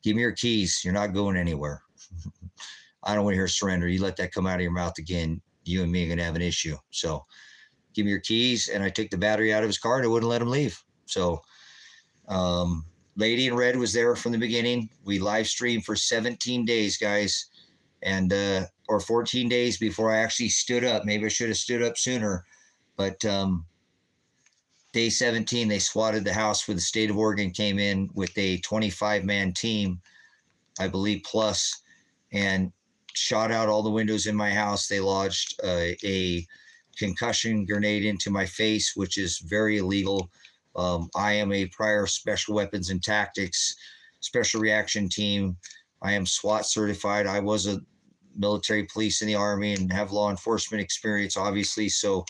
Give me your keys. You're not going anywhere. I don't want to hear surrender. You let that come out of your mouth again, you and me are going to have an issue. So give me your keys. And I took the battery out of his car and I wouldn't let him leave. So, Lady in Red was there from the beginning. We live streamed for 17 days, guys. and or 14 days before I actually stood up. Maybe I should have stood up sooner, but day 17, they swatted the house where the state of Oregon came in with a 25-man team, I believe, plus, and shot out all the windows in my house. They lodged a concussion grenade into my face, which is very illegal. I am a prior special weapons and tactics special reaction team. I am SWAT certified. I was a military police in the Army and have law enforcement experience, obviously. So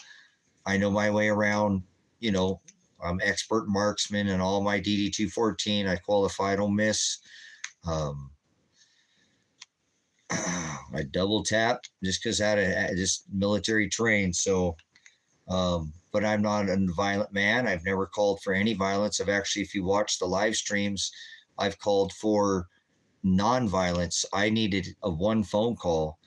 I know my way around. You know, I'm expert marksman and all my DD-214. I qualify, don't miss. I double tap just because I had just military trained. So, but I'm not a violent man. I've never called for any violence. I've actually, if you watch the live streams, I've called for non-violence. I needed a one phone call,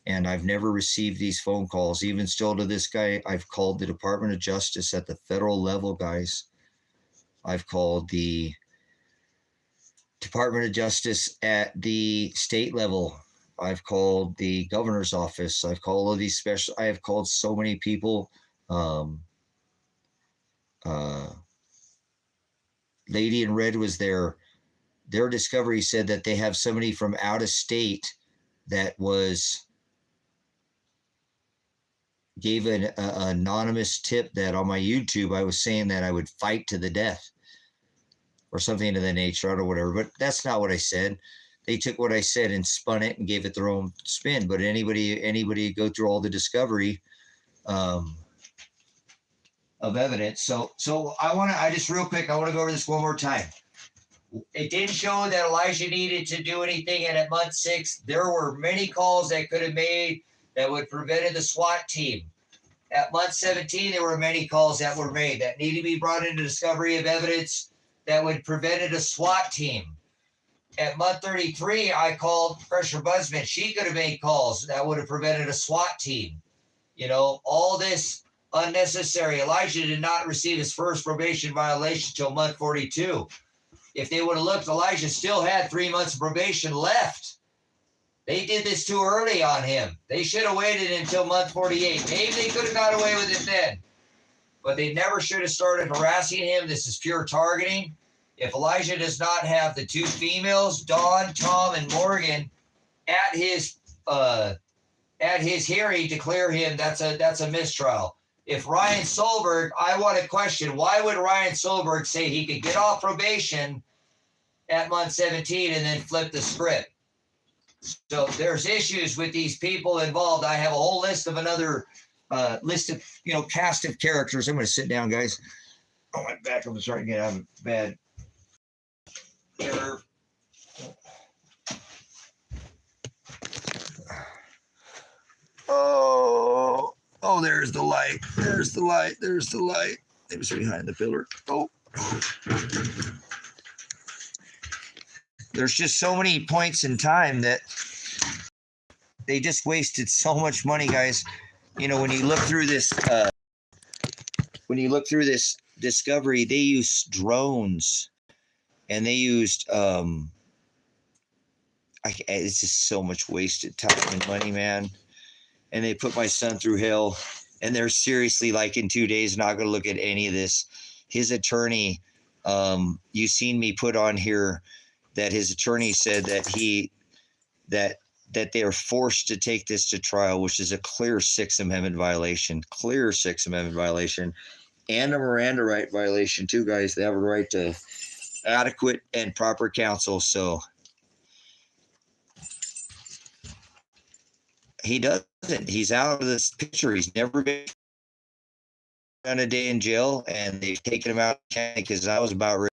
and I've never received these phone calls. Even still to this guy, I've called the Department of Justice at the federal level, guys. I've called the Department of Justice at the state level. I've called the governor's office. I've called all these special. I have called so many people. Lady in Red was there. Their discovery said that they have somebody from out of state that gave an anonymous tip that on my YouTube I was saying that I would fight to the death or something of that nature, or whatever. But that's not what I said. They took what I said and spun it and gave it their own spin. But anybody go through all the discovery of evidence. So I just real quick, I want to go over this one more time. It didn't show that Elijah needed to do anything. And at month 6, there were many calls that could have made that would prevented the SWAT team. At month 17, there were many calls that were made that needed to be brought into discovery of evidence that would prevented a SWAT team. At month 33, I called Pressure Buzzman. She could have made calls that would have prevented a SWAT team. You know, all this unnecessary. Elijah did not receive his first probation violation until month 42. If they would have looked, Elijah still had 3 months of probation left. They did this too early on him. They should have waited until month 48. Maybe they could have got away with it then. But they never should have started harassing him. This is pure targeting. If Elijah does not have the 2 females, Dawn, Tom, and Morgan, at his hearing to clear him, that's a mistrial. If Ryan Solberg, I want to question, why would Ryan Solberg say he could get off probation at month 17 and then flip the script? So there's issues with these people involved. I have a whole list of another list of, cast of characters. I'm going to sit down, guys. Oh, my back, I'm starting to get out of bad nerve. Oh, there's the light. There's the light. There's the light. It was behind the pillar. Oh. There's just so many points in time that they just wasted so much money, guys. When you look through this, discovery, they used drones, and they used it's just so much wasted time and money, man. And they put my son through hell, and they're seriously, like, in 2 days not going to look at any of this. His attorney, you seen me put on here that his attorney said that they are forced to take this to trial, which is a clear Sixth Amendment violation, and a Miranda right violation too, guys. They have a right to adequate and proper counsel. So he doesn't. He's out of this picture. He's never been done a day in jail, and they've taken him out because I was about ready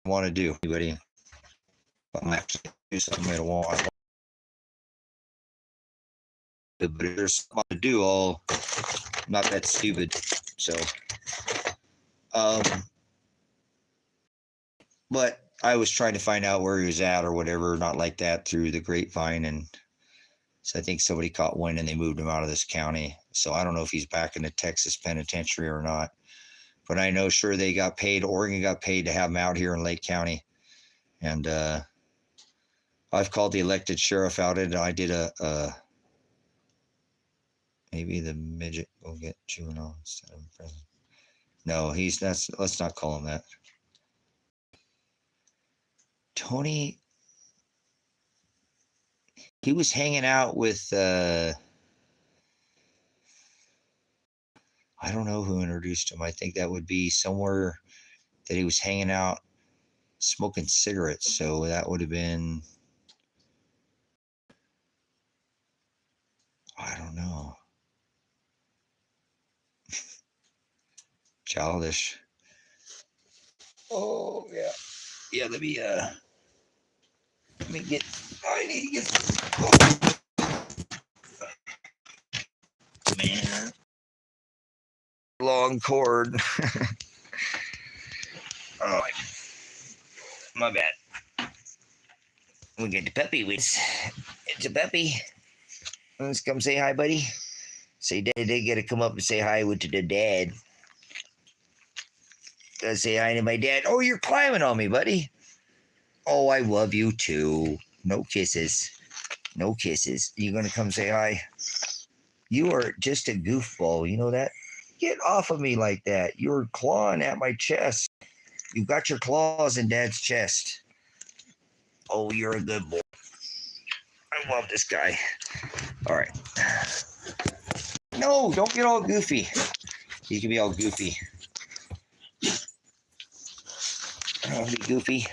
to want to do. Anybody? I'm actually do something I don't want. But if there's something to do, I'm not that stupid. So, but I was trying to find out where he was at or whatever, not like that, through the grapevine, and so I think somebody caught wind and they moved him out of this county. So I don't know if he's back in the Texas penitentiary or not, but I know sure they got paid. Oregon got paid to have him out here in Lake County, and I've called the elected sheriff out, and I did maybe the midget will get juvenile instead of prison. No, let's not call him that. Tony, he was hanging out with, I don't know who introduced him. I think that would be somewhere that he was hanging out smoking cigarettes. So that would have been, I don't know. Childish. Oh, yeah. Yeah, let me get, I need to get, man. Long cord. Oh, my bad. We get the puppy. It's a puppy. Let's come say hi, buddy. Say, they gotta come up and say hi to the dad. Gotta say hi to my dad. Oh, you're climbing on me, buddy. Oh, I love you too. No kisses. No kisses. You gonna come say hi? You are just a goofball. You know that? Get off of me like that. You're clawing at my chest. You've got your claws in Dad's chest. Oh, you're a good boy. I love this guy. All right. No, don't get all goofy. You can be all goofy. Be goofy.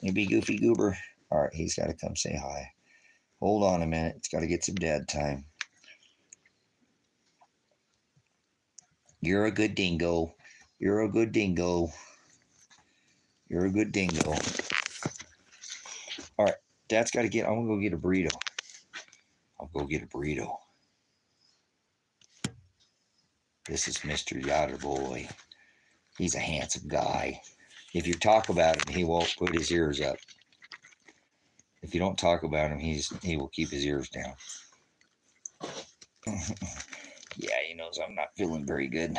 You be goofy goober. All right, he's got to come say hi. Hold on a minute. It's got to get some dad time. You're a good dingo. You're a good dingo. You're a good dingo. All right, Dad's got to get. I'm gonna go get a burrito. I'll go get a burrito. This is Mr. Yoder Boy. He's a handsome guy. If you talk about him, he won't put his ears up. If you don't talk about him, he will keep his ears down. Yeah, he knows I'm not feeling very good.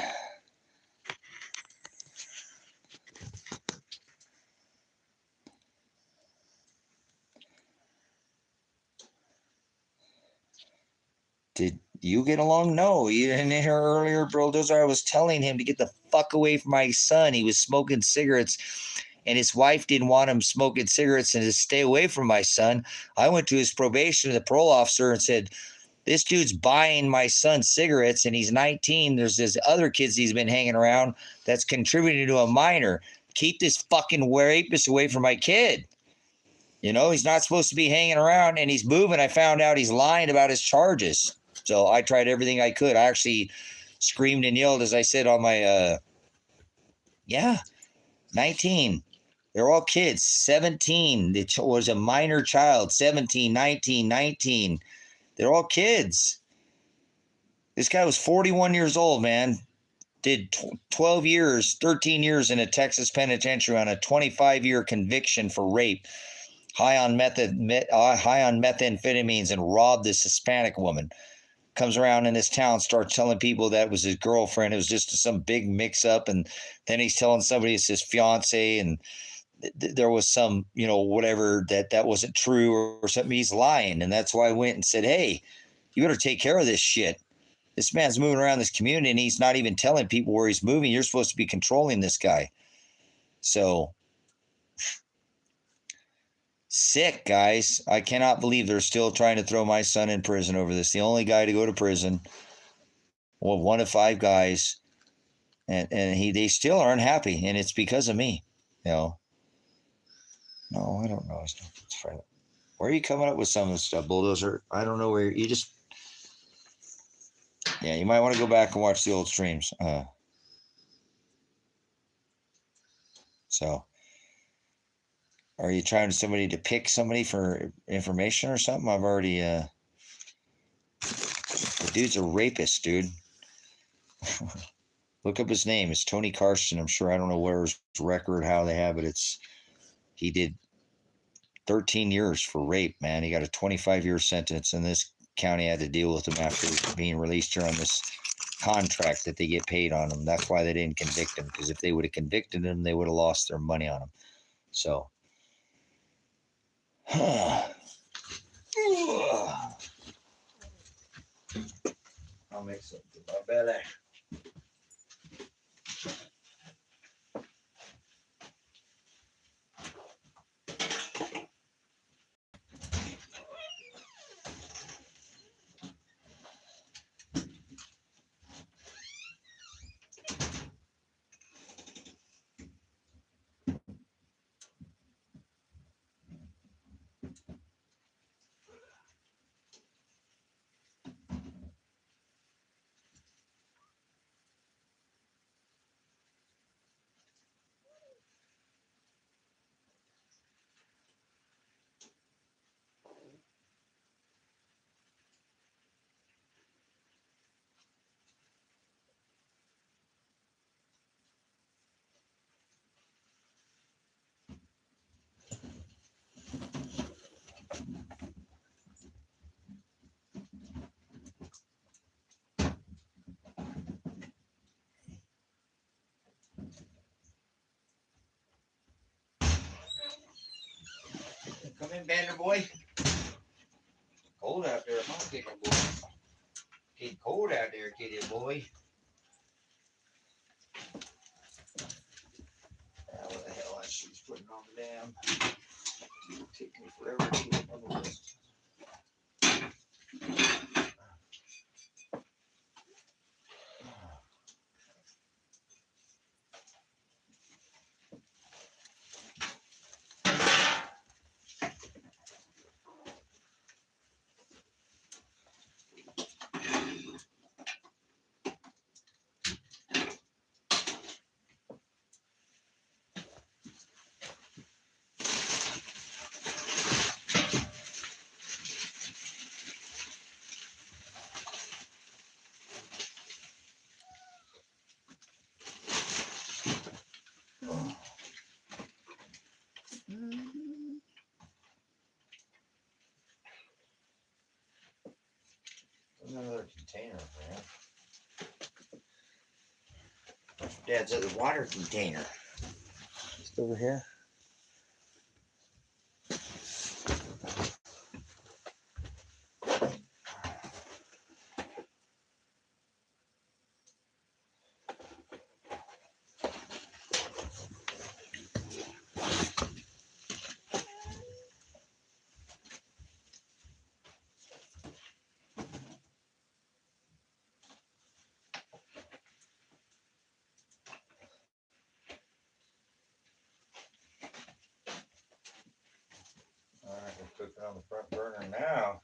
Did you get along? No, you didn't hear earlier, bro. I was telling him to get the fuck away from my son. He was smoking cigarettes, and his wife didn't want him smoking cigarettes and to stay away from my son. I went to his probation, the parole officer, and said, this dude's buying my son cigarettes, and he's 19. There's this other kids he's been hanging around that's contributing to a minor. Keep this fucking rapist away from my kid. You know, he's not supposed to be hanging around, and he's moving. I found out he's lying about his charges. So I tried everything I could. I actually screamed and yelled, as I said on my, 19. They're all kids. 17. It was a minor child. 17, 19. They're all kids. This guy was 41 years old, man. Did 12 years, 13 years in a Texas penitentiary on a 25-year conviction for rape. High on methamphetamines, and robbed this Hispanic woman. Comes around in this town, starts telling people that was his girlfriend. It was just some big mix-up, and then he's telling somebody it's his fiance, and there was some, whatever that wasn't true or something. He's lying, and that's why I went and said, hey, you better take care of this shit. This man's moving around this community, and he's not even telling people where he's moving. You're supposed to be controlling this guy. So sick, guys. I cannot believe they're still trying to throw my son in prison over this. The only guy to go to prison. Well, one of 5 guys. And they still aren't happy. And it's because of me. No, I don't know. Where are you coming up with some of this stuff, Bulldozer? I don't know where you just. Yeah, you might want to go back and watch the old streams. So. Are you trying somebody to pick somebody for information or something? I've already, the dude's a rapist, dude. Look up his name. It's Tony Carson. I'm sure. I don't know where his record, how they have it. He did 13 years for rape, man. He got a 25-year sentence, and this county had to deal with him after being released here on this contract that they get paid on him. That's why they didn't convict him, because if they would have convicted him, they would have lost their money on him. So. I'll make something for my belly. Come in, Banner boy. Cold out there, huh, kitty boy? Getting cold out there, kitty boy. What the hell that she's putting on the dam? It'll take me forever to get on the list. Another container, man. Dad's at the water container. Just over here. Alright, we're cooking on the front burner now.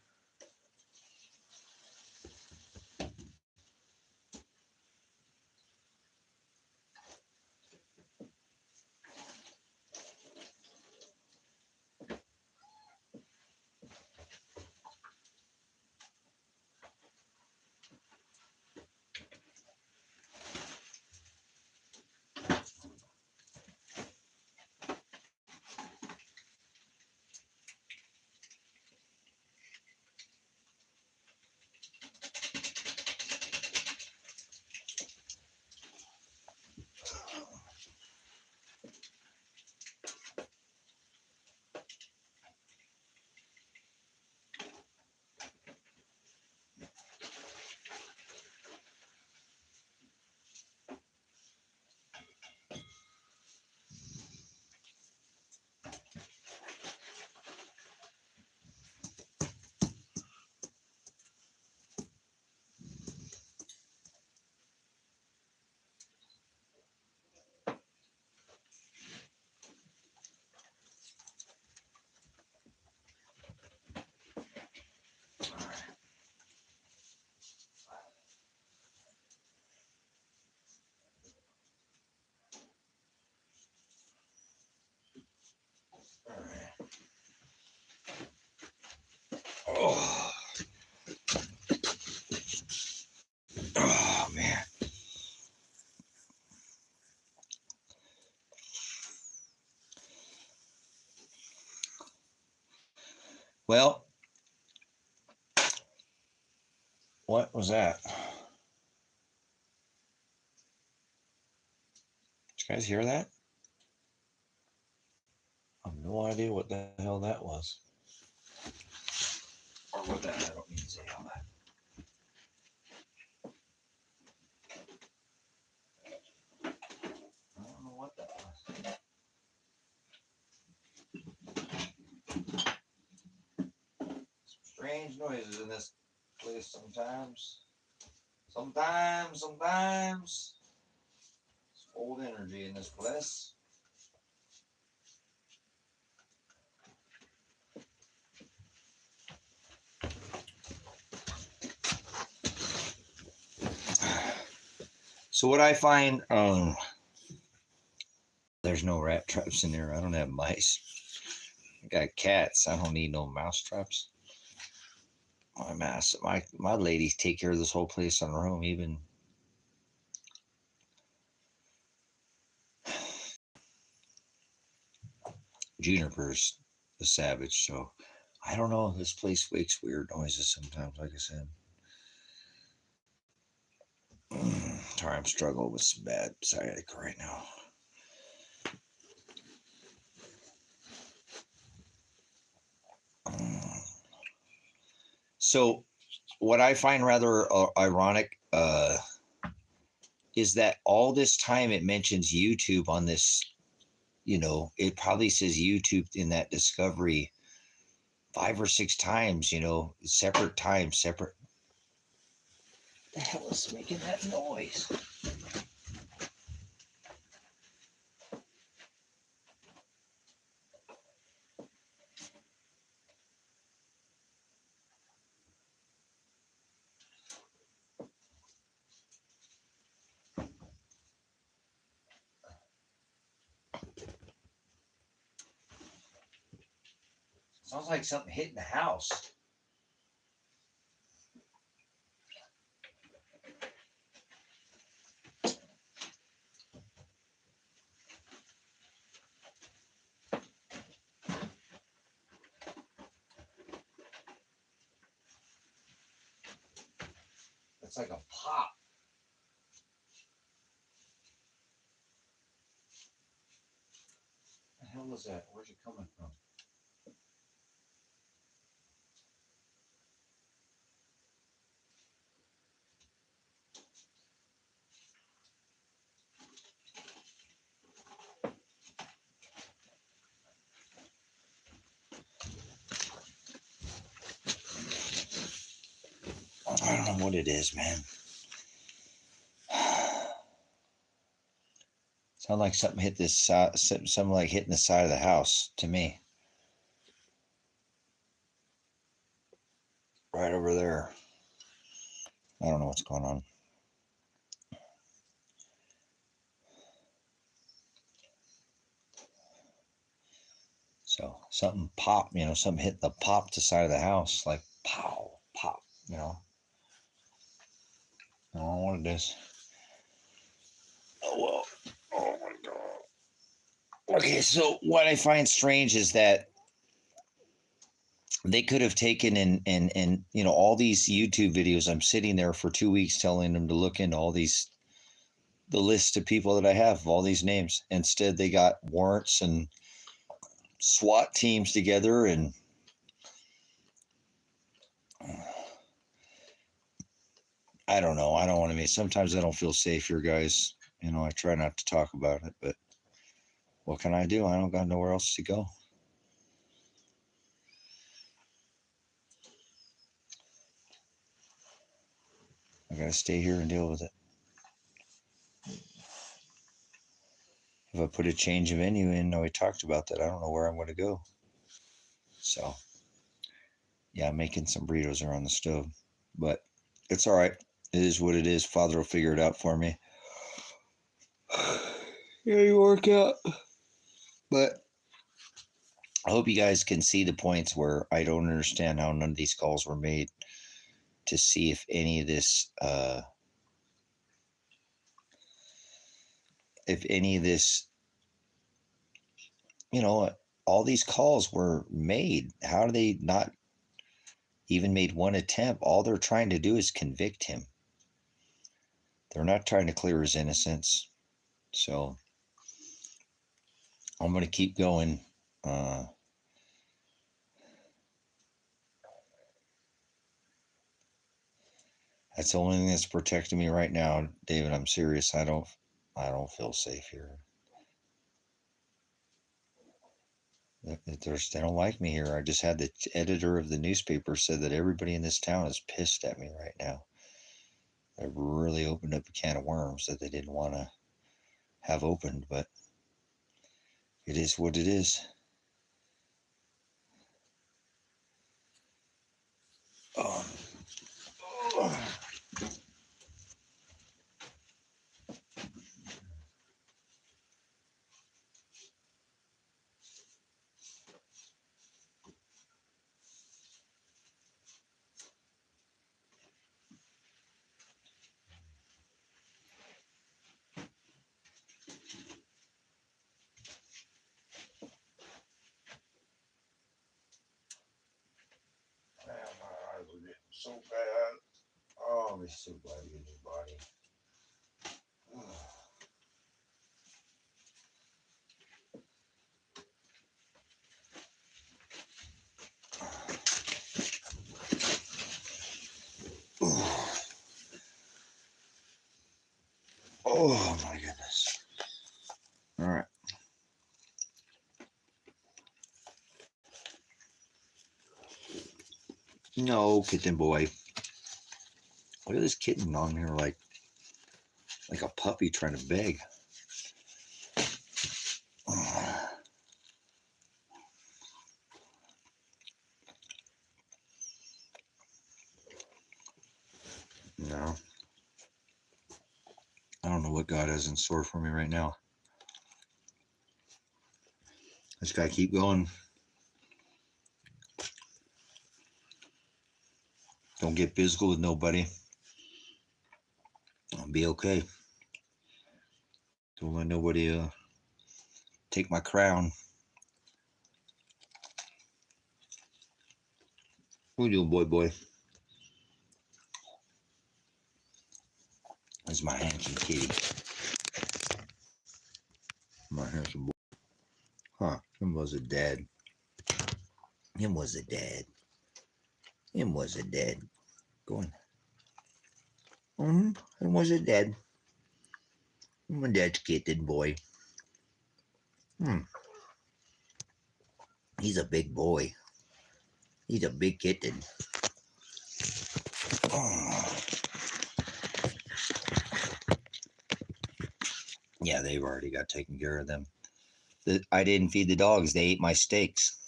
Oh. Oh, man. Well, what was that? Did you guys hear that? I have no idea what the hell that was. what that? I don't need to say all that. I don't know what that was. Some strange noises in this place sometimes. Sometimes. It's old energy in this place. So what I find, there's no rat traps in there. I don't have mice. I got cats. I don't need no mouse traps. My ladies take care of this whole place on her own. Even Juniper's a savage. So I don't know. This place makes weird noises sometimes. Like I said. Sorry, I'm struggling with some bad sciatica right now. So, what I find rather ironic is that all this time it mentions YouTube on this. You know, it probably says YouTube in that discovery 5 or 6 times. You know, separate times, separate. The hell is making that noise? Sounds like something hitting the house. It's like a pop. What the hell was that? Where's it coming from? I don't know what it is, man. Sound like something hit this side, something like hitting the side of the house to me. Right over there. I don't know what's going on. So something popped, you know, something hit the side of the house, like pow, pop, you know. I don't know what it is. Oh, well. Oh, my God. Okay, so what I find strange is that they could have taken and you know, all these YouTube videos. I'm sitting there for 2 weeks telling them to look into all these, the list of people that I have, of all these names. Instead, they got warrants and SWAT teams together, and I don't know. I don't want to be. Sometimes I don't feel safe here, guys. You know, I try not to talk about it, but what can I do? I don't got nowhere else to go. I got to stay here and deal with it. If I put a change of venue in, we talked about that. I don't know where I'm going to go. So, yeah, I'm making some burritos here on the stove, but it's all right. It is what it is. Father will figure it out for me. Yeah, you work out. But I hope you guys can see the points where I don't understand how none of these calls were made to see if any of this, you know, all these calls were made. How do they not even made one attempt? All they're trying to do is convict him. They're not trying to clear his innocence. So I'm going to keep going. That's the only thing that's protecting me right now, David. I'm serious. I don't feel safe here. They don't like me here. I just had the editor of the newspaper said that everybody in this town is pissed at me right now. They've really opened up a can of worms that they didn't want to have opened, but it is what it is. Oh. Man, my eyes are getting so bad. Oh, I'm so glad to get a new body. Oh my goodness. All right. No, kitten boy. Look at this kitten on here like a puppy trying to beg. No. I don't know what God has in store for me right now. I just gotta keep going. Don't get physical with nobody. I'll be okay. Don't let nobody take my crown. What are you doing, boy? That's my handsome kitty. My handsome boy. Huh. Him was a dad. Him was a dad. Him was a dad. Go on. Him was a dad. My dad's kitten boy. He's a big boy. He's a big kitten. Oh. Yeah, they've already got taken care of them. I didn't feed the dogs. They ate my steaks.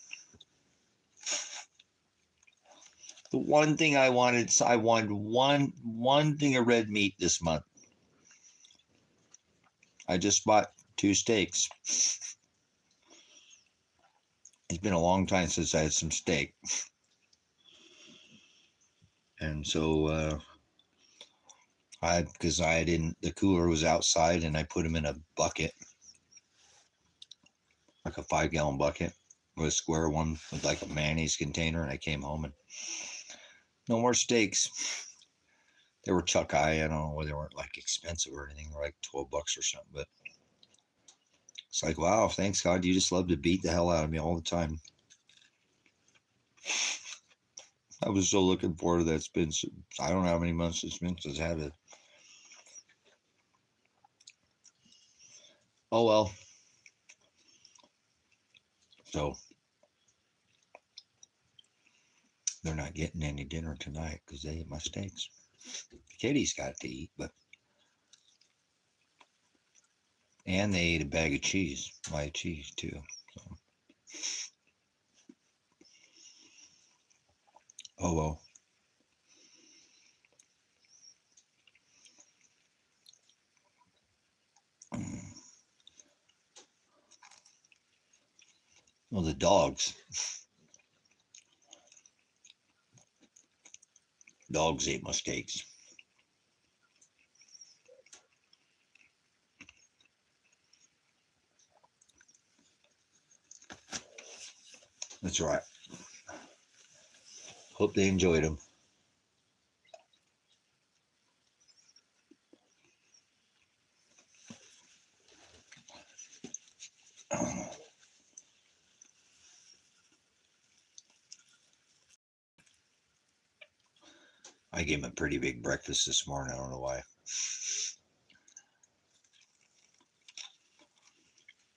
The one thing I wanted one thing of red meat this month. I just bought 2 steaks. It's been a long time since I had some steak. And so because the cooler was outside and I put them in a bucket, like a 5-gallon bucket with a square one with like a mayonnaise container, and I came home and no more steaks. They were chuck eye. I don't know whether they weren't like expensive or anything. They were like $12 or something, but it's like, wow, thanks God, you just love to beat the hell out of me all the time. I was so looking forward to that. It's been, I don't know how many months it's been since I had it. Oh well. So they're not getting any dinner tonight because they ate my steaks. Katie's got to eat, and they ate a bag of cheese, my cheese too. So. Oh well. Well, the dogs ate my steaks. That's right. Hope they enjoyed them. I gave him a pretty big breakfast this morning. I don't know why.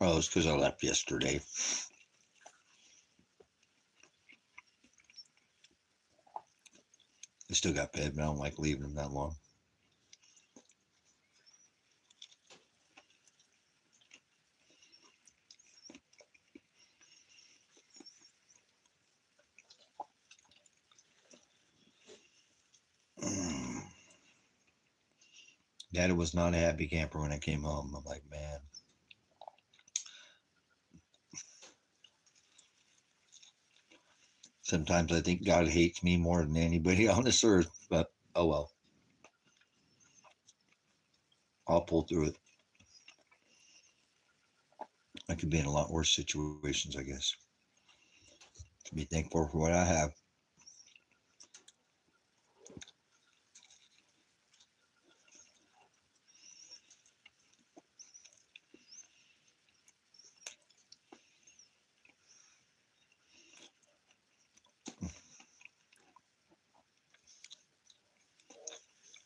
Oh, it's because I left yesterday. I still got fed, but I don't like leaving them that long. Daddy was not a happy camper when I came home. I'm like, man. Sometimes I think God hates me more than anybody on this earth, but oh well. I'll pull through it. I could be in a lot worse situations, I guess. To be thankful for what I have.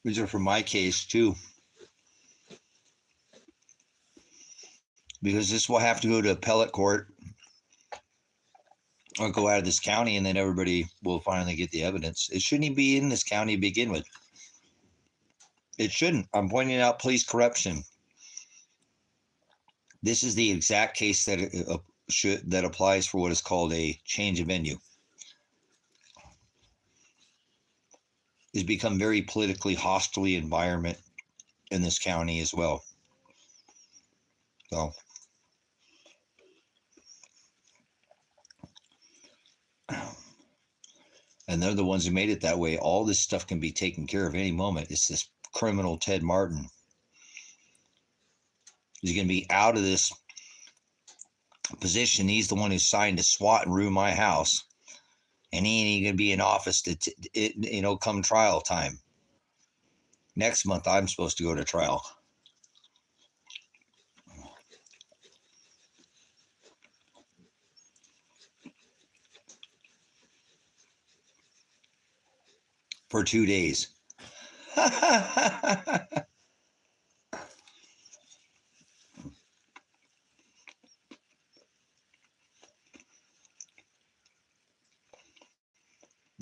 These are for my case too. Because this will have to go to appellate court or go out of this county, and then everybody will finally get the evidence. It shouldn't even be in this county to begin with. It shouldn't. I'm pointing out police corruption. This is the exact case that that applies for what is called a change of venue. It's become very politically hostile environment in this county as well. So, and they're the ones who made it that way. All this stuff can be taken care of any moment. It's this criminal Ted Martin. He's going to be out of this position. He's the one who signed to SWAT and ruin my house. And he ain't even going to be in office to come trial time. Next month, I'm supposed to go to trial. For 2 days.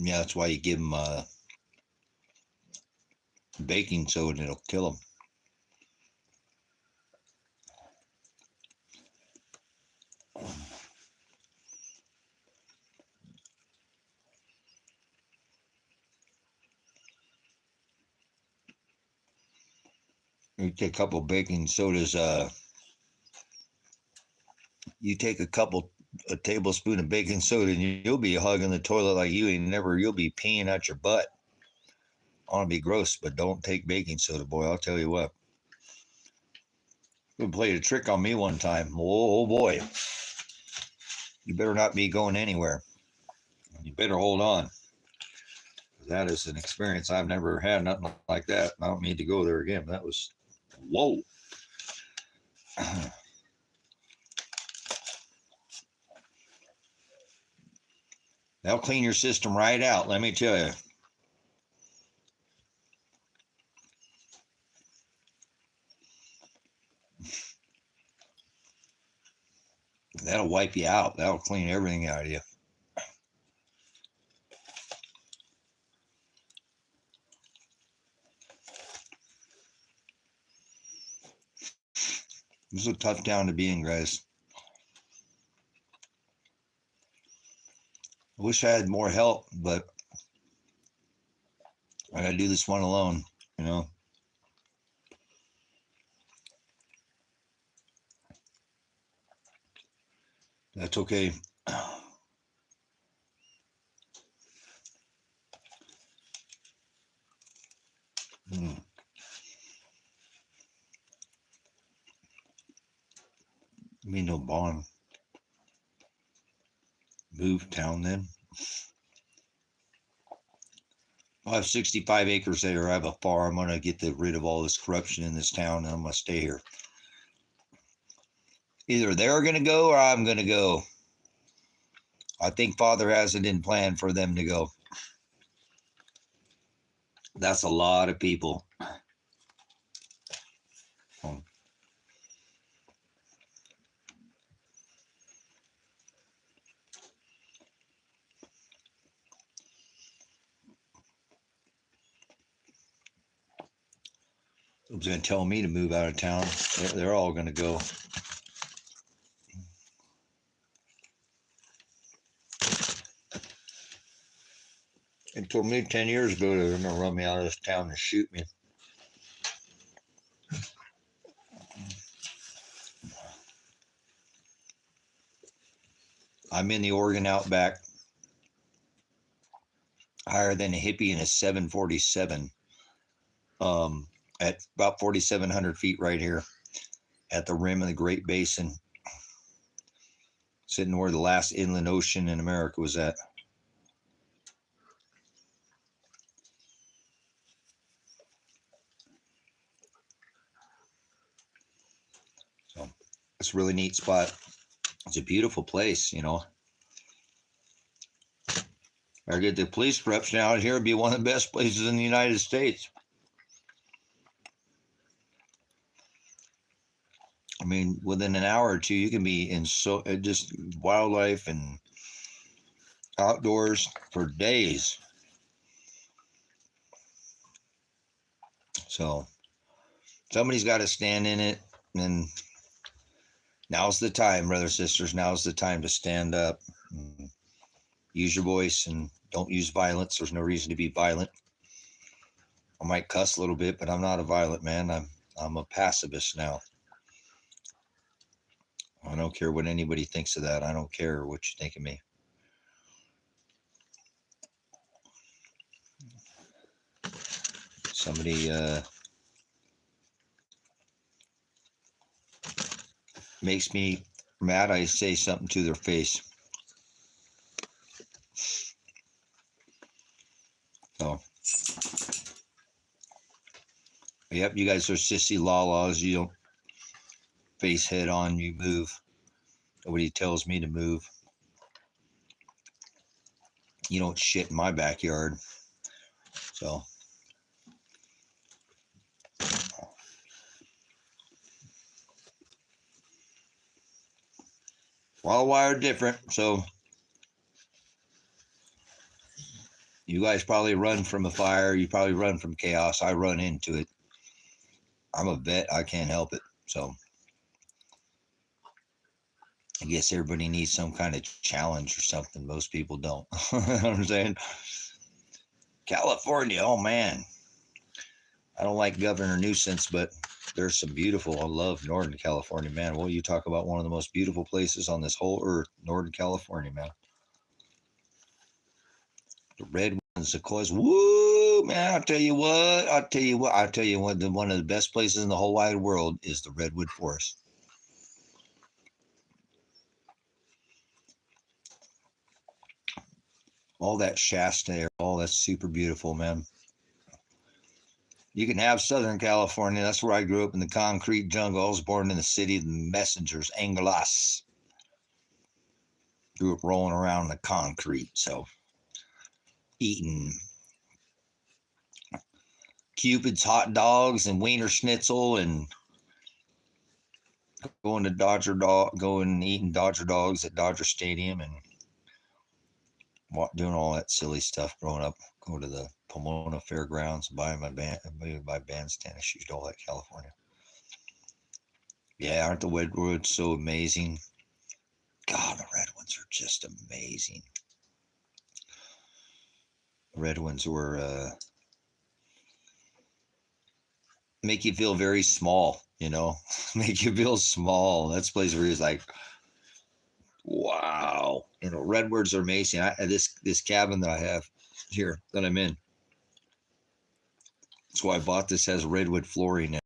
Yeah, that's why you give them baking soda and it'll kill them. You take a couple baking sodas, you take a tablespoon of baking soda and you'll be hugging the toilet like you'll be peeing out your butt. I want to be gross, but don't take baking soda, boy. I'll tell you what. You played a trick on me one time. Oh boy. You better not be going anywhere. You better hold on. That is an experience I've never had, nothing like that. I don't need to go there again. That was, whoa. That'll clean your system right out, let me tell you. That'll wipe you out. That'll clean everything out of you. This is a tough town to be in, guys. I wish I had more help, but I gotta do this one alone, That's okay. Me no bond. Move town then. I have 65 acres there. I have a farm. I'm going to get rid of all this corruption in this town, and I'm going to stay here. Either they're going to go or I'm going to go. I think Father has it in plan for them to go. That's a lot of people. Oh. It was going to tell me to move out of town. They're all going to go. It told me 10 years ago they were going to run me out of this town and shoot me. I'm in the Oregon Outback, higher than a hippie in a 747, at about 4,700 feet right here at the rim of the Great Basin, sitting where the last inland ocean in America was at. So it's a really neat spot. It's a beautiful place, you know. I get the police corruption out here, it'd be one of the best places in the United States. I mean, within an hour or two, you can be in just wildlife and outdoors for days. So somebody's got to stand in it, and now's the time, brothers, sisters. Now's the time to stand up. Use your voice and don't use violence. There's no reason to be violent. I might cuss a little bit, but I'm not a violent man. I'm a pacifist now. I don't care what anybody thinks of that. I don't care what you think of me. Somebody makes me mad, I say something to their face. So, yep, you guys are sissy laws. You don't face head on, you move. Nobody tells me to move. You don't shit in my backyard. So, we're all wired different. So, you guys probably run from a fire. You probably run from chaos. I run into it. I'm a vet. I can't help it. So, I guess everybody needs some kind of challenge or something. Most people don't. You know what I'm saying? California, oh man. I don't like Governor Nuisance, but there's some beautiful, I love Northern California, man. Well, you talk about one of the most beautiful places on this whole earth, Northern California, man. The redwoods, sequoias, woo, man, I'll tell you what, one of the best places in the whole wide world is the redwood forest. All that Shasta air, all that's super beautiful, man. You can have Southern California. That's where I grew up in the concrete jungle. I was born in the city of the messengers, Angeles. Grew up rolling around in the concrete, so eating Cupid's hot dogs and Wiener Schnitzel and going and eating Dodger dogs at Dodger Stadium and doing all that silly stuff growing up. Go to the Pomona Fairgrounds, buy bandstand shoes, all that California. Yeah, aren't the redwoods so amazing? God, the redwoods are just amazing. The redwoods were make you feel very small, you know, make you feel small. That's a place where he's like, wow, you know, redwoods are amazing. This cabin that I have here that I'm in, that's why I bought this, has redwood flooring in it.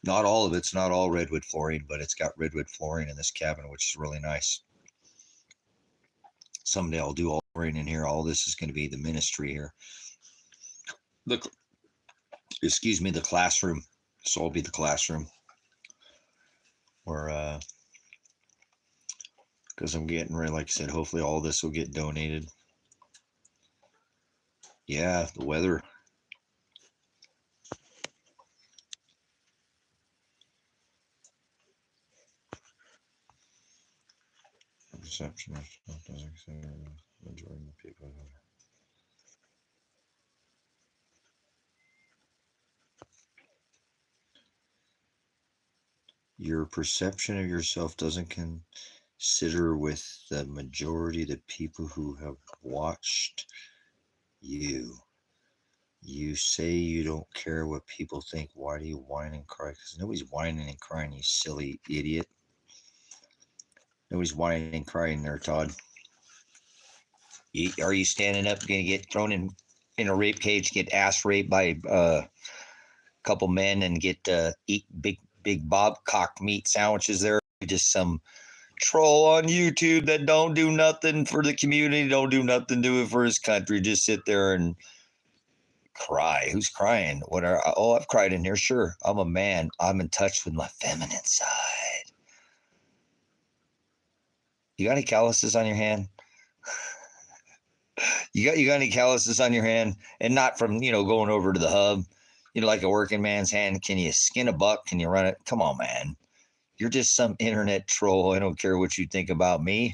Not all of it's not all redwood flooring, but it's got redwood flooring in this cabin, which is really nice. Someday I'll do all flooring in here. All this is going to be the ministry here. The classroom. So I'll be the classroom. Or because I'm getting ready, like I said, hopefully all this will get donated. Yeah, the weather. Perception of stuff doesn't consider the majority of people. Your perception of yourself doesn't consider with the majority of the people who have watched you. You say you don't care what people think. Why do you whine and cry? Because nobody's whining and crying, you silly idiot. Nobody's whining and crying there, Todd. Are you standing up, going to get thrown in a rape cage, get ass raped by a couple men and get eat big bob cock meat sandwiches there? Just some troll on YouTube that don't do nothing for the community, don't do nothing to do it for his country. Just sit there and cry. Who's crying? I've cried in here. Sure, I'm a man. I'm in touch with my feminine side. You got any calluses on your hand? You got any calluses on your hand? And not from, going over to the hub, like a working man's hand. Can you skin a buck? Can you run it? Come on, man. You're just some internet troll. I don't care what you think about me.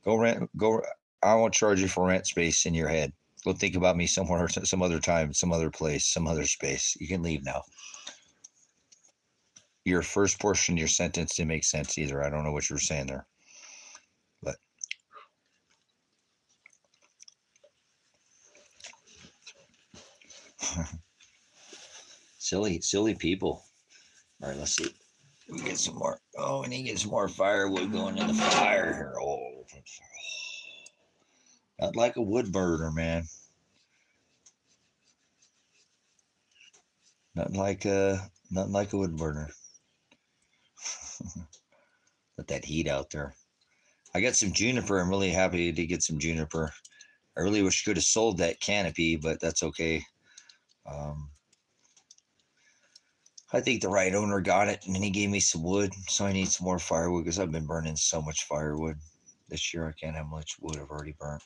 Go. I won't charge you for rent space in your head. Go think about me somewhere, some other time, some other place, some other space. You can leave now. Your first portion of your sentence didn't make sense either. I don't know what you were saying there. But silly people. All right, let's see. We get some more. Oh, we need to get some more firewood going in the fire here. Oh, not like a wood burner, man. Nothing like a wood burner. Let that heat out there. I got some juniper. I'm really happy to get some juniper. I really wish I could have sold that canopy, but that's okay. I think the right owner got it, and he gave me some wood, so I need some more firewood because I've been burning so much firewood. This year I can't have much wood I've already burnt.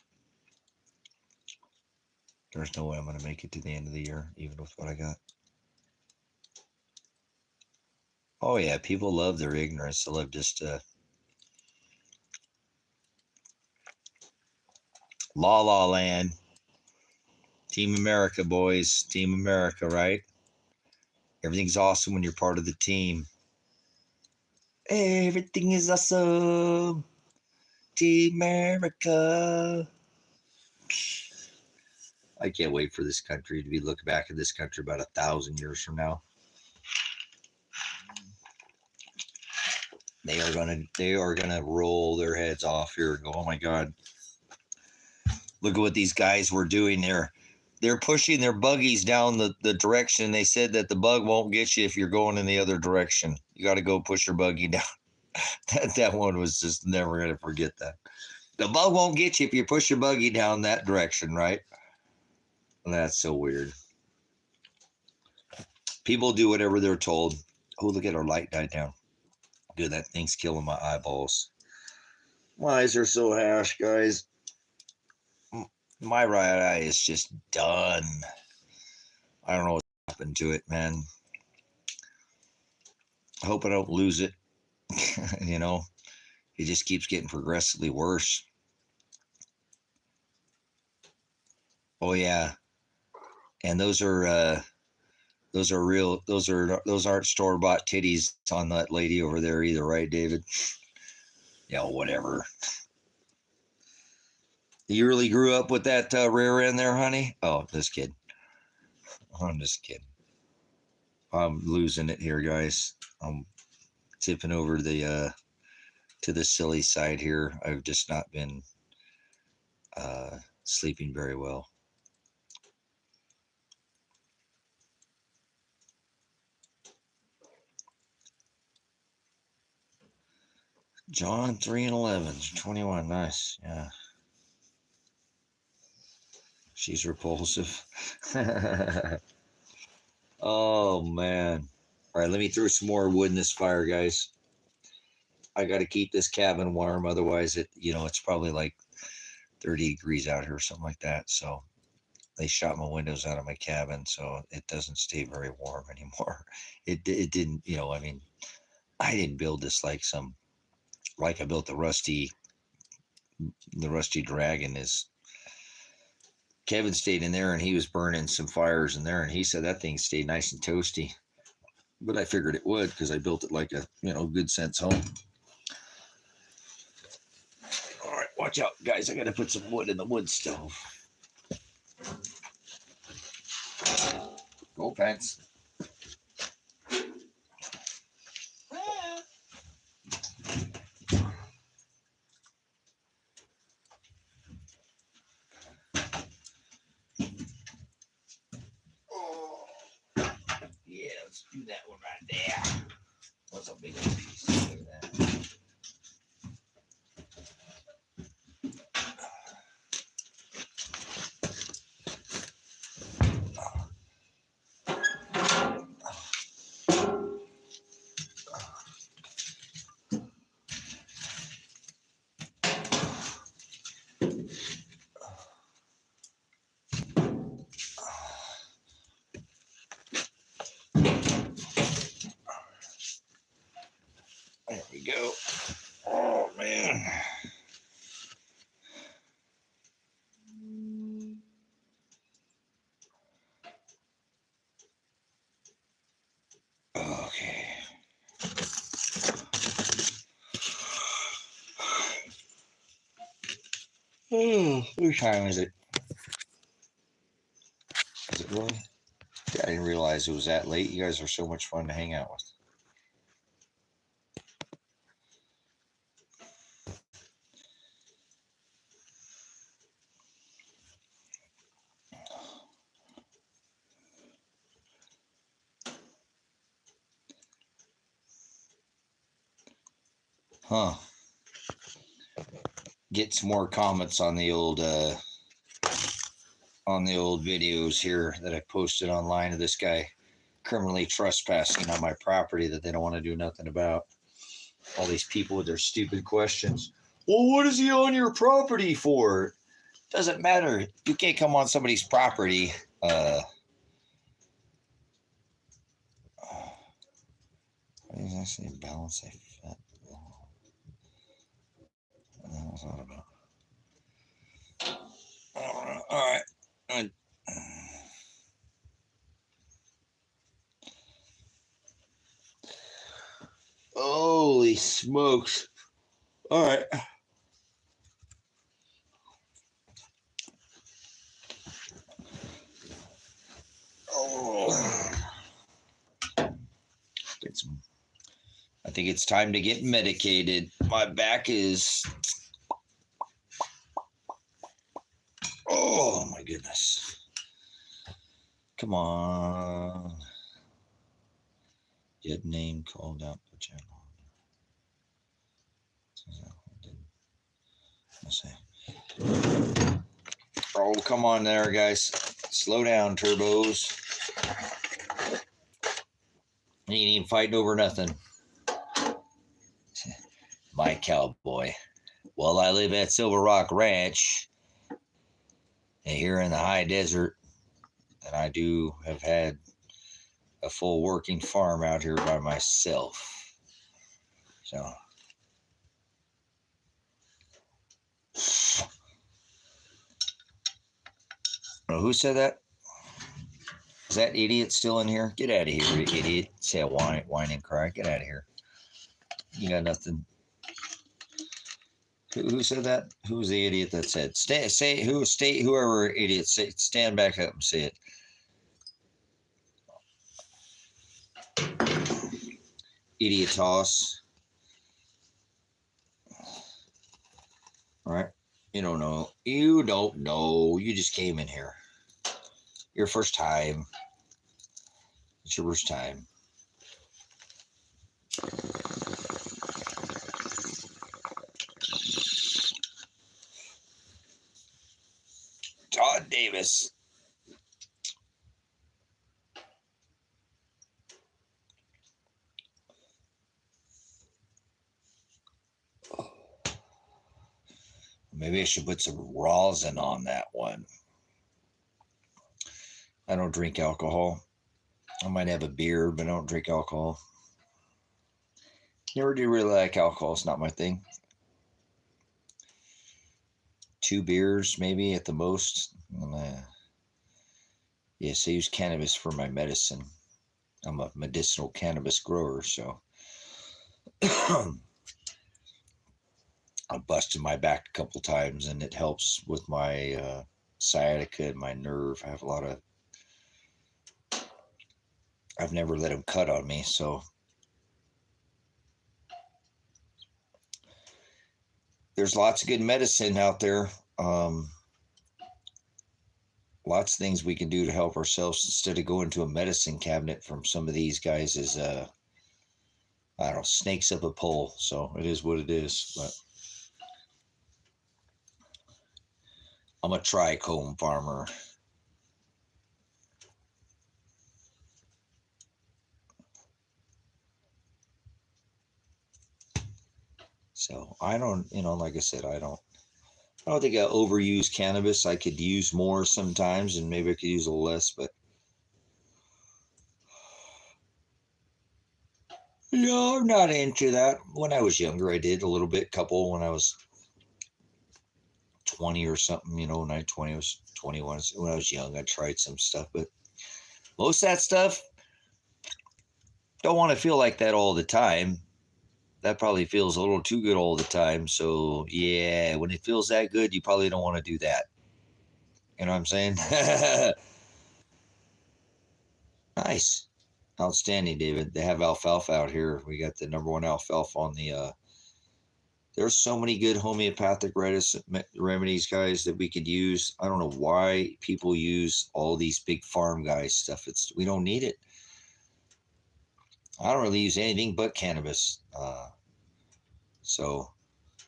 There's no way I'm going to make it to the end of the year, even with what I got. Oh, yeah, people love their ignorance. They love just La Land. Team America, boys. Team America, right? Everything's awesome when you're part of the team. Everything is awesome. Team America. I can't wait for this country to be looking back at this country about 1,000 years from now. They are gonna roll their heads off here and go, oh my God. Look at what these guys were doing there. They're pushing their buggies down the direction. They said that the bug won't get you if you're going in the other direction. You got to go push your buggy down. that one was just never going to forget that. The bug won't get you if you push your buggy down that direction, right? That's so weird. People do whatever they're told. Oh, look at our light died down. Dude, that thing's killing my eyeballs. My eyes are so harsh, guys. My right eye is just done. I don't know what happened to it, man. I hope I don't lose it. It just keeps getting progressively worse. Oh yeah, and those aren't store-bought titties on that lady over there either, right, David? Yeah, whatever. You really grew up with that rear end there, honey? Oh, just kidding. I'm just kidding. I'm losing it here, guys. I'm tipping over to the silly side here. I've just not been sleeping very well. John 3:11, 21. Nice. Yeah. She's repulsive. Oh, man. All right, let me throw some more wood in this fire, guys. I got to keep this cabin warm. Otherwise, it's probably like 30 degrees out here or something like that. So they shot my windows out of my cabin, so it doesn't stay very warm anymore. It didn't, I mean, I didn't build this like I built the Rusty Dragon. Is Kevin stayed in there and he was burning some fires in there, and he said that thing stayed nice and toasty. But I figured it would because I built it like a good sense home. All right, watch out, guys. I got to put some wood in the wood stove. Go, Pants. Oh, yeah, let's do that one right there. What's a big piece? Look at that. There we go. Oh, man. Okay. What time is it? Is it really? Yeah, I didn't realize it was that late. You guys are so much fun to hang out with. Huh. Get some more comments on the old videos here that I posted online of this guy criminally trespassing on my property that they don't want to do nothing about. All these people with their stupid questions. Well, what is he on your property for? Doesn't matter. You can't come on somebody's property. What does that say? Balance a fat law. What the hell is that about? All right. Holy smokes. All right. Oh. I think it's time to get medicated. My back is... Oh, my goodness. Come on. Get name called out. Put your Let's see. Oh, come on there, guys. Slow down, turbos. You ain't even fighting over nothing. My cowboy. Well, I live at Silver Rock Ranch here in the high desert, and I do have had a full working farm out here by myself. So... Oh, who said that? Is that idiot still in here? Get out of here, you idiot. Say a whine and cry. Get out of here. You got nothing. Who said that? Who was the idiot that said? Whoever idiot, stand back up and say it. Idiot toss. All right. You don't know. You don't know. You just came in here. Your first time. It's your first time. Todd Davis. Maybe I should put some rosin on that one. I don't drink alcohol. I might have a beer, but I don't drink alcohol. Never do really like alcohol. It's not my thing. 2 beers, maybe at the most. Yes, I use cannabis for my medicine. I'm a medicinal cannabis grower, so I busted my back a couple times, and it helps with my sciatica and my nerve. I have a lot of. I've never let them cut on me, so there's lots of good medicine out there. Lots of things we can do to help ourselves instead of going to a medicine cabinet from some of these guys is, I don't know, snakes up a pole. So it is what it is. But I'm a trichome farmer. So I don't, like I said, I don't think I overuse cannabis. I could use more sometimes, and maybe I could use a little less, but no, I'm not into that. When I was younger, I did a little bit, couple when I was 20 or something, when I 20, I was 21. When I was young, I tried some stuff, but most of that stuff, don't want to feel like that all the time. That probably feels a little too good all the time. So yeah, when it feels that good, you probably don't want to do that. You know what I'm saying? Nice. Outstanding, David. They have alfalfa out here. We got the #1 alfalfa on the, there's so many good homeopathic remedies, guys, that we could use. I don't know why people use all these big farm guys stuff. We don't need it. I don't really use anything but cannabis.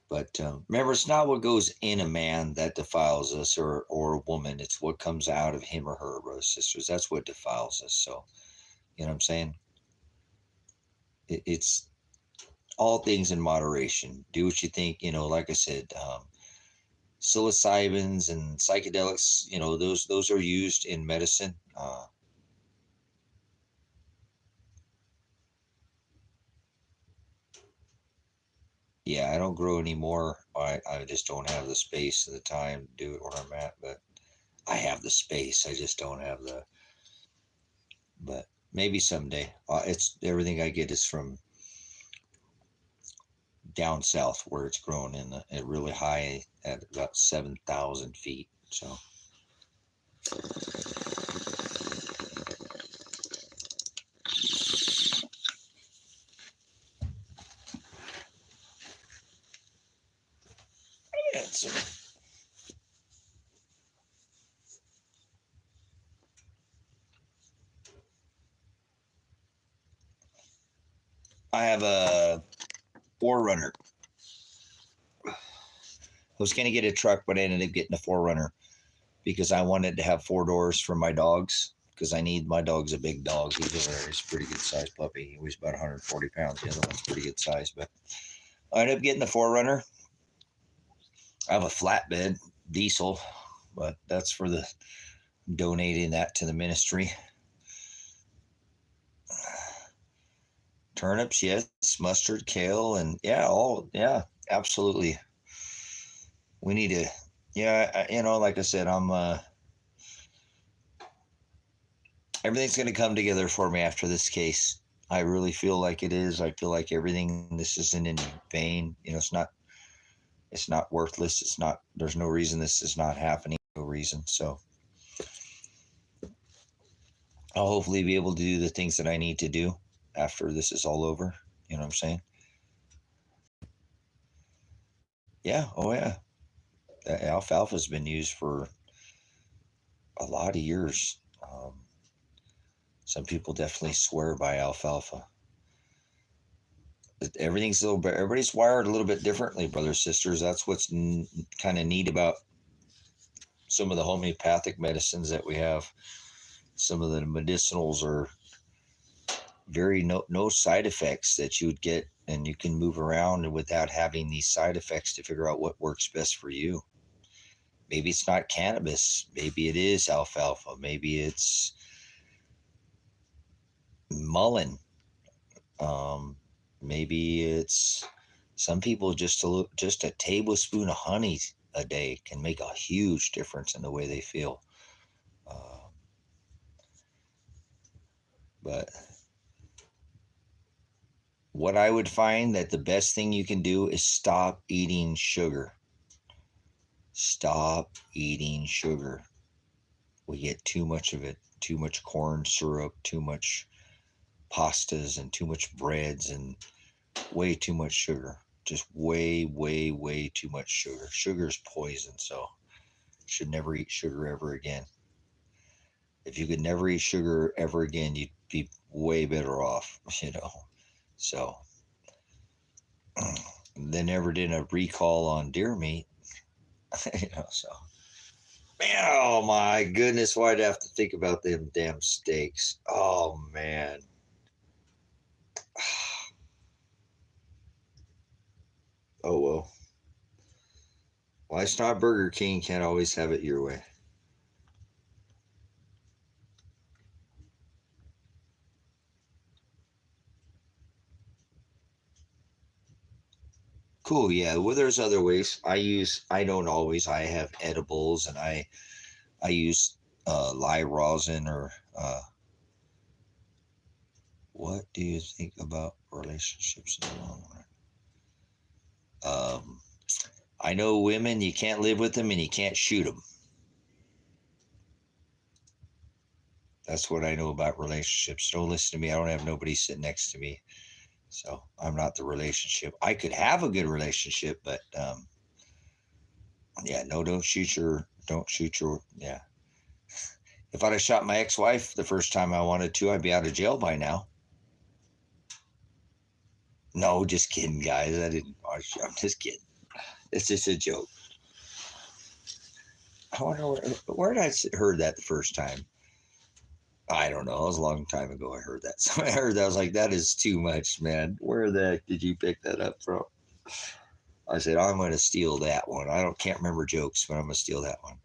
But remember, it's not what goes in a man that defiles us, or a woman. It's what comes out of him or her, brothers and sisters. That's what defiles us. So, you know what I'm saying? It's all things in moderation. Do what you think. Like I said, psilocybins and psychedelics. Those are used in medicine. Yeah, I don't grow anymore. I just don't have the space and the time to do it where I'm at. But I have the space. I just don't have but maybe someday. It's everything I get is from down south, where it's grown at really high at about 7,000 feet. So. I have a 4Runner. I was going to get a truck, but I ended up getting a 4Runner because I wanted to have 4 doors for my dogs, because my dog's a big dog. He's a pretty good sized puppy. He weighs about 140 pounds. The other one's pretty good size, but I ended up getting the 4Runner. I have a flatbed diesel, but that's for donating that to the ministry. Turnips, yes, mustard, kale, and absolutely. We need to, like I said, everything's going to come together for me after this case. I really feel like it is. I feel like this isn't in vain. It's not worthless. There's no reason this is not happening. No reason. So I'll hopefully be able to do the things that I need to do after this is all over. You know what I'm saying? Yeah. Oh yeah. Alfalfa has been used for a lot of years. Some people definitely swear by alfalfa. Everybody's wired a little bit differently, brothers, sisters. That's what's kind of neat about some of the homeopathic medicines that we have. Some of the medicinals are very no side effects that you would get, and you can move around without having these side effects to figure out what works best for you. Maybe it's not cannabis. Maybe it is alfalfa. Maybe it's mulling. Maybe it's some people just a tablespoon of honey a day can make a huge difference in the way they feel. But what I would find that the best thing you can do is stop eating sugar. Stop eating sugar. We get too much of it, too much corn syrup, too much pastas and too much breads and way too much sugar. Just way, way, way too much sugar. Sugar is poison, so should never eat sugar ever again. If you could never eat sugar ever again, you'd be way better off, So they never did a recall on deer meat, so. Man, oh my goodness, why'd I have to think about them damn steaks? Oh man. Oh well. Why it's not Burger King, can't always have it your way. Cool, yeah. Well, there's other ways. I don't always. I have edibles, and I use lye rosin or what do you think about relationships in the long run? I know women, you can't live with them and you can't shoot them. That's what I know about relationships. Don't listen to me. I don't have nobody sitting next to me. So I'm not the relationship. I could have a good relationship, but yeah, no, don't shoot your, yeah. If I'd have shot my ex-wife the first time I wanted to, I'd be out of jail by now. No, just kidding, guys. I'm just kidding. It's just a joke. I wonder where did I heard that the first time? I don't know. It was a long time ago I heard that. So I heard that. I was like, that is too much, man. Where the heck did you pick that up from? I said, I'm going to steal that one. Can't remember jokes, but I'm going to steal that one.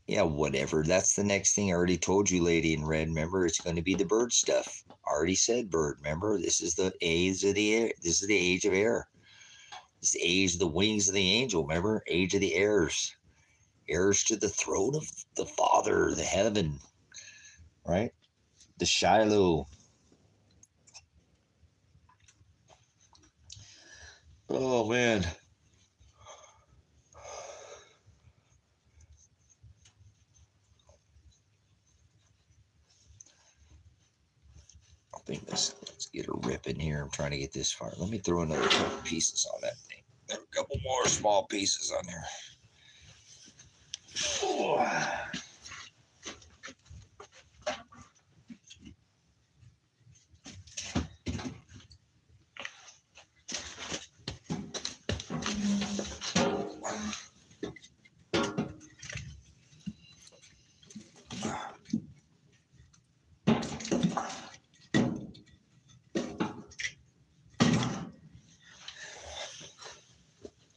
Yeah, whatever. That's the next thing I already told you, lady in red. Remember, it's going to be the bird stuff. I already said bird. Remember, this is the age of the air. This is the age of air. This is the age of the wings of the angel. Remember, age of the heirs. Heirs to the throne of the Father, the heaven, right? The Shiloh. Oh, man. I think let's get a rip in here. I'm trying to get this far. Let me throw another couple pieces on that thing. There are a couple more small pieces on there. Oh.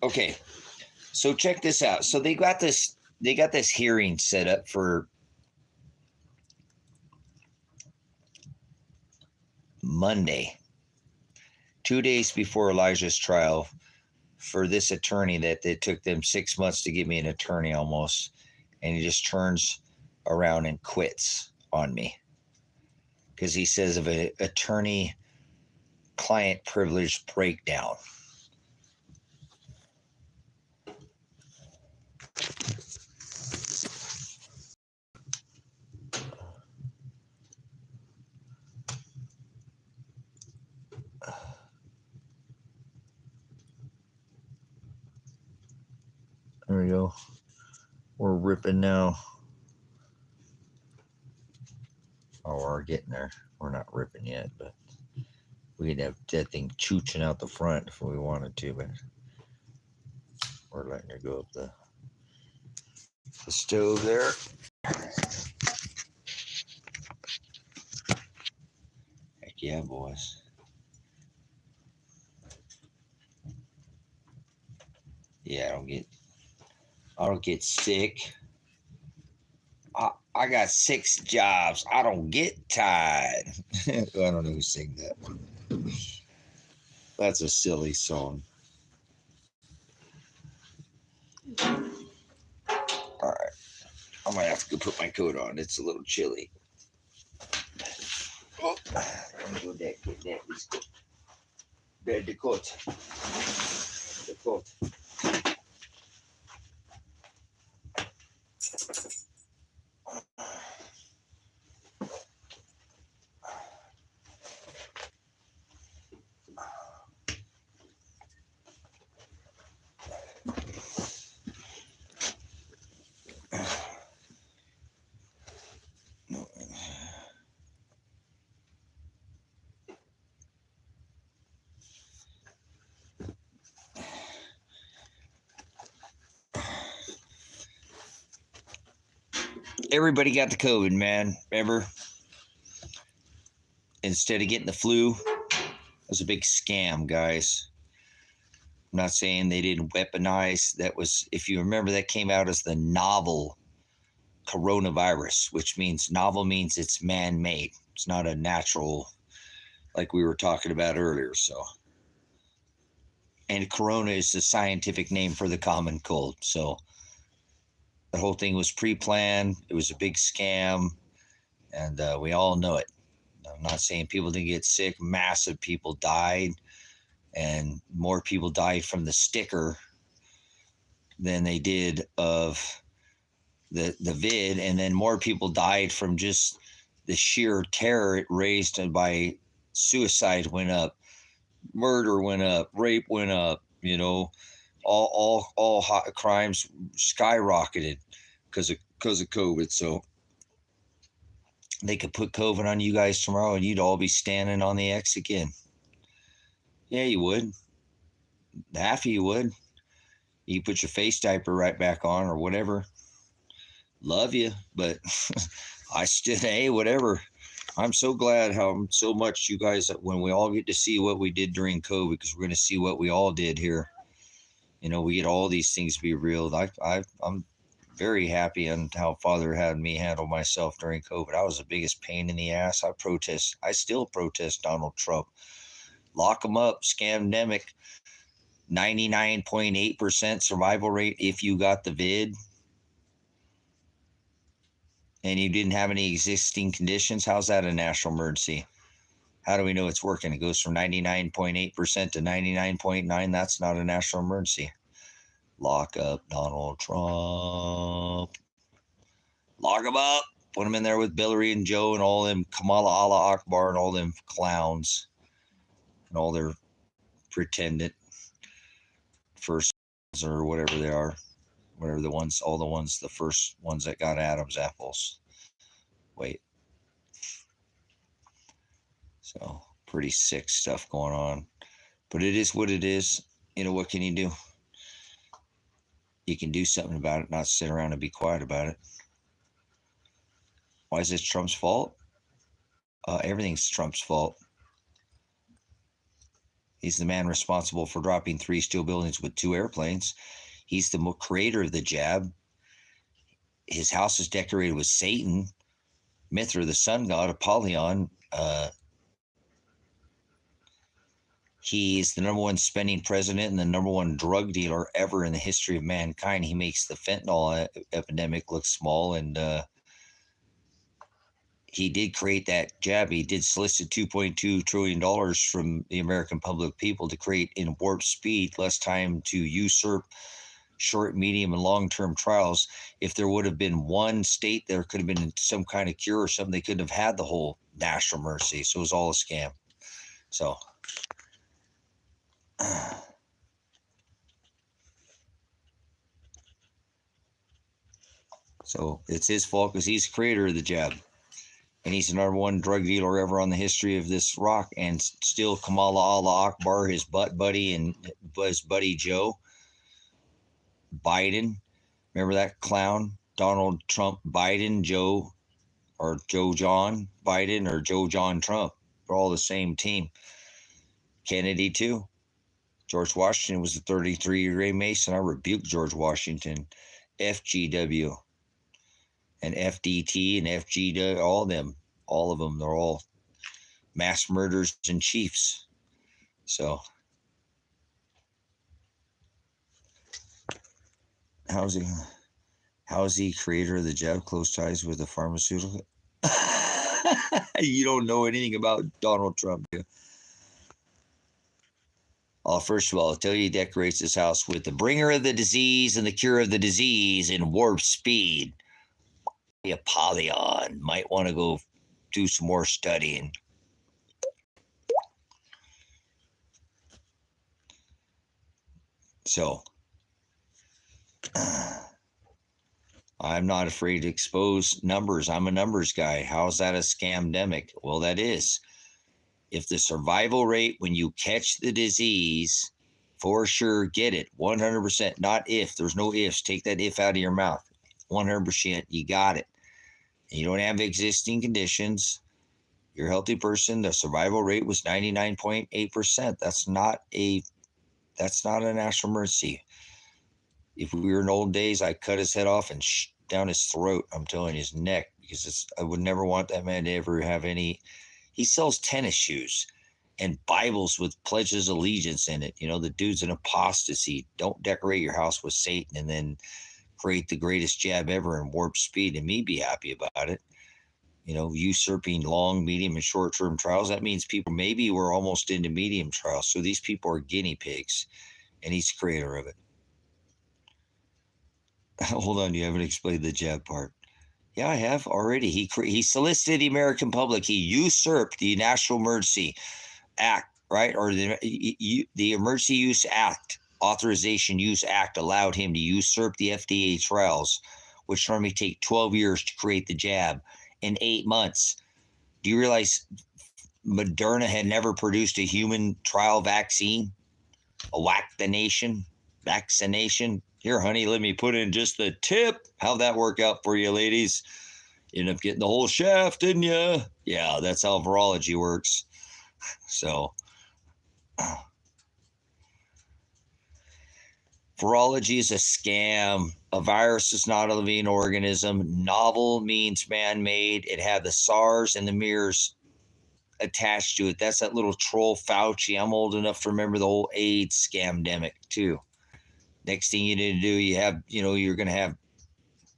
Okay, so check this out. So they got this hearing set up for Monday, 2 days before Elijah's trial, for this attorney that it took them 6 months to get me an attorney almost, and he just turns around and quits on me because he says of an attorney-client privilege breakdown. There we go. We're ripping now. Oh, we're getting there. We're not ripping yet, but we could have that thing chooching out the front if we wanted to, but we're letting her go up the stove there. Heck yeah, boys. Yeah, I don't get sick. I got 6 jobs. I don't get tired. I don't know who sang that. That's a silly song. All right. I might have to go put my coat on. It's a little chilly. Oh, let me go get that. Let's go. Bed the coat. The coat. Everybody got the COVID, man. Remember? Instead of getting the flu, it was a big scam, guys. I'm not saying they didn't weaponize. That was, if you remember, that came out as the novel coronavirus, which means novel means it's man-made. It's not a natural, like we were talking about earlier. So, and corona is the scientific name for the common cold. So the whole thing was pre-planned. It was a big scam, and we all know it. I'm not saying people didn't get sick. Massive people died, and more people died from the sticker than they did of the vid, and then more people died from just the sheer terror it raised by suicide went up, murder went up, rape went up, you know, all hot crimes skyrocketed because of COVID. So they could put COVID on you guys tomorrow and you'd all be standing on the X again. Yeah, you would. Half of you would. You put your face diaper right back on or whatever. Love you, but I still, hey, whatever. I'm so glad how so much you guys, when we all get to see what we did during COVID, because we're going to see what we all did here. You know, we get all these things to be real. I'm very happy on how Father had me handle myself during COVID. I was the biggest pain in the ass. I still protest Donald Trump. Lock him up, scamdemic. 99.8% survival rate if you got the vid and you didn't have any existing conditions. How's that a national emergency? How do we know it's working? It goes from 99.8% to 99.9%. That's not a national emergency. Lock up Donald Trump. Lock him up. Put him in there with Hillary and Joe and all them Kamala Allah Akbar and all them clowns and all their pretendant first or whatever they are. Whatever the ones, all the ones, the first ones that got Adam's apples. Wait. So pretty sick stuff going on. But it is what it is. You know, what can you do? You can do something about it, not sit around and be quiet about it. Why is this Trump's fault? Everything's Trump's fault. He's the man responsible for dropping 3 steel buildings with 2 airplanes. He's the creator of the jab. His house is decorated with Satan, Mithra, the sun god, Apollyon. He's the #1 spending president and the #1 drug dealer ever in the history of mankind. He makes the fentanyl epidemic look small, and he did create that jab. He did solicit $2.2 trillion from the American public people to create in warp speed, less time to usurp short, medium, and long-term trials. If there would have been one state, there could have been some kind of cure or something. They couldn't have had the whole national emergency. So it was all a scam. So it's his fault because he's the creator of the jab. And he's the #1 drug dealer ever on the history of this rock. And still Kamala Allah Akbar, his butt buddy, and his buddy Joe Biden. Remember that clown? Donald Trump Biden, Joe John Biden or Joe John Trump. They're all the same team. Kennedy too. George Washington was a 33-year Mason. I rebuked George Washington. FGW. and FDT and FG, all of them, they're all mass murderers in chiefs. So how's he creator of the jab, close ties with the pharmaceutical? You don't know anything about Donald Trump, do you? First of all, I'll tell you, he decorates his house with the bringer of the disease and the cure of the disease in warp speed. Apollyon might want to go do some more studying. So, I'm not afraid to expose numbers. I'm a numbers guy. How's that a scamdemic? Well, that is. If the survival rate when you catch the disease, for sure, get it, 100%, not if. There's no ifs. Take that if out of your mouth. 100%, you got it. And you don't have existing conditions. You're a healthy person. The survival rate was 99.8%. That's not a national emergency. If we were in old days, I'd cut his head off and down his throat. I'm telling you, his neck, because I would never want that man to ever have any. He sells tennis shoes and Bibles with pledges of allegiance in it. You know, the dude's an apostasy. Don't decorate your house with Satan and then create the greatest jab ever in warp speed and me be happy about it. You know, usurping long, medium, and short-term trials. That means people maybe we're almost into medium trials. So these people are guinea pigs, and he's the creator of it. Hold on, you haven't explained the jab part. Yeah, I have already. He solicited the American public. He usurped the National Emergency Act, right? Or the Emergency Use Act, Authorization Use Act allowed him to usurp the FDA trials, which normally take 12 years to create the jab, in 8 months. Do you realize Moderna had never produced a human trial vaccine? Vaccination? Here, honey, let me put in just the tip. How'd that work out for you, ladies? You ended up getting the whole shaft, didn't you? Yeah, that's how virology works. So, virology is a scam. A virus is not a living organism. Novel means man-made. It had the SARS and the MERS attached to it. That's that little troll Fauci. I'm old enough to remember the whole AIDS scamdemic, too. Next thing you need to do, you're going to have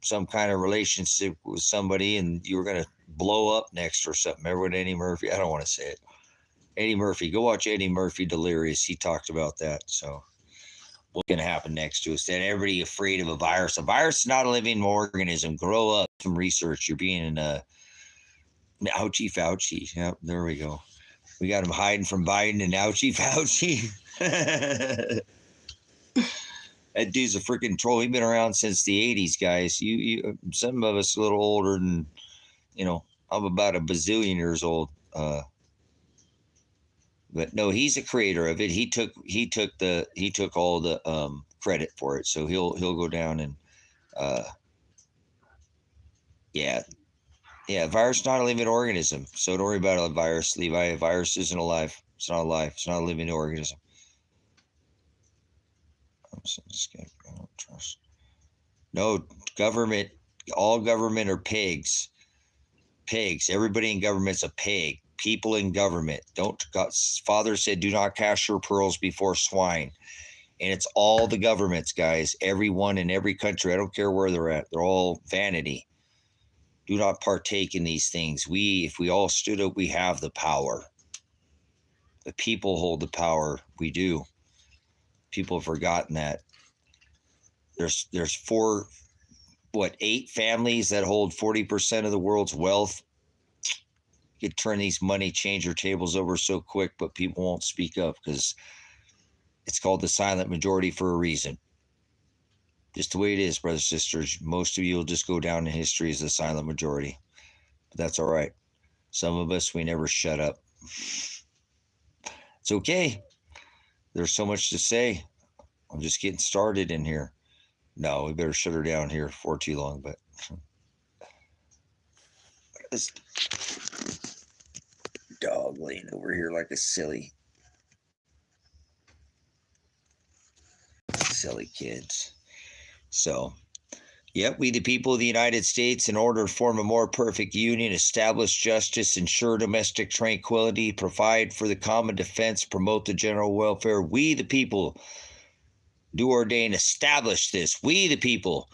some kind of relationship with somebody and you were going to blow up next or something. Remember what Eddie Murphy, I don't want to say it. Eddie Murphy, go watch Eddie Murphy Delirious. He talked about that. So what's going to happen next to us? Then everybody afraid of a virus. A virus is not a living organism. Grow up. Some research. You're being ouchie Fauci. Yep, there we go. We got him hiding from Biden and ouchie Fauci. That dude's a freaking troll. He's been around since the 80s, guys. You some of us a little older than, I'm about a bazillion years old. But no, he's a creator of it. He took all the credit for it. So he'll go down and virus is not a living organism. So don't worry about a virus, Levi. A virus isn't alive. It's not alive. It's not a living organism. I don't trust. No, government, all government are pigs. Pigs. Everybody in government's a pig. People in government. Father said, do not cast your pearls before swine. And it's all the governments, guys. Everyone in every country. I don't care where they're at. They're all vanity. Do not partake in these things. If we all stood up, we have the power. The people hold the power. We do. People have forgotten that. There's 8 families that hold 40% of the world's wealth. You could turn these money changer tables over so quick, but people won't speak up because it's called the silent majority for a reason. Just the way it is, brothers and sisters. Most of you will just go down in history as the silent majority. But that's all right. Some of us, we never shut up. It's okay. There's so much to say. I'm just getting started in here. No, we better shut her down here for too long, but this dog laying over here like a silly kids. So Yep, we the people of the United States, in order to form a more perfect union, establish justice, ensure domestic tranquility, provide for the common defense, promote the general welfare. We the people do ordain, establish this. We the people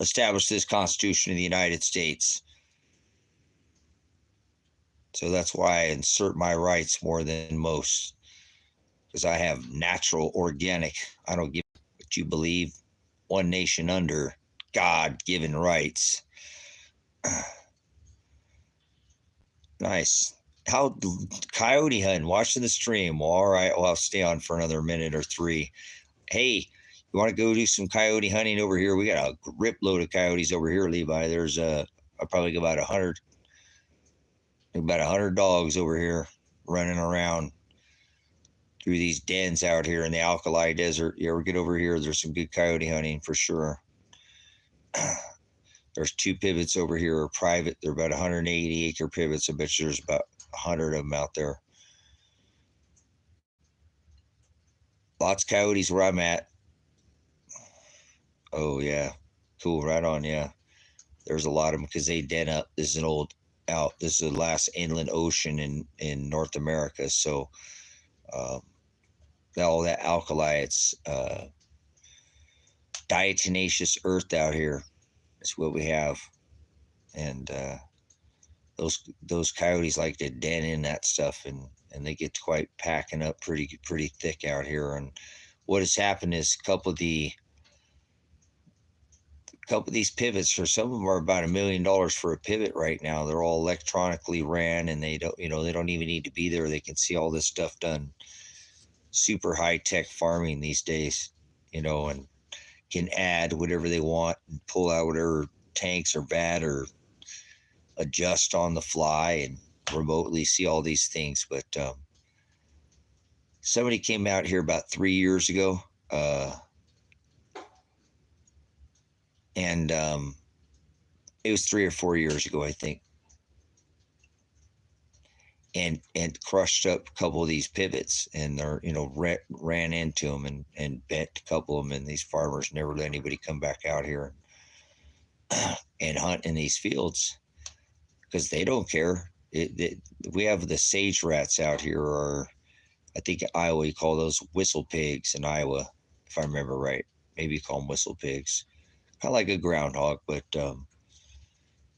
establish this Constitution of the United States. So that's why I insert my rights more than most, because I have natural, organic. I don't give what you believe. One nation under God-given rights. Nice. How coyote hunting? Watching the stream. Well, all right. Well, I'll stay on for another minute or three. Hey, you want to go do some coyote hunting over here? We got a grip load of coyotes over here, Levi. There's probably about 100 dogs over here running around through these dens out here in the Alkali Desert. You ever get over here? There's some good coyote hunting for sure. There's 2 pivots over here are private. They're about 180 acre pivots. I bet you there's about 100 of them out there. Lots of coyotes where I'm at. Oh yeah, cool. Right on. Yeah, there's a lot of them because they den up. This is an old out. This is the last inland ocean in North America. So all that alkali, it's diatomaceous earth out here. That's what we have, and those coyotes like to den in that stuff, and they get quite packing up pretty thick out here. And what has happened is a couple of these pivots, for some of them are about $1 million for a pivot right now. They're all electronically ran, and they don't even need to be there. They can see all this stuff done. Super high tech farming these days, and can add whatever they want and pull out whatever tanks are bad or adjust on the fly and remotely see all these things. But somebody came out here about 3 years ago, and it was 3 or 4 years ago, I think, and crushed up a couple of these pivots, and they're ran into them and bent a couple of them, and these farmers never let anybody come back out here and hunt in these fields because they don't care. We have the sage rats out here, or I think in Iowa you call those whistle pigs in Iowa, if I remember right. Maybe you call them whistle pigs, kind of like a groundhog, but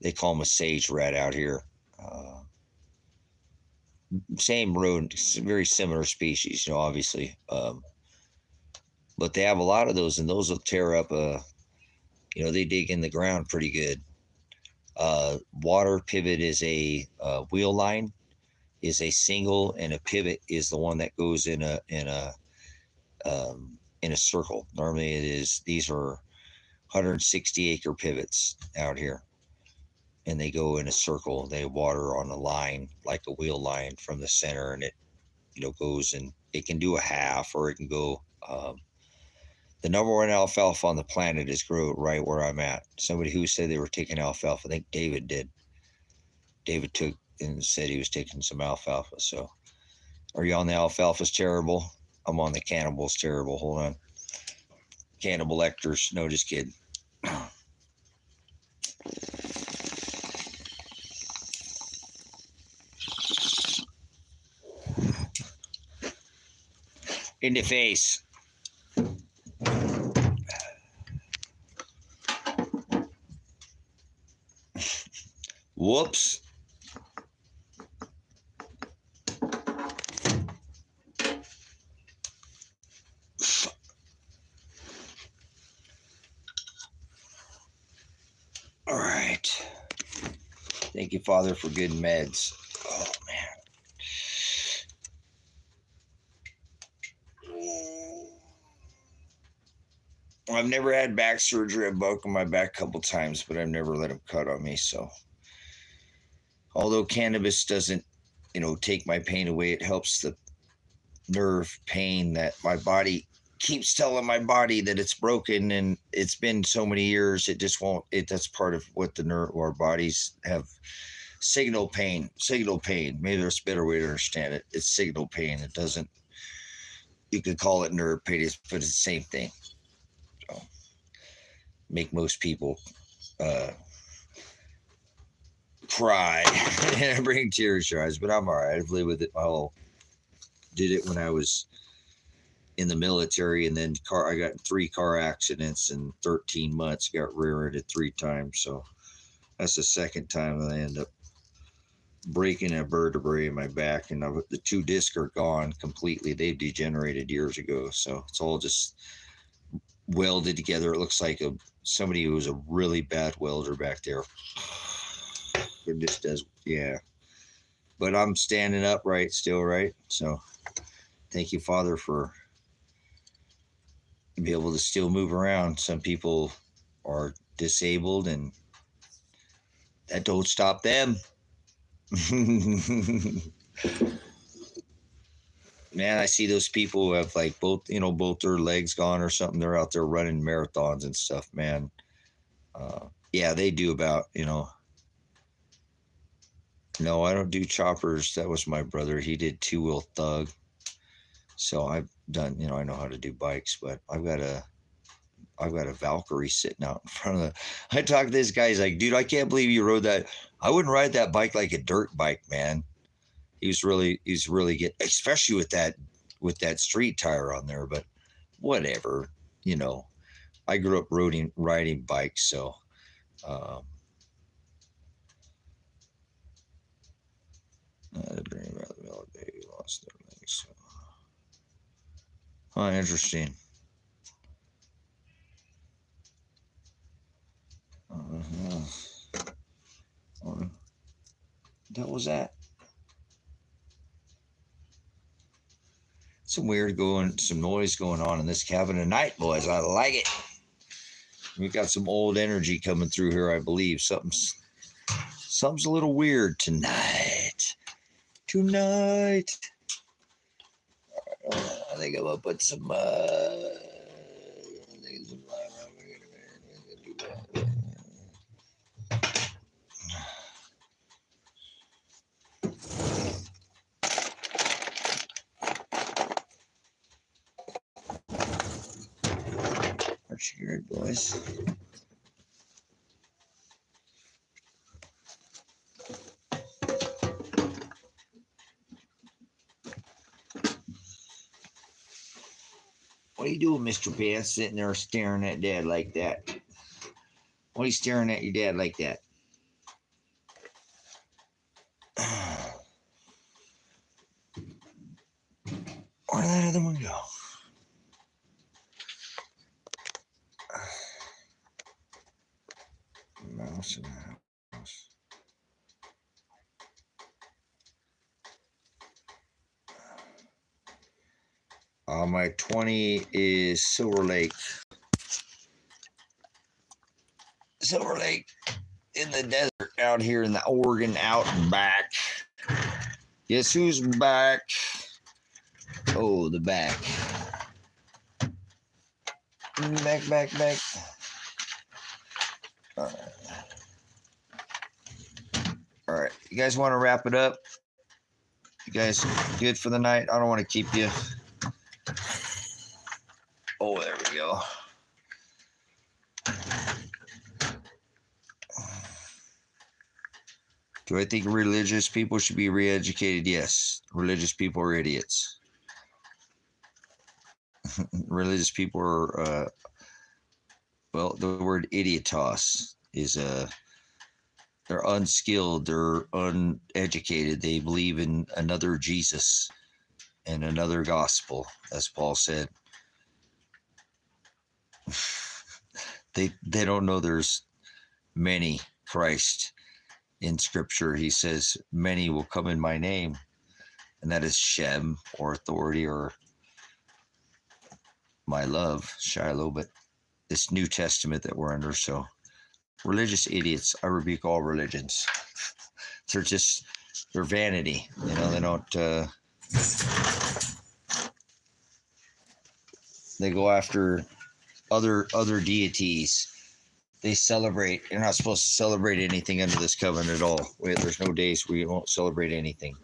they call them a sage rat out here. Same road, very similar species, obviously. But they have a lot of those, and those will tear up. They dig in the ground pretty good. Water pivot is a wheel line, is a single, and a pivot is the one that goes in a circle. Normally, these are 160 acre pivots out here, and they go in a circle. They water on a line, like a wheel line from the center, and it goes, and it can do a half, or it can go. The number one alfalfa on the planet is grown right where I'm at. Somebody who said they were taking alfalfa, I think David did. David took and said he was taking some alfalfa. So, are you on the alfalfa's terrible? I'm on the cannibal's terrible. Hold on. Cannibal lectors. No, just kidding. In the face. Whoops. All right. Thank you, Father, for good meds. Oh, man. I've never had back surgery. I've broken my back a couple times, but I've never let them cut on me. So, although cannabis doesn't, take my pain away, it helps the nerve pain that my body keeps telling my body that it's broken, and it's been so many years. It just won't. That's part of what our bodies have. Signal pain. Maybe there's a better way to understand it. It's signal pain. It doesn't. You could call it nerve pain, but it's the same thing. So, make most people cry and bring tears to your eyes, but I'm all right. I've lived with it. Did it when I was in the military, and then I got in 3 car accidents in 13 months, got rear-ended 3 times. So that's the second time that I end up breaking a vertebrae in my back, and the 2 discs are gone completely. They've degenerated years ago. So it's all just welded together. It looks like somebody who was a really bad welder back there. It just does, yeah. But I'm standing upright still, right? So thank you, Father, for be able to still move around. Some people are disabled, and that don't stop them. Man, I see those people who have like both their legs gone or something. They're out there running marathons and stuff, man. Yeah, they do about, no, I don't do choppers. That was my brother. He did 2-wheel thug. So I've done, I know how to do bikes, but I've got a Valkyrie sitting out in front of I talked to this guy. He's like, dude, I can't believe you rode that. I wouldn't ride that bike like a dirt bike, man. He's really good, especially with that street tire on there, but whatever, I grew up riding bikes. So, lost their legs. Oh, interesting. What was that? Some noise going on in this cabin tonight, boys. I like it. We've got some old energy coming through here, I believe. Something's a little weird tonight. I think I'm gonna put some aren't you good, boys? What are you doing, Mr. Pants, sitting there staring at Dad like that? What are you staring at your dad like that? Where did that other one go? Mouse in the house. My 20 is Silver Lake. Silver Lake in the desert out here in the Oregon out and back. Guess who's back? Oh, the back. Back. All right. You guys want to wrap it up? You guys good for the night? I don't want to keep you. Oh, there we go. Do I think religious people should be re-educated? Yes. Religious people are idiots. Religious people are, well, the word idiotos is, they're unskilled, they're uneducated. They believe in another Jesus and another gospel, as Paul said. They don't know there's many Christ in Scripture. He says, many will come in my name, and that is Shem, or authority, or my love, Shiloh, but this New Testament that we're under. So religious idiots, I rebuke all religions. They're vanity. They don't, they go after other deities. They celebrate. You're not supposed to celebrate anything under this covenant at all. There's no days where you won't celebrate anything.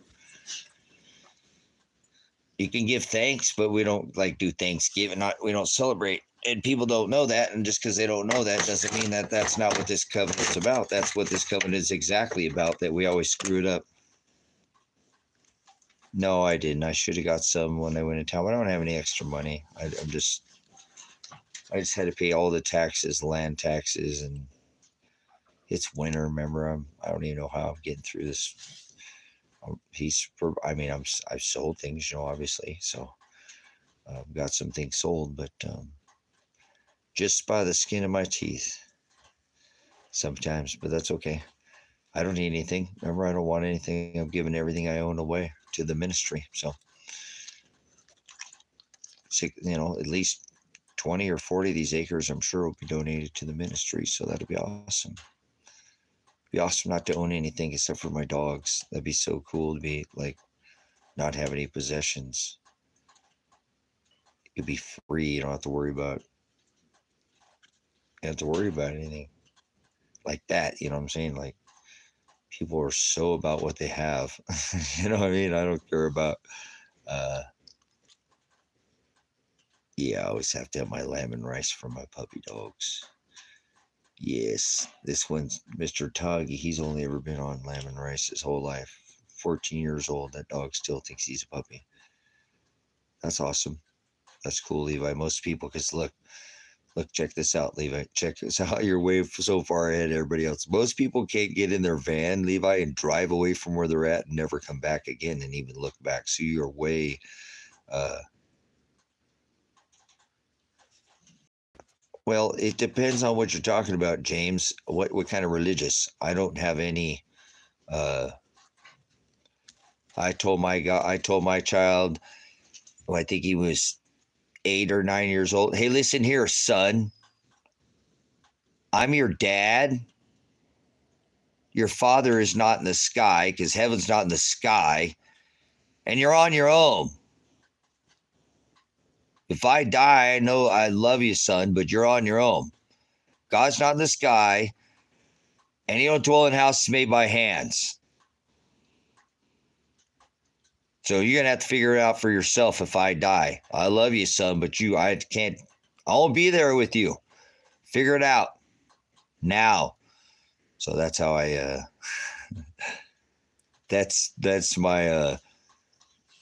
You can give thanks, but we don't like do Thanksgiving. We don't celebrate, and people don't know that. And just because they don't know that doesn't mean that that's not what this covenant's about. That's what this covenant is exactly about. That we always screw it up. No, I didn't. I should have got some when I went in town. But I don't have any extra money. I just had to pay all the taxes, land taxes, and it's winter. Remember, I don't even know how I'm getting through this. I've sold things, obviously. So I've got some things sold, but just by the skin of my teeth sometimes. But that's okay. I don't need anything. Remember, I don't want anything. I'm giving everything I own away to the ministry. So, at least 20 or 40 of these acres, I'm sure, will be donated to the ministry. So that'll be awesome. It'd be awesome not to own anything except for my dogs. That'd be so cool to be like not have any possessions. You'd be free. You don't have to worry about. You don't have to worry about anything like that. You know what I'm saying? Like, people are so about what they have. You know what I mean? I don't care about. I always have to have my lamb and rice for my puppy dogs. Yes, this one's Mr. Tuggy. He's only ever been on lamb and rice his whole life. 14 years old. That dog still thinks he's a puppy. That's awesome. That's cool, Levi. Most people, because look, check this out, Levi. Check this out. You're way so far ahead of everybody else. Most people can't get in their van, Levi, and drive away from where they're at and never come back again and even look back. So you're way... well, it depends on what you're talking about, James. What kind of religious? I don't have any. I told my child, I think he was 8 or 9 years old. Hey, listen here, son. I'm your dad. Your father is not in the sky because heaven's not in the sky, and you're on your own. If I die, I know I love you, son, but you're on your own. God's not in the sky, and you don't dwell in houses made by hands. So you're going to have to figure it out for yourself if I die. I love you, son, but I won't be there with you. Figure it out now. So that's how that's my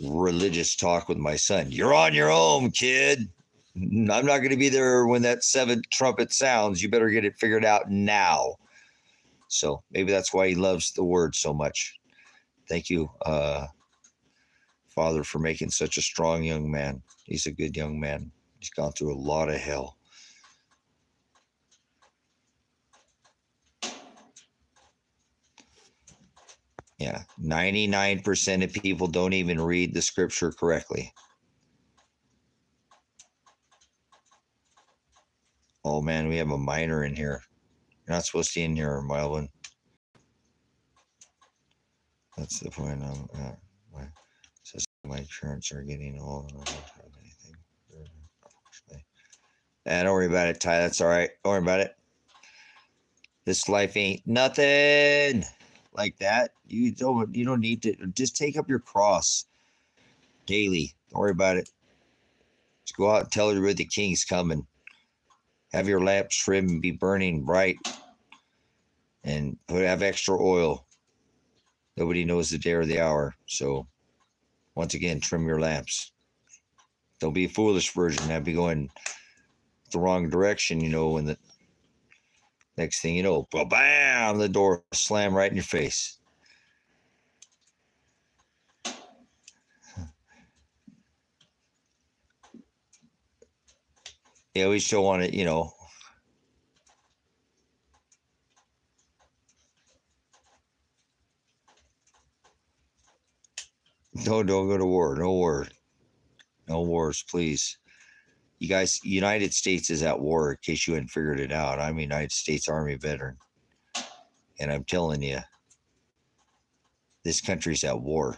religious talk with my son. You're on your own, kid. I'm not going to be there when that 7th trumpet sounds. You better get it figured out now. So maybe that's why he loves the word so much. Thank you, Father, for making such a strong young man. He's a good young man. He's gone through a lot of hell. Yeah, 99% of people don't even read the scripture correctly. Oh, man, we have a minor in here. You're not supposed to be in here, Melvin. That's the point. Says my parents are getting old. I don't have anything. Don't worry about it, Ty. That's all right. Don't worry about it. This life ain't nothing like that. You don't need to. Just take up your cross daily. Don't worry about it. Just go out and tell everybody the King's coming. Have your lamps trimmed and be burning bright. And have extra oil. Nobody knows the day or the hour. So, once again, trim your lamps. Don't be a foolish virgin. Have be going the wrong direction, when the next thing you know, bam, the door slam right in your face. Yeah, we still want to, don't go to war. No war. No wars, please. You guys, United States is at war, in case you hadn't figured it out. I'm a United States Army veteran. And I'm telling you, this country's at war.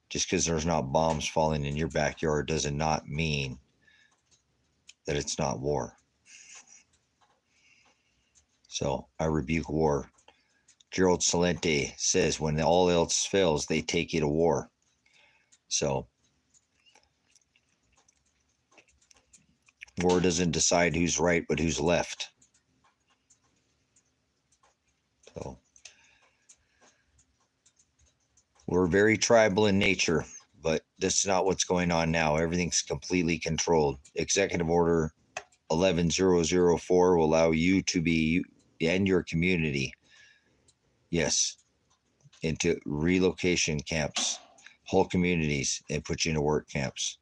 Just because there's not bombs falling in your backyard does not mean that it's not war. So I rebuke war. Gerald Celente says when all else fails, they take you to war. So War doesn't decide who's right, but who's left. So we're very tribal in nature, but that's not what's going on now. Everything's completely controlled. Executive Order 11004 will allow you to be and your community, yes, into relocation camps, whole communities, and put you into work camps.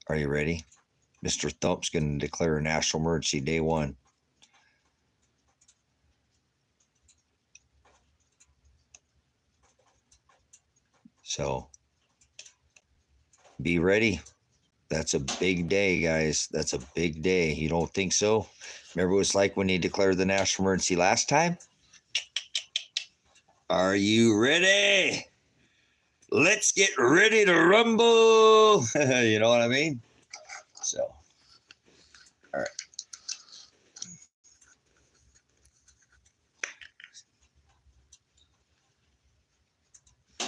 Are you ready? Mr. Thump's going to declare a national emergency day one. So be ready. That's a big day, guys. That's a big day. You don't think so? Remember what it's like when he declared the national emergency last time? Are you ready? Let's get ready to rumble. You know what I mean? So, all right.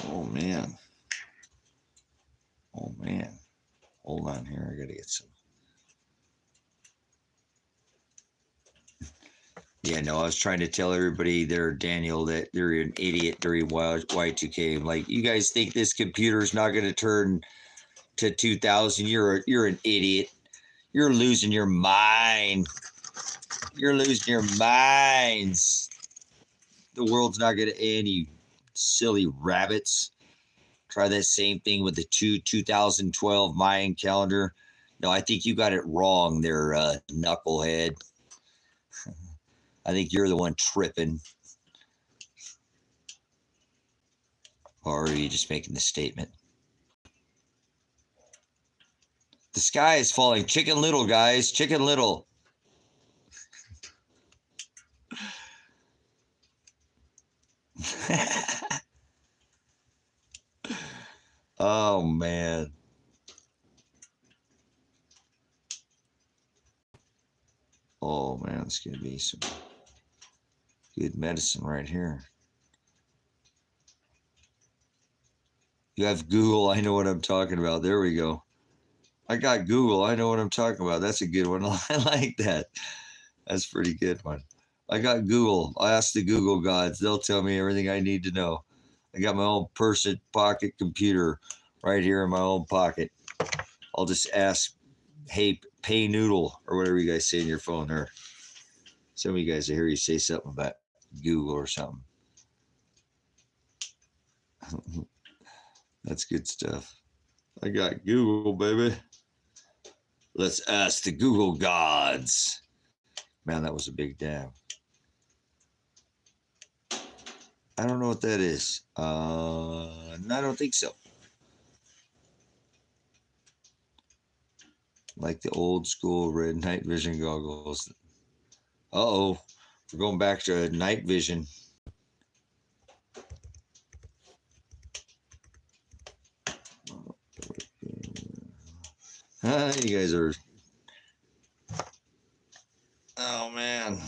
Oh, man. Oh, man. Hold on here. I got to get some. Yeah, no, I was trying to tell everybody there, Daniel, that they're an idiot during Y2K. Like, you guys think this computer is not going to turn to 2000? You're an idiot. You're losing your mind. You're losing your minds. The world's not going to end, you silly rabbits. Try that same thing with the 2012 Mayan calendar. No, I think you got it wrong there, knucklehead. I think you're the one tripping. Or are you just making the statement? The sky is falling. Chicken Little, guys. Chicken Little. Oh, man. Oh, man. It's going to be some good medicine right here. You have Google. I know what I'm talking about. There we go. I got Google. I know what I'm talking about. That's a good one. I like that. That's a pretty good one. I got Google. I asked the Google gods. They'll tell me everything I need to know. I got my own person pocket computer right here in my own pocket. I'll just ask, hey, pay noodle, or whatever you guys say in your phone there. Some of you guys, I hear you say something about Google or something. That's good stuff. I got Google, baby. Let's ask the Google gods. Man, that was a big dab. I don't know what that is. I don't think so. Like the old school red night vision goggles. Uh-oh. We're going back to night vision. You guys are... Oh, man.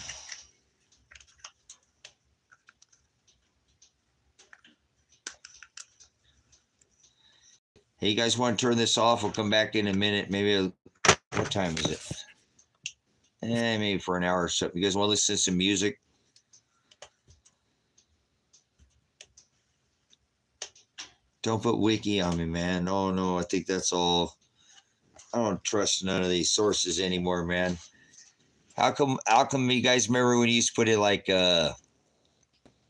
Hey, you guys want to turn this off? We'll come back in a minute. Maybe... What time is it? Maybe for an hour or so. You guys want to listen to some music? Don't put wiki on me, man. No. I think that's all. I don't trust none of these sources anymore, man. How come you guys remember when you used to put it like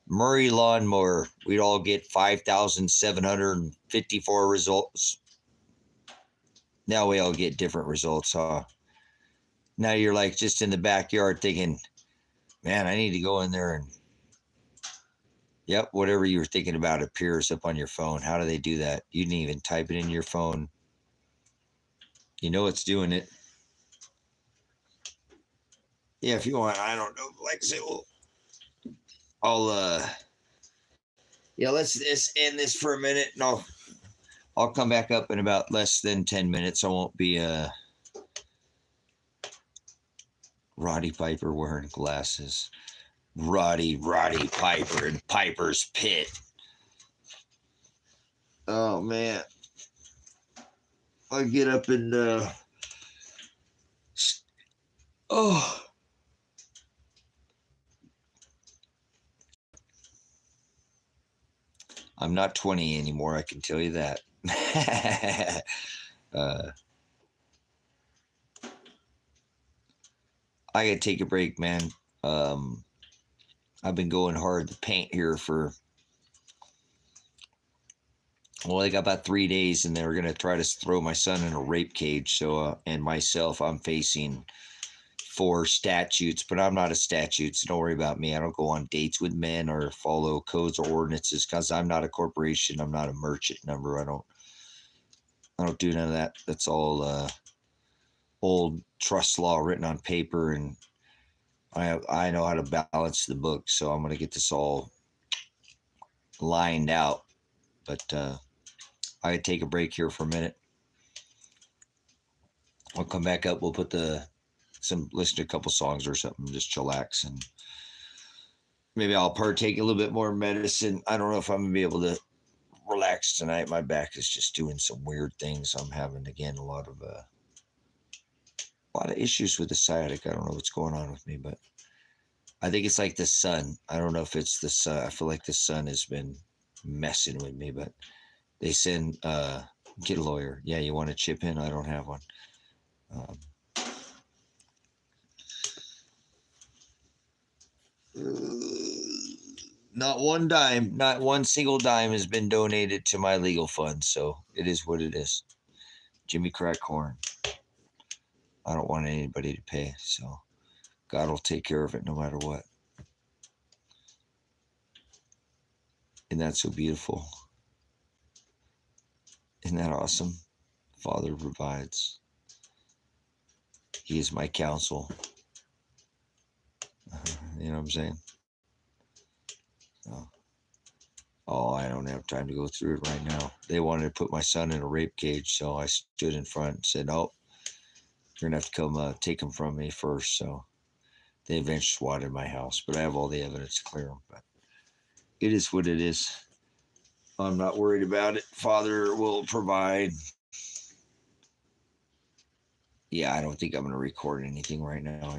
Murray lawnmower? We'd all get 5,754 results. Now we all get different results, huh? Now you're like just in the backyard thinking, man, I need to go in there and, yep, whatever you were thinking about appears up on your phone. How do they do that? You didn't even type it in your phone. You know it's doing it. Yeah, if you want, I don't know. Like I say, well, let's end this for a minute. No, I'll come back up in about less than 10 minutes. I won't be Roddy Piper wearing glasses. Roddy Piper in Piper's Pit. Oh, man. I'll get up and Oh. I'm not 20 anymore, I can tell you that. I gotta take a break, man. I've been going hard to paint here for, well, I got about 3 days, and they're gonna try to throw my son in a rape cage. So, and myself, I'm facing 4 statutes, but I'm not a statute, so don't worry about me. I don't go on dates with men or follow codes or ordinances because I'm not a corporation. I'm not a merchant number. I don't do none of that. That's all old trust law written on paper, and I know how to balance the book, so I'm going to get this all lined out. But I could take a break here for a minute. I'll come back up. We'll put listen to a couple songs or something, just chillax, and maybe I'll partake a little bit more medicine. I don't know if I'm going to be able to relax tonight. My back is just doing some weird things. I'm having, again, a lot of issues with the sciatic. I don't know what's going on with me, but I think it's like the sun. I don't know if it's the sun. I feel like the sun has been messing with me, but they send, get a lawyer. Yeah, you want to chip in? I don't have one. Not one dime, not one single dime has been donated to my legal fund, so it is what it is. Jimmy Crack Corn. I don't want anybody to pay, so God will take care of it no matter what. Isn't that so beautiful? Isn't that awesome? Father provides. He is my counsel. You know what I'm saying? Oh, I don't have time to go through it right now. They wanted to put my son in a rape cage, so I stood in front and said, "Oh, you're gonna have to come take him from me first." So they eventually swatted my house, but I have all the evidence to clear him. But it is what it is. I'm not worried about it. Father will provide. Yeah, I don't think I'm gonna record anything right now.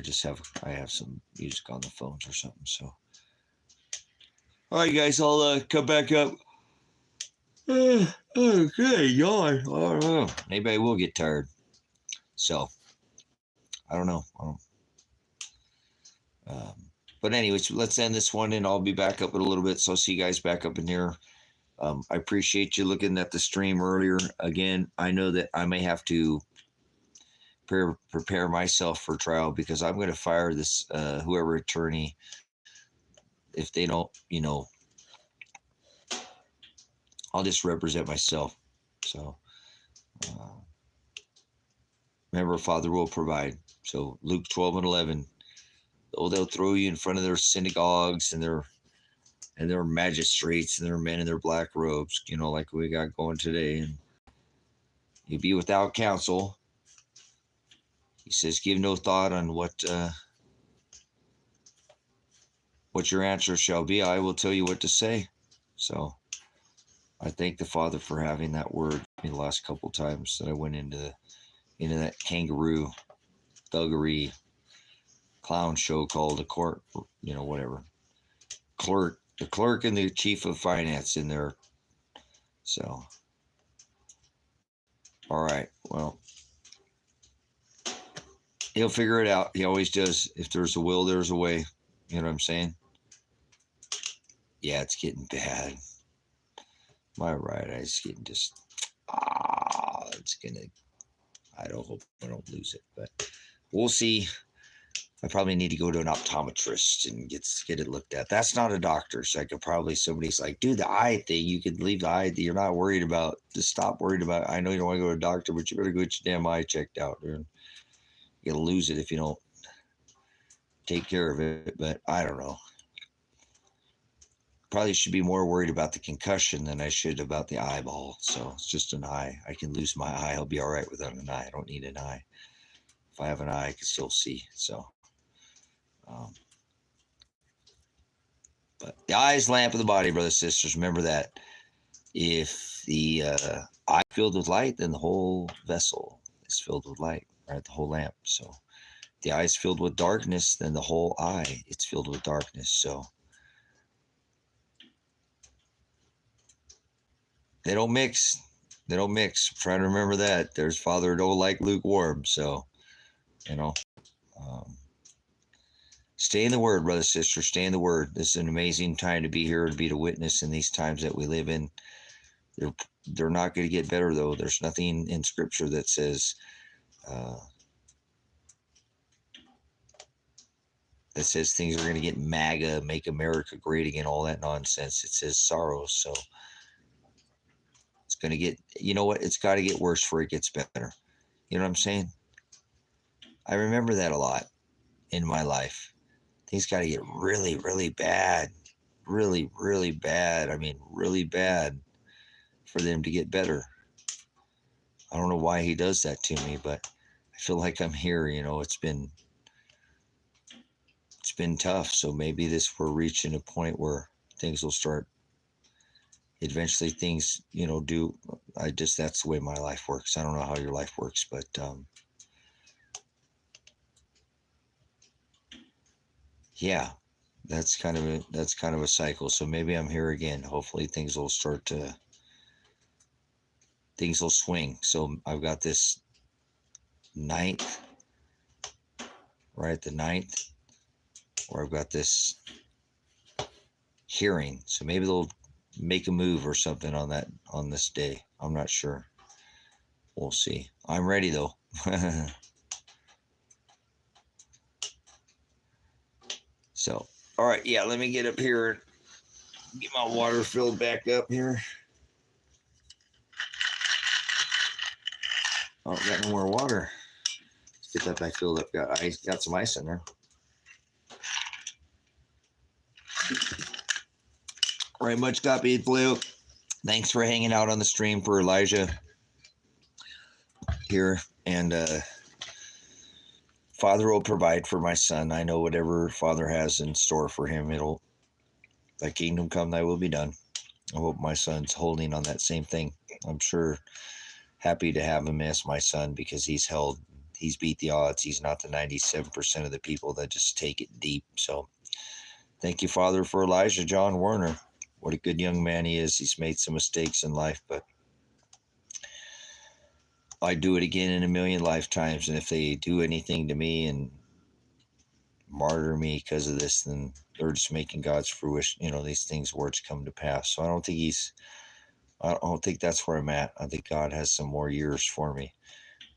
I have some music on the phones or something. So, all right, guys, I'll come back up. Okay, yawn. I don't know. Maybe I will get tired. So, I don't know. But anyways, let's end this one, and I'll be back up in a little bit. So I'll see you guys back up in here. I appreciate you looking at the stream earlier. Again, I know that I may have to prepare myself for trial because I'm going to fire this whoever attorney if they don't, I'll just represent myself. So remember, Father will provide. So Luke 12:11. They'll throw you in front of their synagogues and their magistrates and their men in their black robes, like we got going today. And you'll be without counsel. He says, give no thought on what your answer shall be. I will tell you what to say. So I thank the Father for having that word the last couple times that I went into that kangaroo thuggery clown show called the court, whatever. The clerk and the chief of finance in there. So, all right. Well, he'll figure it out. He always does. If there's a will, there's a way. You know what I'm saying? Yeah, it's getting bad. My right eye's getting just, it's gonna, I don't hope I don't lose it, but we'll see. I probably need to go to an optometrist and get it looked at. That's not a doctor, so I could probably, somebody's like, do the eye thing. You could leave the eye. You're not worried about, just stop worried about it. I know you don't want to go to a doctor, but you better go get your damn eye checked out, dude. You're gonna lose it if you don't take care of it, but I don't know. Probably should be more worried about the concussion than I should about the eyeball. So it's just an eye. I can lose my eye. I'll be all right without an eye. I don't need an eye. If I have an eye, I can still see. So, but the eye is the lamp of the body, brothers and sisters. Remember that. If the eye filled with light, then the whole vessel is filled with light, right? The whole lamp. So the eye is filled with darkness, then the whole eye, it's filled with darkness. So they don't mix. They don't mix. I'm trying to remember that. There's Father don't like lukewarm. So, you know, um, stay in the Word, brother, sister. Stay in the Word. This is an amazing time to be here, to be the witness in these times that we live in. They're not going to get better, though. There's nothing in Scripture that says things are going to get MAGA, make America great again, all that nonsense. It says sorrows. So it's going to get, you know what? It's got to get worse before it gets better. You know what I'm saying? I remember that a lot in my life. Things got to get really, really bad. Really, really bad. I mean, really bad for them to get better. I don't know why he does that to me, but I feel like I'm here. You know, it's been tough. So maybe we're reaching a point where things will start. Eventually things, you know, that's the way my life works. I don't know how your life works, but yeah, that's kind of a cycle. So maybe I'm here again. Hopefully things will swing. So I've got this 9th, right at the 9th, where I've got this hearing. So maybe they'll make a move or something on this day. I'm not sure. We'll see. I'm ready though. So, all right, yeah, let me get up here and get my water filled back up here. Oh, got no more water. Let's get that back filled up. Got some ice in there. All right, much copied, Blue. Thanks for hanging out on the stream for Elijah here. And Father will provide for my son. I know whatever Father has in store for him, thy kingdom come, thy will be done. I hope my son's holding on that same thing. I'm sure happy to have him as my son because he's beat the odds. He's not the 97% of the people that just take it deep. So thank you, Father, for Elijah John Werner. What a good young man he is. He's made some mistakes in life, but I'd do it again in a million lifetimes. And if they do anything to me and martyr me because of this, then they're just making God's fruition, you know, these things, words come to pass. So I don't think that's where I'm at. I think God has some more years for me.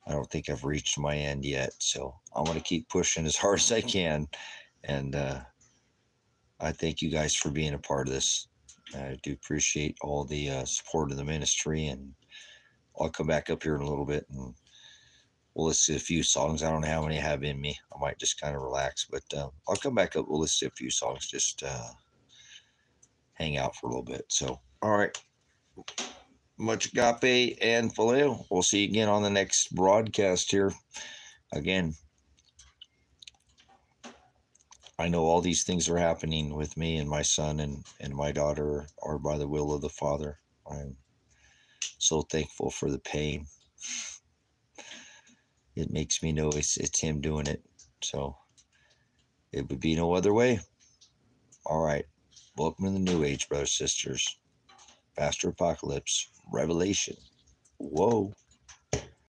I don't think I've reached my end yet. So I'm going to keep pushing as hard as I can. And I thank you guys for being a part of this. I do appreciate all the support of the ministry, and I'll come back up here in a little bit and we'll listen to a few songs. I don't know how many I have in me. I might just kind of relax, but I'll come back up. We'll listen to a few songs, just hang out for a little bit. So, all right. Much Agape and Phileo. We'll see you again on the next broadcast here. Again, I know all these things are happening with me and my son and my daughter are by the will of the Father. I'm so thankful for the pain. It makes me know it's him doing it. So it would be no other way. All right. Welcome to the New Age, brothers, sisters. Pastor Apocalypse, Revelation. Whoa.